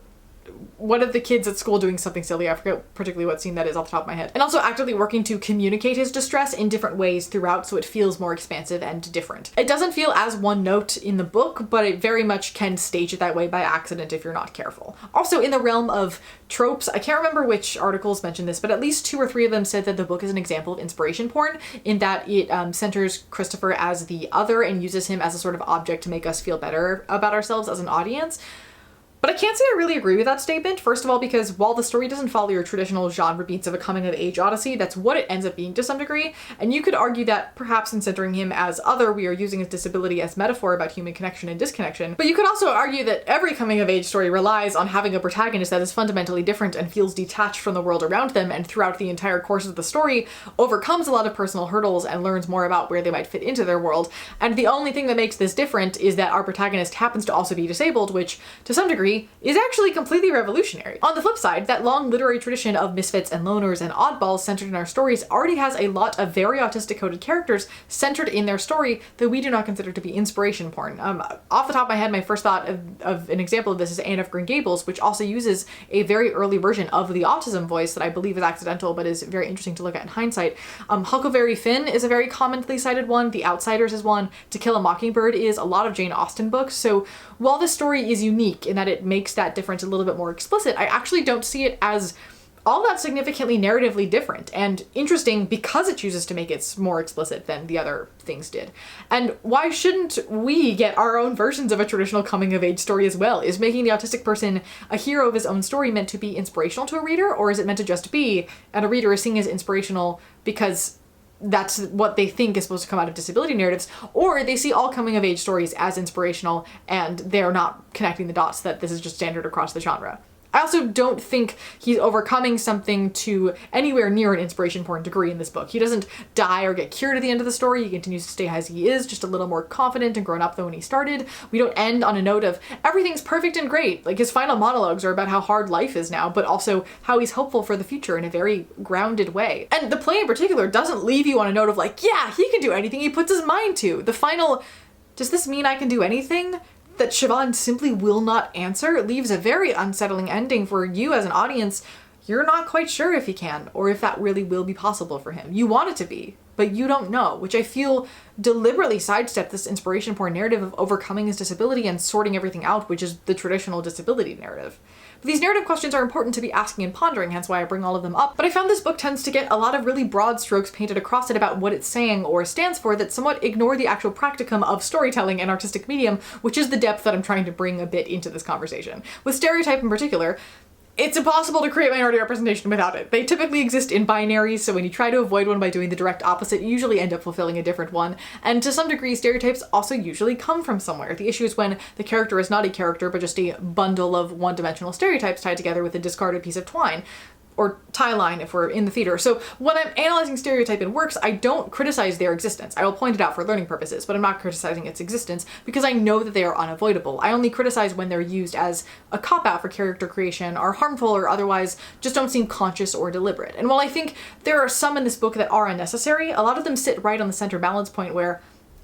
one of the kids at school doing something silly. I forget particularly what scene that is off the top of my head. And also actively working to communicate his distress in different ways throughout so it feels more expansive and different. It doesn't feel as one note in the book, but it very much can stage it that way by accident if you're not careful. Also, in the realm of tropes, I can't remember which articles mentioned this, but at least 2 or 3 of them said that the book is an example of inspiration porn in that it centers Christopher as the other and uses him as a sort of object to make us feel better about ourselves as an audience. But I can't say I really agree with that statement, first of all because while the story doesn't follow your traditional genre beats of a coming-of-age odyssey, that's what it ends up being to some degree, and you could argue that perhaps in centering him as other, we are using his disability as metaphor about human connection and disconnection. But you could also argue that every coming-of-age story relies on having a protagonist that is fundamentally different and feels detached from the world around them, and throughout the entire course of the story overcomes a lot of personal hurdles and learns more about where they might fit into their world. And the only thing that makes this different is that our protagonist happens to also be disabled, which, to some degree, is actually completely revolutionary. On the flip side, that long literary tradition of misfits and loners and oddballs centered in our stories already has a lot of very autistic coded characters centered in their story that we do not consider to be inspiration porn. Off the top of my head, my first thought of an example of this is Anne of Green Gables, which also uses a very early version of the autism voice that I believe is accidental but is very interesting to look at in hindsight. Huckleberry Finn is a very commonly cited one, The Outsiders is one, To Kill a Mockingbird is a lot of Jane Austen books, so while this story is unique in that it makes that difference a little bit more explicit, I actually don't see it as all that significantly narratively different and interesting because it chooses to make it more explicit than the other things did. And why shouldn't we get our own versions of a traditional coming-of-age story as well? Is making the autistic person a hero of his own story meant to be inspirational to a reader, or is it meant to just be, and a reader is seeing as inspirational because that's what they think is supposed to come out of disability narratives, or they see all coming-of-age stories as inspirational and they're not connecting the dots that this is just standard across the genre? I also don't think he's overcoming something to anywhere near an inspiration porn degree in this book. He doesn't die or get cured at the end of the story. He continues to stay as he is, just a little more confident and grown up than when he started. We don't end on a note of everything's perfect and great. Like, his final monologues are about how hard life is now, but also how he's hopeful for the future in a very grounded way. And the play in particular doesn't leave you on a note of like, yeah, he can do anything he puts his mind to. The final, does this mean I can do anything? That Siobhan simply will not answer leaves a very unsettling ending for you as an audience. You're not quite sure if he can, or if that really will be possible for him. You want it to be, but you don't know, which I feel deliberately sidestepped this inspiration porn narrative of overcoming his disability and sorting everything out, which is the traditional disability narrative. But these narrative questions are important to be asking and pondering, hence why I bring all of them up. But I found this book tends to get a lot of really broad strokes painted across it about what it's saying or stands for that somewhat ignore the actual practicum of storytelling and artistic medium, which is the depth that I'm trying to bring a bit into this conversation. With stereotype in particular, it's impossible to create minority representation without it. They typically exist in binaries, so when you try to avoid one by doing the direct opposite, you usually end up fulfilling a different one. And to some degree, stereotypes also usually come from somewhere. The issue is when the character is not a character, but just a bundle of one-dimensional stereotypes tied together with a discarded piece of twine. Or tie line if we're in the theater. So when I'm analyzing stereotype in works, I don't criticize their existence. I will point it out for learning purposes, but I'm not criticizing its existence because I know that they are unavoidable. I only criticize when they're used as a cop-out for character creation, are harmful, or otherwise just don't seem conscious or deliberate. And while I think there are some in this book that are unnecessary, a lot of them sit right on the center balance point where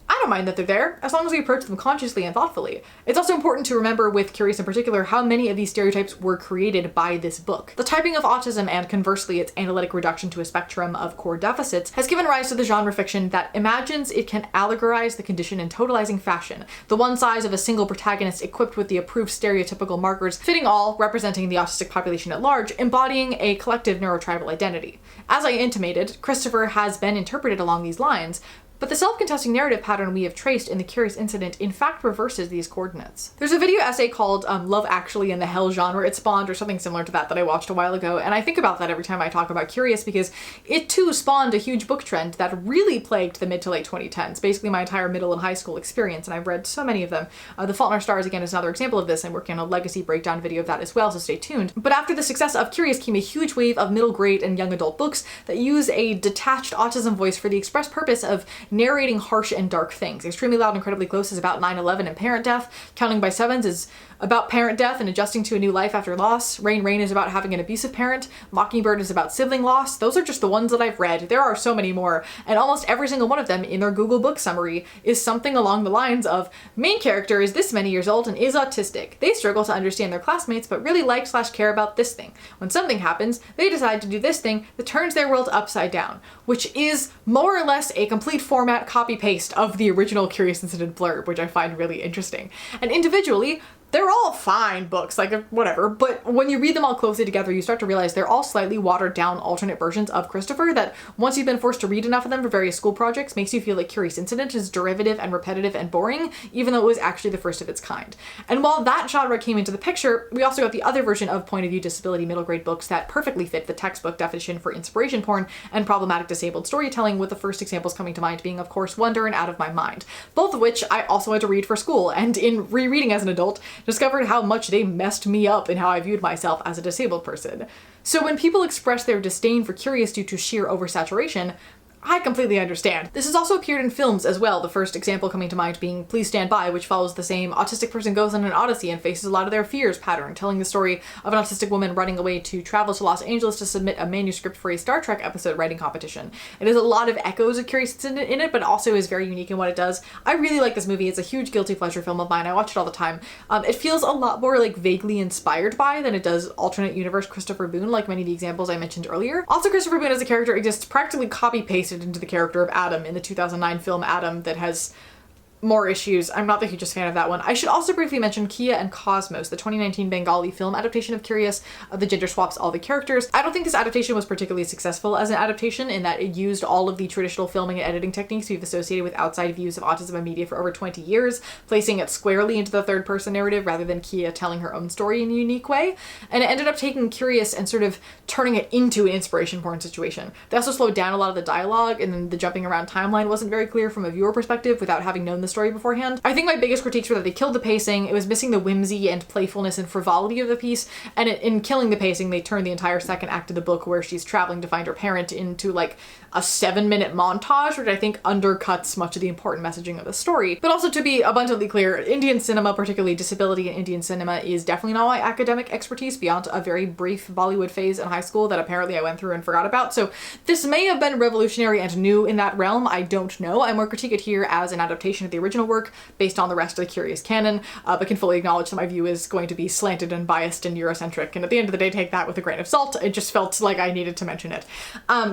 I don't mind that they're there, as long as we approach them consciously and thoughtfully. It's also important to remember with Curious in particular how many of these stereotypes were created by this book. The typing of autism and conversely its analytic reduction to a spectrum of core deficits has given rise to the genre fiction that imagines it can allegorize the condition in totalizing fashion, the one size of a single protagonist equipped with the approved stereotypical markers fitting all, representing the autistic population at large, embodying a collective neurotribal identity. As I intimated, Christopher has been interpreted along these lines, but the self-contesting narrative pattern we have traced in the Curious Incident in fact reverses these coordinates. There's a video essay called Love Actually in the Hell Genre It Spawned, or something similar to that I watched a while ago, and I think about that every time I talk about Curious because it too spawned a huge book trend that really plagued the mid to late 2010s, basically my entire middle and high school experience, and I've read so many of them. The Fault in Our Stars, again, is another example of this. I'm working on a legacy breakdown video of that as well, so stay tuned. But after the success of Curious came a huge wave of middle grade and young adult books that use a detached autism voice for the express purpose of narrating harsh and dark things. Extremely Loud, Incredibly Close is about 9/11 and parent death. Counting by Sevens is about parent death and adjusting to a new life after loss. Rain Rain is about having an abusive parent. Mockingbird is about sibling loss. Those are just the ones that I've read. There are so many more, and almost every single one of them in their Google book summary is something along the lines of main character is this many years old and is autistic. They struggle to understand their classmates but really like/care about this thing. When something happens, they decide to do this thing that turns their world upside down, which is more or less a complete format copy-paste of the original Curious Incident blurb, which I find really interesting. And individually, they're all fine books, like whatever, but when you read them all closely together, you start to realize they're all slightly watered down alternate versions of Christopher that, once you've been forced to read enough of them for various school projects, makes you feel like Curious Incident is derivative and repetitive and boring, even though it was actually the first of its kind. And while that genre came into the picture, we also got the other version of point of view disability middle grade books that perfectly fit the textbook definition for inspiration porn and problematic disabled storytelling, with the first examples coming to mind being, of course, Wonder and Out of My Mind, both of which I also had to read for school, and in rereading as an adult, discovered how much they messed me up in how I viewed myself as a disabled person. So when people express their disdain for Curious due to sheer oversaturation, I completely understand. This has also appeared in films as well, the first example coming to mind being Please Stand By, which follows the same autistic person goes on an odyssey and faces a lot of their fears pattern, telling the story of an autistic woman running away to travel to Los Angeles to submit a manuscript for a Star Trek episode writing competition. It has a lot of echoes of Curious Incident in it, but also is very unique in what it does. I really like this movie. It's a huge guilty pleasure film of mine. I watch it all the time. It feels a lot more like vaguely inspired by than it does alternate universe Christopher Boone, like many of the examples I mentioned earlier. Also, Christopher Boone as a character exists practically copy-pasted into the character of Adam in the 2009 film Adam that has more issues. I'm not the hugest fan of that one. I should also briefly mention Kia and Cosmos, the 2019 Bengali film adaptation of Curious, the gender swaps all the characters. I don't think this adaptation was particularly successful as an adaptation in that it used all of the traditional filming and editing techniques we've associated with outside views of autism and media for over 20 years, placing it squarely into the third person narrative rather than Kia telling her own story in a unique way. And it ended up taking Curious and sort of turning it into an inspiration porn situation. They also slowed down a lot of the dialogue, and then the jumping around timeline wasn't very clear from a viewer perspective without having known the story beforehand. I think my biggest critiques were that they killed the pacing, it was missing the whimsy and playfulness and frivolity of the piece, and in killing the pacing, they turned the entire second act of the book where she's traveling to find her parent into like a 7-minute montage, which I think undercuts much of the important messaging of the story. But also, to be abundantly clear, Indian cinema, particularly disability in Indian cinema, is definitely not my academic expertise beyond a very brief Bollywood phase in high school that apparently I went through and forgot about. So this may have been revolutionary and new in that realm, I don't know. I more critique it here as an adaptation of the original work based on the rest of the Curious canon, but can fully acknowledge that my view is going to be slanted and biased and Eurocentric, and at the end of the day, take that with a grain of salt. It just felt like I needed to mention it.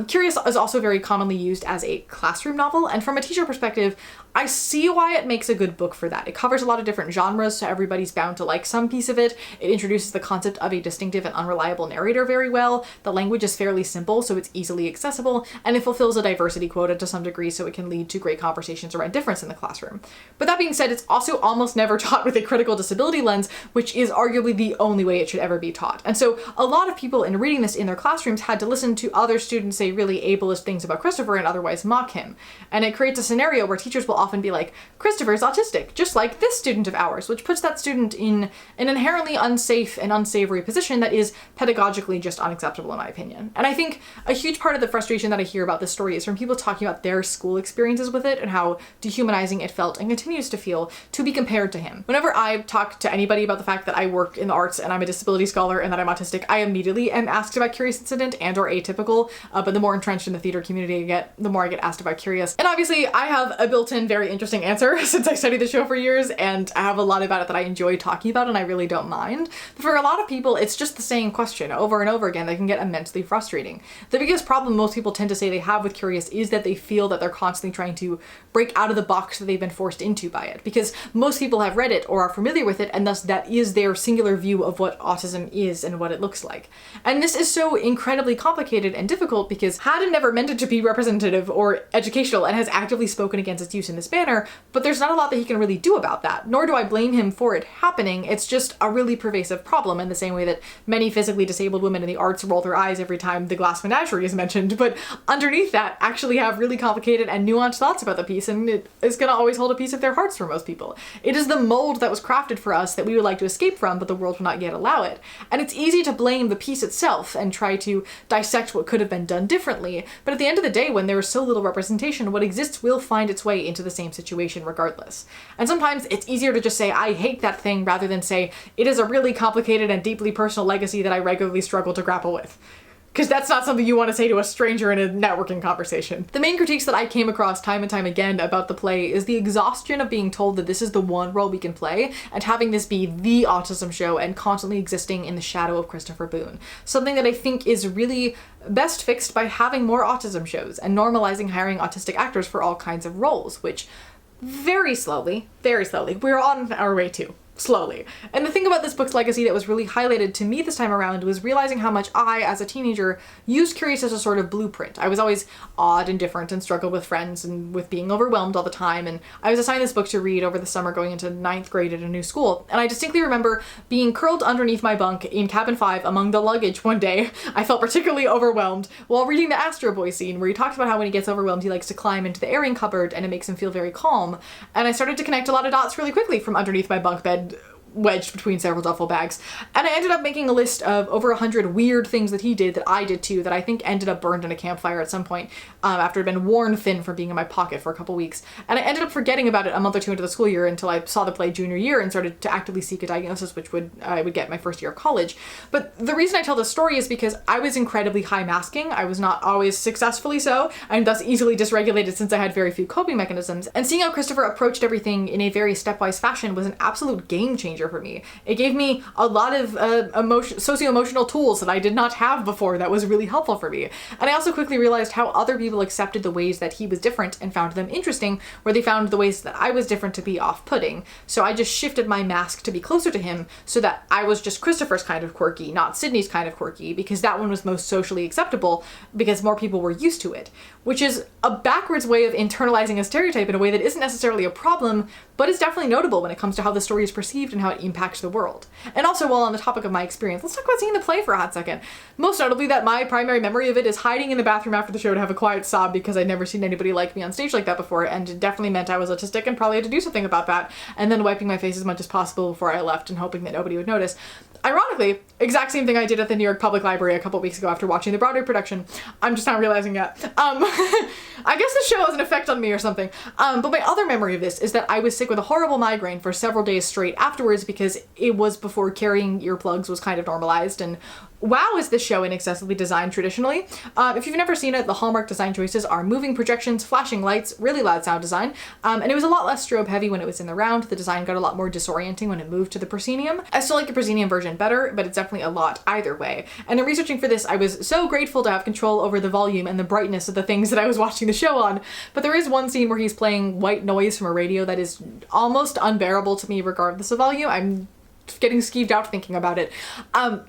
Curious is also very commonly used as a classroom novel, and from a teacher perspective, I see why it makes a good book for that. It covers a lot of different genres, so everybody's bound to like some piece of it. It introduces the concept of a distinctive and unreliable narrator very well. The language is fairly simple, so it's easily accessible, and it fulfills a diversity quota to some degree, so it can lead to great conversations around difference in the classroom. But that being said, it's also almost never taught with a critical disability lens, which is arguably the only way it should ever be taught. And so a lot of people in reading this in their classrooms had to listen to other students say really ableist things about Christopher and otherwise mock him. And it creates a scenario where teachers will often be like, Christopher's autistic, just like this student of ours, which puts that student in an inherently unsafe and unsavory position that is pedagogically just unacceptable in my opinion. And I think a huge part of the frustration that I hear about this story is from people talking about their school experiences with it and how dehumanizing it felt and continues to feel to be compared to him. Whenever I talk to anybody about the fact that I work in the arts and I'm a disability scholar and that I'm autistic, I immediately am asked about Curious Incident and or Atypical, but the more entrenched in the theater community I get, the more I get asked about Curious. And obviously I have a built-in very interesting answer since I studied the show for years, and I have a lot about it that I enjoy talking about and I really don't mind. But for a lot of people, it's just the same question over and over again that can get immensely frustrating. The biggest problem most people tend to say they have with Curious is that they feel that they're constantly trying to break out of the box that they've been forced into by it, because most people have read it or are familiar with it, and thus that is their singular view of what autism is and what it looks like. And this is so incredibly complicated and difficult because Haddon never meant it to be representative or educational and has actively spoken against its use in this manner, but there's not a lot that he can really do about that, nor do I blame him for it happening. It's just a really pervasive problem in the same way that many physically disabled women in the arts roll their eyes every time the Glass Menagerie is mentioned, but underneath that actually have really complicated and nuanced thoughts about the piece, and it is going to always hold a piece of their hearts for most people. It is the mold that was crafted for us that we would like to escape from, but the world will not yet allow it. And it's easy to blame the piece itself and try to dissect what could have been done differently, but at the end of the day, when there is so little representation, what exists will find its way into the same situation regardless. And sometimes it's easier to just say, I hate that thing, rather than say, it is a really complicated and deeply personal legacy that I regularly struggle to grapple with. Because that's not something you want to say to a stranger in a networking conversation. The main critiques that I came across time and time again about the play is the exhaustion of being told that this is the one role we can play, and having this be the autism show and constantly existing in the shadow of Christopher Boone. Something that I think is really best fixed by having more autism shows and normalizing hiring autistic actors for all kinds of roles, which very slowly, we're on our way to. Slowly. And the thing about this book's legacy that was really highlighted to me this time around was realizing how much I, as a teenager, used Curious as a sort of blueprint. I was always odd and different and struggled with friends and with being overwhelmed all the time, and I was assigned this book to read over the summer going into 9th grade at a new school. And I distinctly remember being curled underneath my bunk in cabin 5 among the luggage one day. I felt particularly overwhelmed while reading the Astro Boy scene, where he talks about how when he gets overwhelmed he likes to climb into the airing cupboard and it makes him feel very calm. And I started to connect a lot of dots really quickly from underneath my bunk bed, wedged between several duffel bags, and I ended up making a list of over 100 weird things that he did that I did too, that I think ended up burned in a campfire at some point after it had been worn thin from being in my pocket for a couple weeks. And I ended up forgetting about it a month or two into the school year until I saw the play junior year and started to actively seek a diagnosis, which I would get my first year of college. But the reason I tell this story is because I was incredibly high masking. I was not always successfully so, and thus easily dysregulated since I had very few coping mechanisms. And seeing how Christopher approached everything in a very stepwise fashion was an absolute game changer for me. It gave me a lot of socio-emotional tools that I did not have before that was really helpful for me. And I also quickly realized how other people accepted the ways that he was different and found them interesting, where they found the ways that I was different to be off-putting. So I just shifted my mask to be closer to him so that I was just Christopher's kind of quirky, not Sydney's kind of quirky, because that one was most socially acceptable because more people were used to it, which is a backwards way of internalizing a stereotype in a way that isn't necessarily a problem, but is definitely notable when it comes to how the story is perceived and how how it impacts the world. And also, while on the topic of my experience, let's talk about seeing the play for a hot second. Most notably that my primary memory of it is hiding in the bathroom after the show to have a quiet sob because I'd never seen anybody like me on stage like that before, and it definitely meant I was autistic and probably had to do something about that, and then wiping my face as much as possible before I left and hoping that nobody would notice. Ironically, exact same thing I did at the New York Public Library a couple weeks ago after watching the Broadway production. I'm just not realizing yet. I guess the show has an effect on me or something. But my other memory of this is that I was sick with a horrible migraine for several days straight afterwards because it was before carrying earplugs was kind of normalized, and wow, is this show inaccessibly designed traditionally. If you've never seen it, the Hallmark design choices are moving projections, flashing lights, really loud sound design, and it was a lot less strobe heavy when it was in the round. The design got a lot more disorienting when it moved to the proscenium. I still like the proscenium version better, but it's definitely a lot either way. And in researching for this, I was so grateful to have control over the volume and the brightness of the things that I was watching the show on, but there is one scene where he's playing white noise from a radio that is almost unbearable to me regardless of volume. I'm getting skeeved out thinking about it.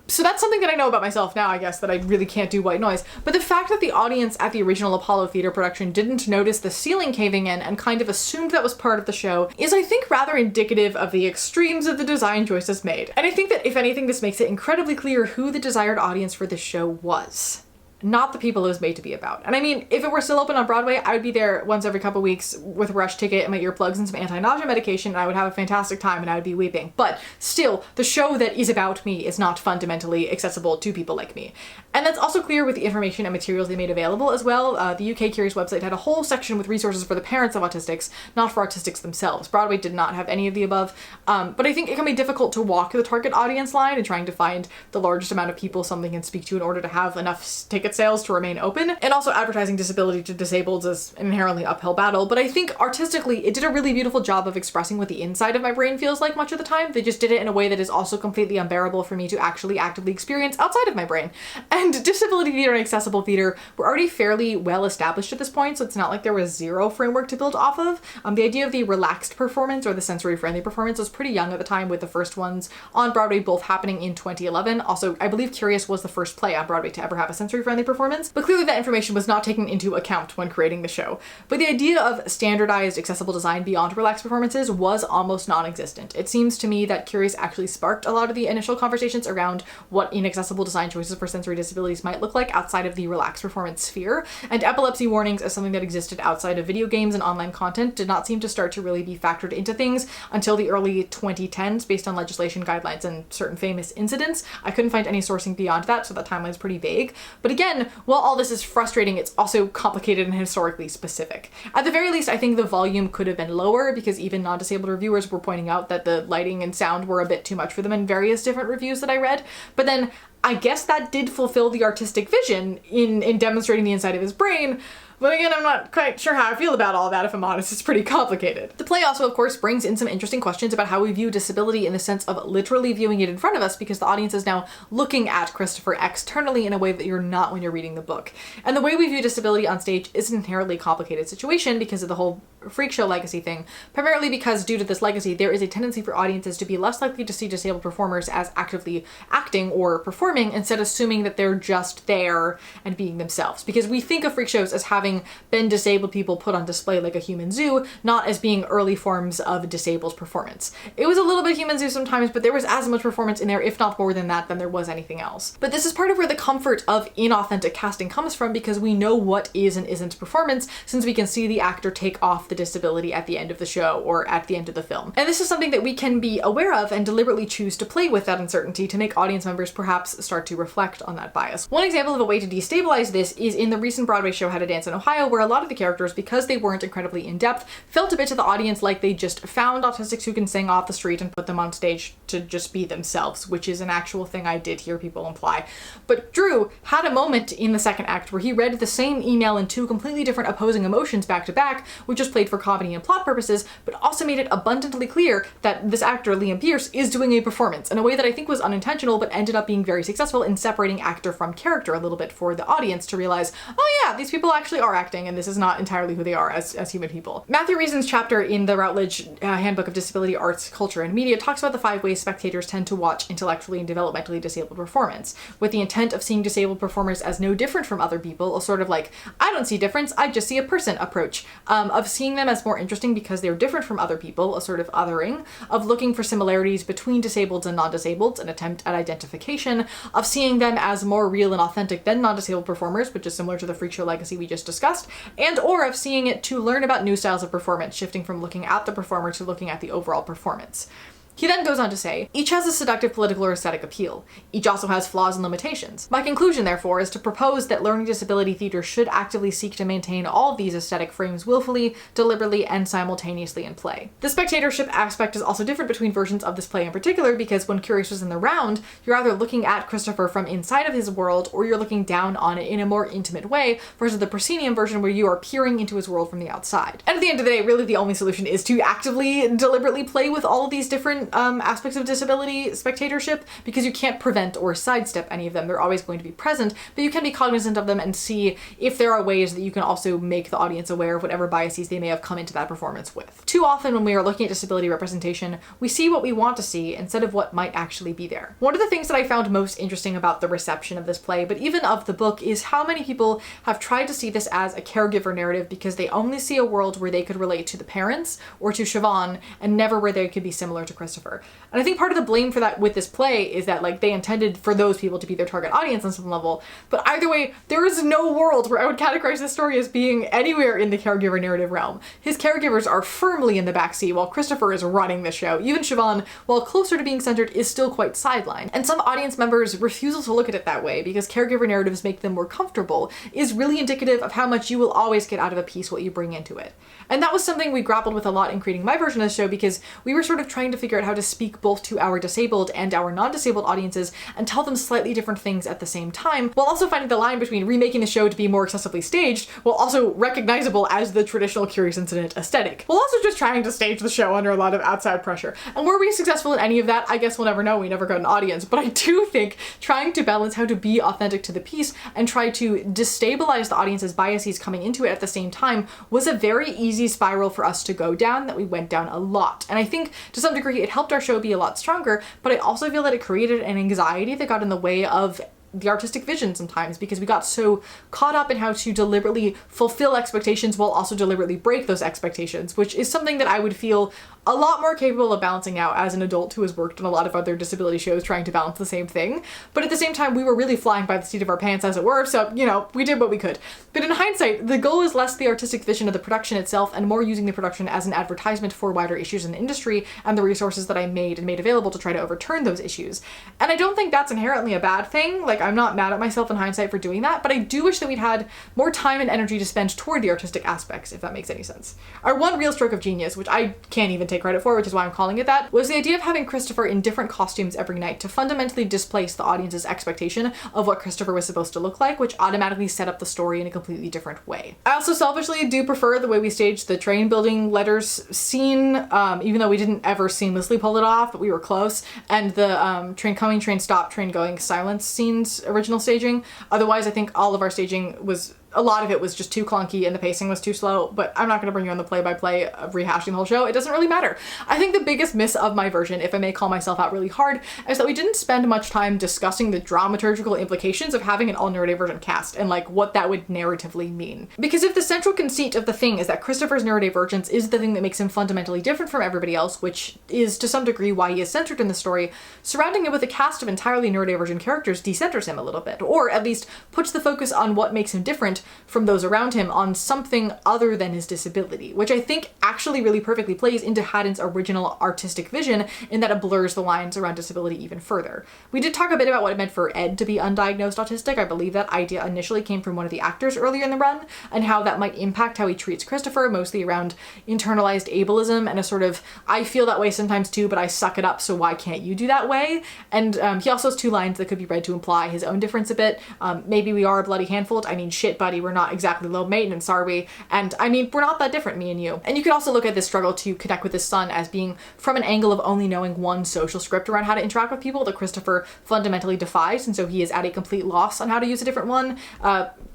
So that's something that I know about myself now, I guess, that I really can't do white noise. But the fact that the audience at the original Apollo Theater production didn't notice the ceiling caving in and kind of assumed that was part of the show is, I think, rather indicative of the extremes of the design choices made. And I think that, if anything, this makes it incredibly clear who the desired audience for this show was. Not the people it was made to be about. And I mean, if it were still open on Broadway, I would be there once every couple weeks with a rush ticket and my earplugs and some anti-nausea medication, and I would have a fantastic time and I would be weeping. But still, the show that is about me is not fundamentally accessible to people like me. And that's also clear with the information and materials they made available as well. The UK Curious website had a whole section with resources for the parents of autistics, not for autistics themselves. Broadway did not have any of the above, but I think it can be difficult to walk the target audience line and trying to find the largest amount of people something can speak to in order to have enough ticket sales to remain open. And also, advertising disability to disabled is an inherently uphill battle, but I think artistically it did a really beautiful job of expressing what the inside of my brain feels like much of the time. They just did it in a way that is also completely unbearable for me to actually actively experience outside of my brain. And disability theater and accessible theater were already fairly well established at this point, so it's not like there was zero framework to build off of. The idea of the relaxed performance or the sensory friendly performance was pretty young at the time, with the first ones on Broadway both happening in 2011. Also, I believe Curious was the first play on Broadway to ever have a sensory friendly performance, but clearly that information was not taken into account when creating the show. But the idea of standardized accessible design beyond relaxed performances was almost non-existent. It seems to me that Curious actually sparked a lot of the initial conversations around what inaccessible design choices for sensory disabilities might look like outside of the relaxed performance sphere, and epilepsy warnings as something that existed outside of video games and online content did not seem to start to really be factored into things until the early 2010s based on legislation guidelines and certain famous incidents. I couldn't find any sourcing beyond that, so that timeline's pretty vague. But again, while all this is frustrating, it's also complicated and historically specific. At the very least, I think the volume could have been lower because even non-disabled reviewers were pointing out that the lighting and sound were a bit too much for them in various different reviews that I read. But then I guess that did fulfill the artistic vision in demonstrating the inside of his brain. But again, I'm not quite sure how I feel about all that, if I'm honest. It's pretty complicated. The play also, of course, brings in some interesting questions about how we view disability in the sense of literally viewing it in front of us, because the audience is now looking at Christopher externally in a way that you're not when you're reading the book. And the way we view disability on stage is an inherently complicated situation because of the whole freak show legacy thing, primarily because due to this legacy, there is a tendency for audiences to be less likely to see disabled performers as actively acting or performing, instead assuming that they're just there and being themselves. Because we think of freak shows as having been disabled people put on display like a human zoo, not as being early forms of disabled performance. It was a little bit human zoo sometimes, but there was as much performance in there, if not more than that, than there was anything else. But this is part of where the comfort of inauthentic casting comes from, because we know what is and isn't performance, since we can see the actor take off the disability at the end of the show or at the end of the film. And this is something that we can be aware of and deliberately choose to play with that uncertainty to make audience members perhaps start to reflect on that bias. One example of a way to destabilize this is in the recent Broadway show How to Dance in Ohio, where a lot of the characters, because they weren't incredibly in-depth, felt a bit to the audience like they just found autistics who can sing off the street and put them on stage to just be themselves, which is an actual thing I did hear people imply. But Drew had a moment in the second act where he read the same email in two completely different opposing emotions back to back, which was played for comedy and plot purposes, but also made it abundantly clear that this actor, Liam Pierce, is doing a performance in a way that I think was unintentional, but ended up being very successful in separating actor from character a little bit for the audience to realize, oh yeah, these people actually are acting, and this is not entirely who they are as human people. Matthew Reason's chapter in the Routledge Handbook of Disability Arts, Culture, and Media talks about the 5 ways spectators tend to watch intellectually and developmentally disabled performance, with the intent of seeing disabled performers as no different from other people, a sort of like, I don't see difference, I just see a person approach, of seeing seeing them as more interesting because they're different from other people, a sort of othering, of looking for similarities between disabled and non-disabled, an attempt at identification, of seeing them as more real and authentic than non-disabled performers, which is similar to the Freak Show legacy we just discussed, and or of seeing it to learn about new styles of performance, shifting from looking at the performer to looking at the overall performance. He then goes on to say, each has a seductive political or aesthetic appeal. Each also has flaws and limitations. My conclusion, therefore, is to propose that learning disability theater should actively seek to maintain all of these aesthetic frames willfully, deliberately, and simultaneously in play. The spectatorship aspect is also different between versions of this play in particular, because when Curious was in the round, you're either looking at Christopher from inside of his world, or you're looking down on it in a more intimate way, versus the proscenium version where you are peering into his world from the outside. And at the end of the day, really the only solution is to actively, deliberately play with all of these different aspects of disability spectatorship, because you can't prevent or sidestep any of them. They're always going to be present, but you can be cognizant of them and see if there are ways that you can also make the audience aware of whatever biases they may have come into that performance with. Too often when we are looking at disability representation, we see what we want to see instead of what might actually be there. One of the things that I found most interesting about the reception of this play, but even of the book, is how many people have tried to see this as a caregiver narrative because they only see a world where they could relate to the parents or to Siobhan and never where they could be similar to Christopher. And I think part of the blame for that with this play is that, like, they intended for those people to be their target audience on some level, but either way, there is no world where I would categorize this story as being anywhere in the caregiver narrative realm. His caregivers are firmly in the backseat while Christopher is running the show. Even Siobhan, while closer to being centered, is still quite sidelined. And some audience members' refusal to look at it that way because caregiver narratives make them more comfortable is really indicative of how much you will always get out of a piece what you bring into it. And that was something we grappled with a lot in creating my version of the show, because we were sort of trying to figure out how to speak both to our disabled and our non-disabled audiences and tell them slightly different things at the same time, while also finding the line between remaking the show to be more accessibly staged, while also recognizable as the traditional Curious Incident aesthetic, while also just trying to stage the show under a lot of outside pressure. And were we successful in any of that? I guess we'll never know. We never got an audience. But I do think trying to balance how to be authentic to the piece and try to destabilize the audience's biases coming into it at the same time was a very easy spiral for us to go down that we went down a lot. And I think to some degree it helped our show be a lot stronger, but I also feel that it created an anxiety that got in the way of the artistic vision sometimes, because we got so caught up in how to deliberately fulfill expectations while also deliberately break those expectations, which is something that I would feel a lot more capable of balancing out as an adult who has worked in a lot of other disability shows trying to balance the same thing. But at the same time, we were really flying by the seat of our pants, as it were, so, you know, we did what we could. But in hindsight, the goal is less the artistic vision of the production itself and more using the production as an advertisement for wider issues in the industry and the resources that I made available to try to overturn those issues. And I don't think that's inherently a bad thing. Like, I'm not mad at myself in hindsight for doing that, but I do wish that we'd had more time and energy to spend toward the artistic aspects, if that makes any sense. Our one real stroke of genius, which I can't even take credit for, which is why I'm calling it that, was the idea of having Christopher in different costumes every night to fundamentally displace the audience's expectation of what Christopher was supposed to look like, which automatically set up the story in a completely different way. I also selfishly do prefer the way we staged the train building letters scene, even though we didn't ever seamlessly pull it off, but we were close, and the train coming, train stop, train going silence scenes original staging. Otherwise, I think all of our staging was, a lot of it was just too clunky and the pacing was too slow, but I'm not going to bring you on the play-by-play of rehashing the whole show. It doesn't really matter. I think the biggest miss of my version, if I may call myself out really hard, is that we didn't spend much time discussing the dramaturgical implications of having an all-neurodivergent cast and like what that would narratively mean. Because if the central conceit of the thing is that Christopher's neurodivergence is the thing that makes him fundamentally different from everybody else, which is to some degree why he is centered in the story, surrounding him with a cast of entirely neurodivergent characters decenters him a little bit, or at least puts the focus on what makes him different from those around him on something other than his disability, which I think actually really perfectly plays into Haddon's original artistic vision in that it blurs the lines around disability even further. We did talk a bit about what it meant for Ed to be undiagnosed autistic. I believe that idea initially came from one of the actors earlier in the run, and how that might impact how he treats Christopher, mostly around internalized ableism and a sort of, I feel that way sometimes too, but I suck it up, so why can't you do that way? And he also has two lines that could be read to imply his own difference a bit. Maybe we are a bloody handful. I mean, shit, buddy, we're not exactly low maintenance, are we? And I mean, we're not that different, me and you. And you could also look at this struggle to connect with his son as being from an angle of only knowing one social script around how to interact with people that Christopher fundamentally defies, and so he is at a complete loss on how to use a different one.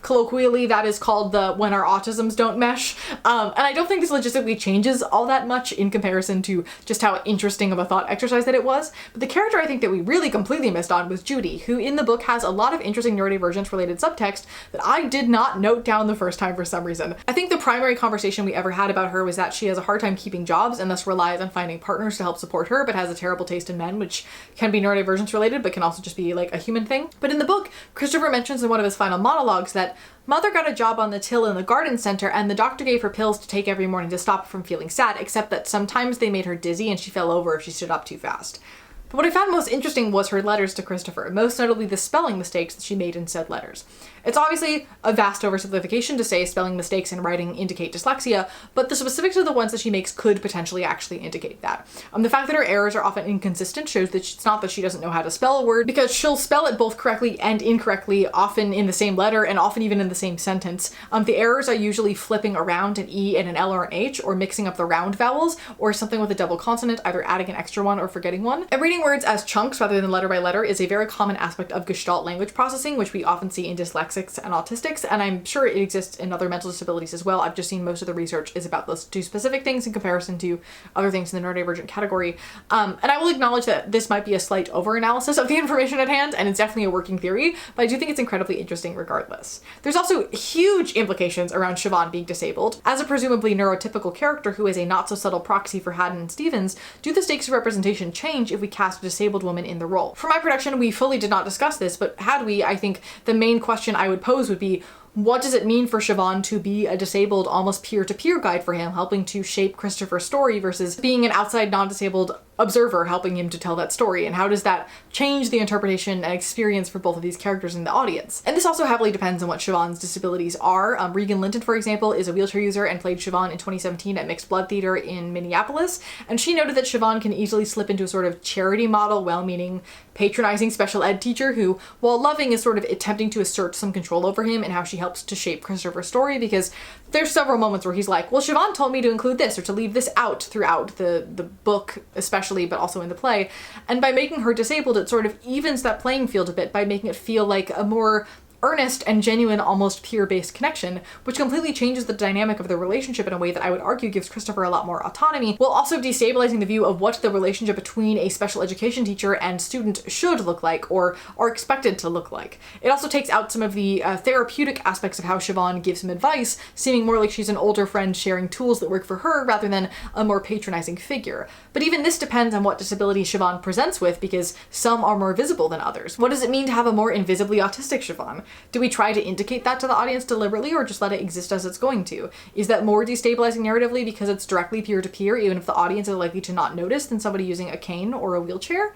colloquially that is called the when our autisms don't mesh. And I don't think this logistically changes all that much in comparison to just how interesting of a thought exercise that it was. But the character I think that we really completely missed on was Judy, who in the book has a lot of interesting neurodivergence related subtext that I did not note down the first time for some reason. I think the primary conversation we ever had about her was that she has a hard time keeping jobs and thus relies on finding partners to help support her, but has a terrible taste in men, which can be neurodivergence related, but can also just be like a human thing. But in the book, Christopher mentions in one of his final monologues that Mother got a job on the till in the garden center and the doctor gave her pills to take every morning to stop her from feeling sad, except that sometimes they made her dizzy and she fell over if she stood up too fast. But what I found most interesting was her letters to Christopher, most notably the spelling mistakes that she made in said letters. It's obviously a vast oversimplification to say spelling mistakes in writing indicate dyslexia, but the specifics of the ones that she makes could potentially actually indicate that. The fact that her errors are often inconsistent shows that it's not that she doesn't know how to spell a word, because she'll spell it both correctly and incorrectly, often in the same letter and often even in the same sentence. The errors are usually flipping around an E and an L or an H, or mixing up the round vowels, or something with a double consonant, either adding an extra one or forgetting one. And reading words as chunks rather than letter by letter is a very common aspect of Gestalt language processing, which we often see in dyslexics and autistics, and I'm sure it exists in other mental disabilities as well. I've just seen most of the research is about those two specific things in comparison to other things in the neurodivergent category. And I will acknowledge that this might be a slight over-analysis of the information at hand, and it's definitely a working theory, but I do think it's incredibly interesting regardless. There's also huge implications around Siobhan being disabled. As a presumably neurotypical character who is a not-so-subtle proxy for Haddon and Stevens, do the stakes of representation change if we cast a disabled woman in the role? For my production, we fully did not discuss this, but had we, I think the main question I would pose would be, what does it mean for Siobhan to be a disabled, almost peer-to-peer guide for him, helping to shape Christopher's story versus being an outside non-disabled observer helping him to tell that story? And how does that change the interpretation and experience for both of these characters in the audience? And this also heavily depends on what Siobhan's disabilities are. Regan Linton, for example, is a wheelchair user and played Siobhan in 2017 at Mixed Blood Theater in Minneapolis. And she noted that Siobhan can easily slip into a sort of charity model, well-meaning, patronizing special ed teacher who, while loving, is sort of attempting to assert some control over him and how she helps to shape Christopher's story, because there's several moments where he's like, well, Siobhan told me to include this or to leave this out throughout the book especially, but also in the play. And by making her disabled, it sort of evens that playing field a bit by making it feel like a more earnest and genuine, almost peer-based connection, which completely changes the dynamic of the relationship in a way that I would argue gives Christopher a lot more autonomy, while also destabilizing the view of what the relationship between a special education teacher and student should look like or are expected to look like. It also takes out some of the therapeutic aspects of how Siobhan gives him advice, seeming more like she's an older friend sharing tools that work for her rather than a more patronizing figure. But even this depends on what disability Siobhan presents with, because some are more visible than others. What does it mean to have a more invisibly autistic Siobhan? Do we try to indicate that to the audience deliberately, or just let it exist as it's going to? Is that more destabilizing narratively because it's directly peer-to-peer, even if the audience is likely to not notice, than somebody using a cane or a wheelchair?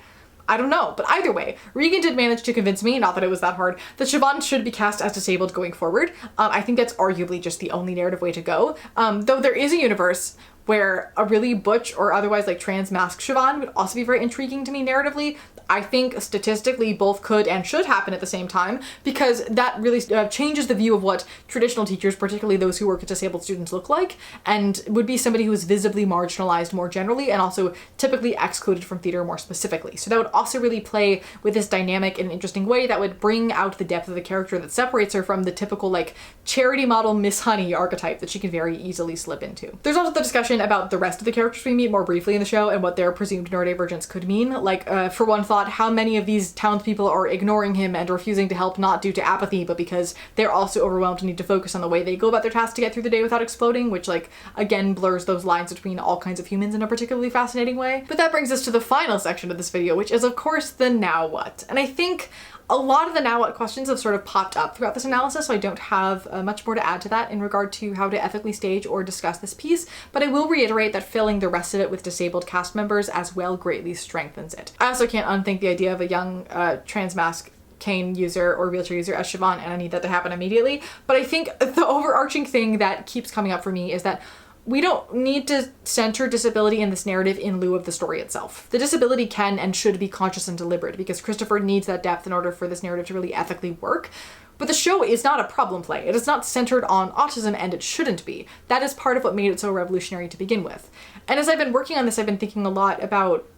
I don't know, but either way, Regan did manage to convince me, not that it was that hard, that Siobhan should be cast as disabled going forward. I think that's arguably just the only narrative way to go, though there is a universe where a really butch or otherwise like trans mask Siobhan would also be very intriguing to me narratively. I think statistically both could and should happen at the same time, because that really changes the view of what traditional teachers, particularly those who work with disabled students, look like, and would be somebody who is visibly marginalized more generally and also typically excluded from theater more specifically. So that would also really play with this dynamic in an interesting way that would bring out the depth of the character that separates her from the typical like charity model Miss Honey archetype that she can very easily slip into. There's also the discussion about the rest of the characters we meet more briefly in the show and what their presumed neurodivergence could mean. Like, for one thought, how many of these townspeople are ignoring him and refusing to help not due to apathy, but because they're also overwhelmed and need to focus on the way they go about their tasks to get through the day without exploding, which, like, again blurs those lines between all kinds of humans in a particularly fascinating way. But that brings us to the final section of this video, which is, of course, the now what. And I think a lot of the now what questions have sort of popped up throughout this analysis, so I don't have much more to add to that in regard to how to ethically stage or discuss this piece, but I will reiterate that filling the rest of it with disabled cast members as well greatly strengthens it. I also can't unthink the idea of a young trans mask cane user or wheelchair user as Siobhan, and I need that to happen immediately. But I think the overarching thing that keeps coming up for me is that we don't need to center disability in this narrative in lieu of the story itself. The disability can and should be conscious and deliberate, because Christopher needs that depth in order for this narrative to really ethically work. But the show is not a problem play. It is not centered on autism, and it shouldn't be. That is part of what made it so revolutionary to begin with. And as I've been working on this, I've been thinking a lot about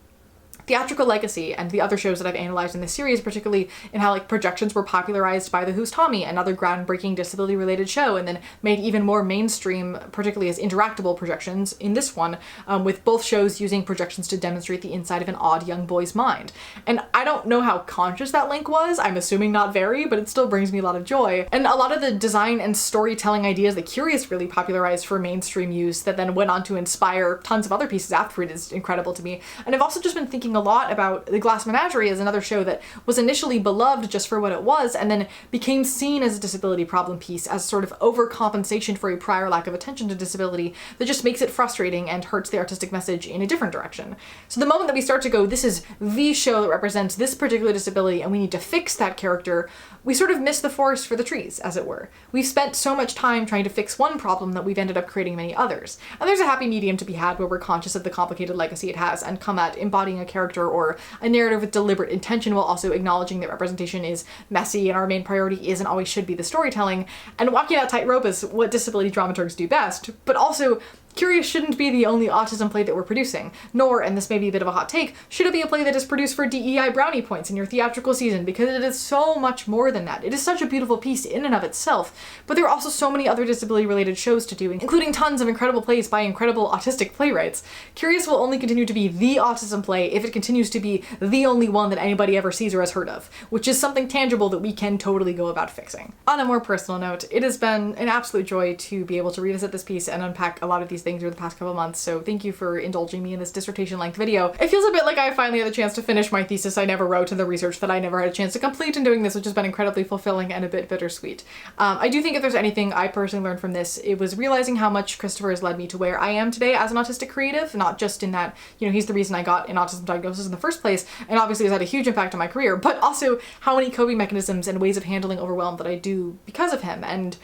theatrical legacy and the other shows that I've analyzed in this series, particularly in how like projections were popularized by the Who's Tommy, another groundbreaking disability related show, and then made even more mainstream, particularly as interactable projections in this one, with both shows using projections to demonstrate the inside of an odd young boy's mind. And I don't know how conscious that link was, I'm assuming not very, but it still brings me a lot of joy. And a lot of the design and storytelling ideas that Curious really popularized for mainstream use that then went on to inspire tons of other pieces afterward is incredible to me. And I've also just been thinking a lot about The Glass Menagerie as another show that was initially beloved just for what it was, and then became seen as a disability problem piece, as sort of overcompensation for a prior lack of attention to disability that just makes it frustrating and hurts the artistic message in a different direction. So the moment that we start to go, this is the show that represents this particular disability and we need to fix that character, we sort of miss the forest for the trees, as it were. We've spent so much time trying to fix one problem that we've ended up creating many others. And there's a happy medium to be had where we're conscious of the complicated legacy it has and come at embodying a character or a narrative with deliberate intention while also acknowledging that representation is messy and our main priority is and always should be the storytelling, and walking that tightrope is what disability dramaturgs do best, but also Curious shouldn't be the only autism play that we're producing, nor, and this may be a bit of a hot take, should it be a play that is produced for DEI brownie points in your theatrical season, because it is so much more than that. It is such a beautiful piece in and of itself, but there are also so many other disability-related shows to do, including tons of incredible plays by incredible autistic playwrights. Curious will only continue to be the autism play if it continues to be the only one that anybody ever sees or has heard of, which is something tangible that we can totally go about fixing. On a more personal note, it has been an absolute joy to be able to revisit this piece and unpack a lot of these things over the past couple months, so thank you for indulging me in this dissertation-length video. It feels a bit like I finally had the chance to finish my thesis I never wrote and the research that I never had a chance to complete in doing this, which has been incredibly fulfilling and a bit bittersweet. I do think if there's anything I personally learned from this, it was realizing how much Christopher has led me to where I am today as an autistic creative, not just in that, you know, he's the reason I got an autism diagnosis in the first place, and obviously has had a huge impact on my career, but also how many coping mechanisms and ways of handling overwhelm that I do because of him, and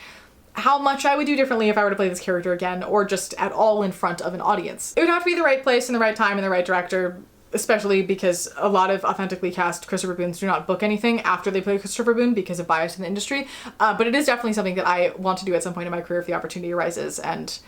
how much I would do differently if I were to play this character again, or just at all in front of an audience. It would have to be the right place and the right time and the right director, especially because a lot of authentically cast Christopher Boons do not book anything after they play Christopher Boone because of bias in the industry, but it is definitely something that I want to do at some point in my career if the opportunity arises, and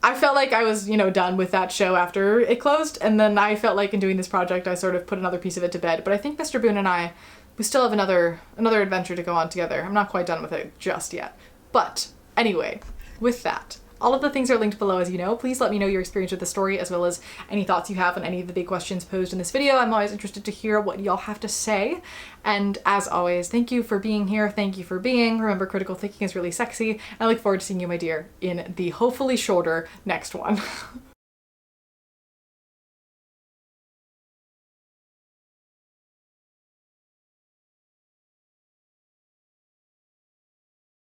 I felt like I was, you know, done with that show after it closed, and then I felt like in doing this project I sort of put another piece of it to bed, but I think Mr. Boone and I, we still have another adventure to go on together. I'm not quite done with it just yet. But anyway, with that, all of the things are linked below, as you know. Please let me know your experience with the story, as well as any thoughts you have on any of the big questions posed in this video. I'm always interested to hear what y'all have to say. And as always, thank you for being here. Thank you for being. Remember, critical thinking is really sexy. And I look forward to seeing you, my dear, in the hopefully shorter next one.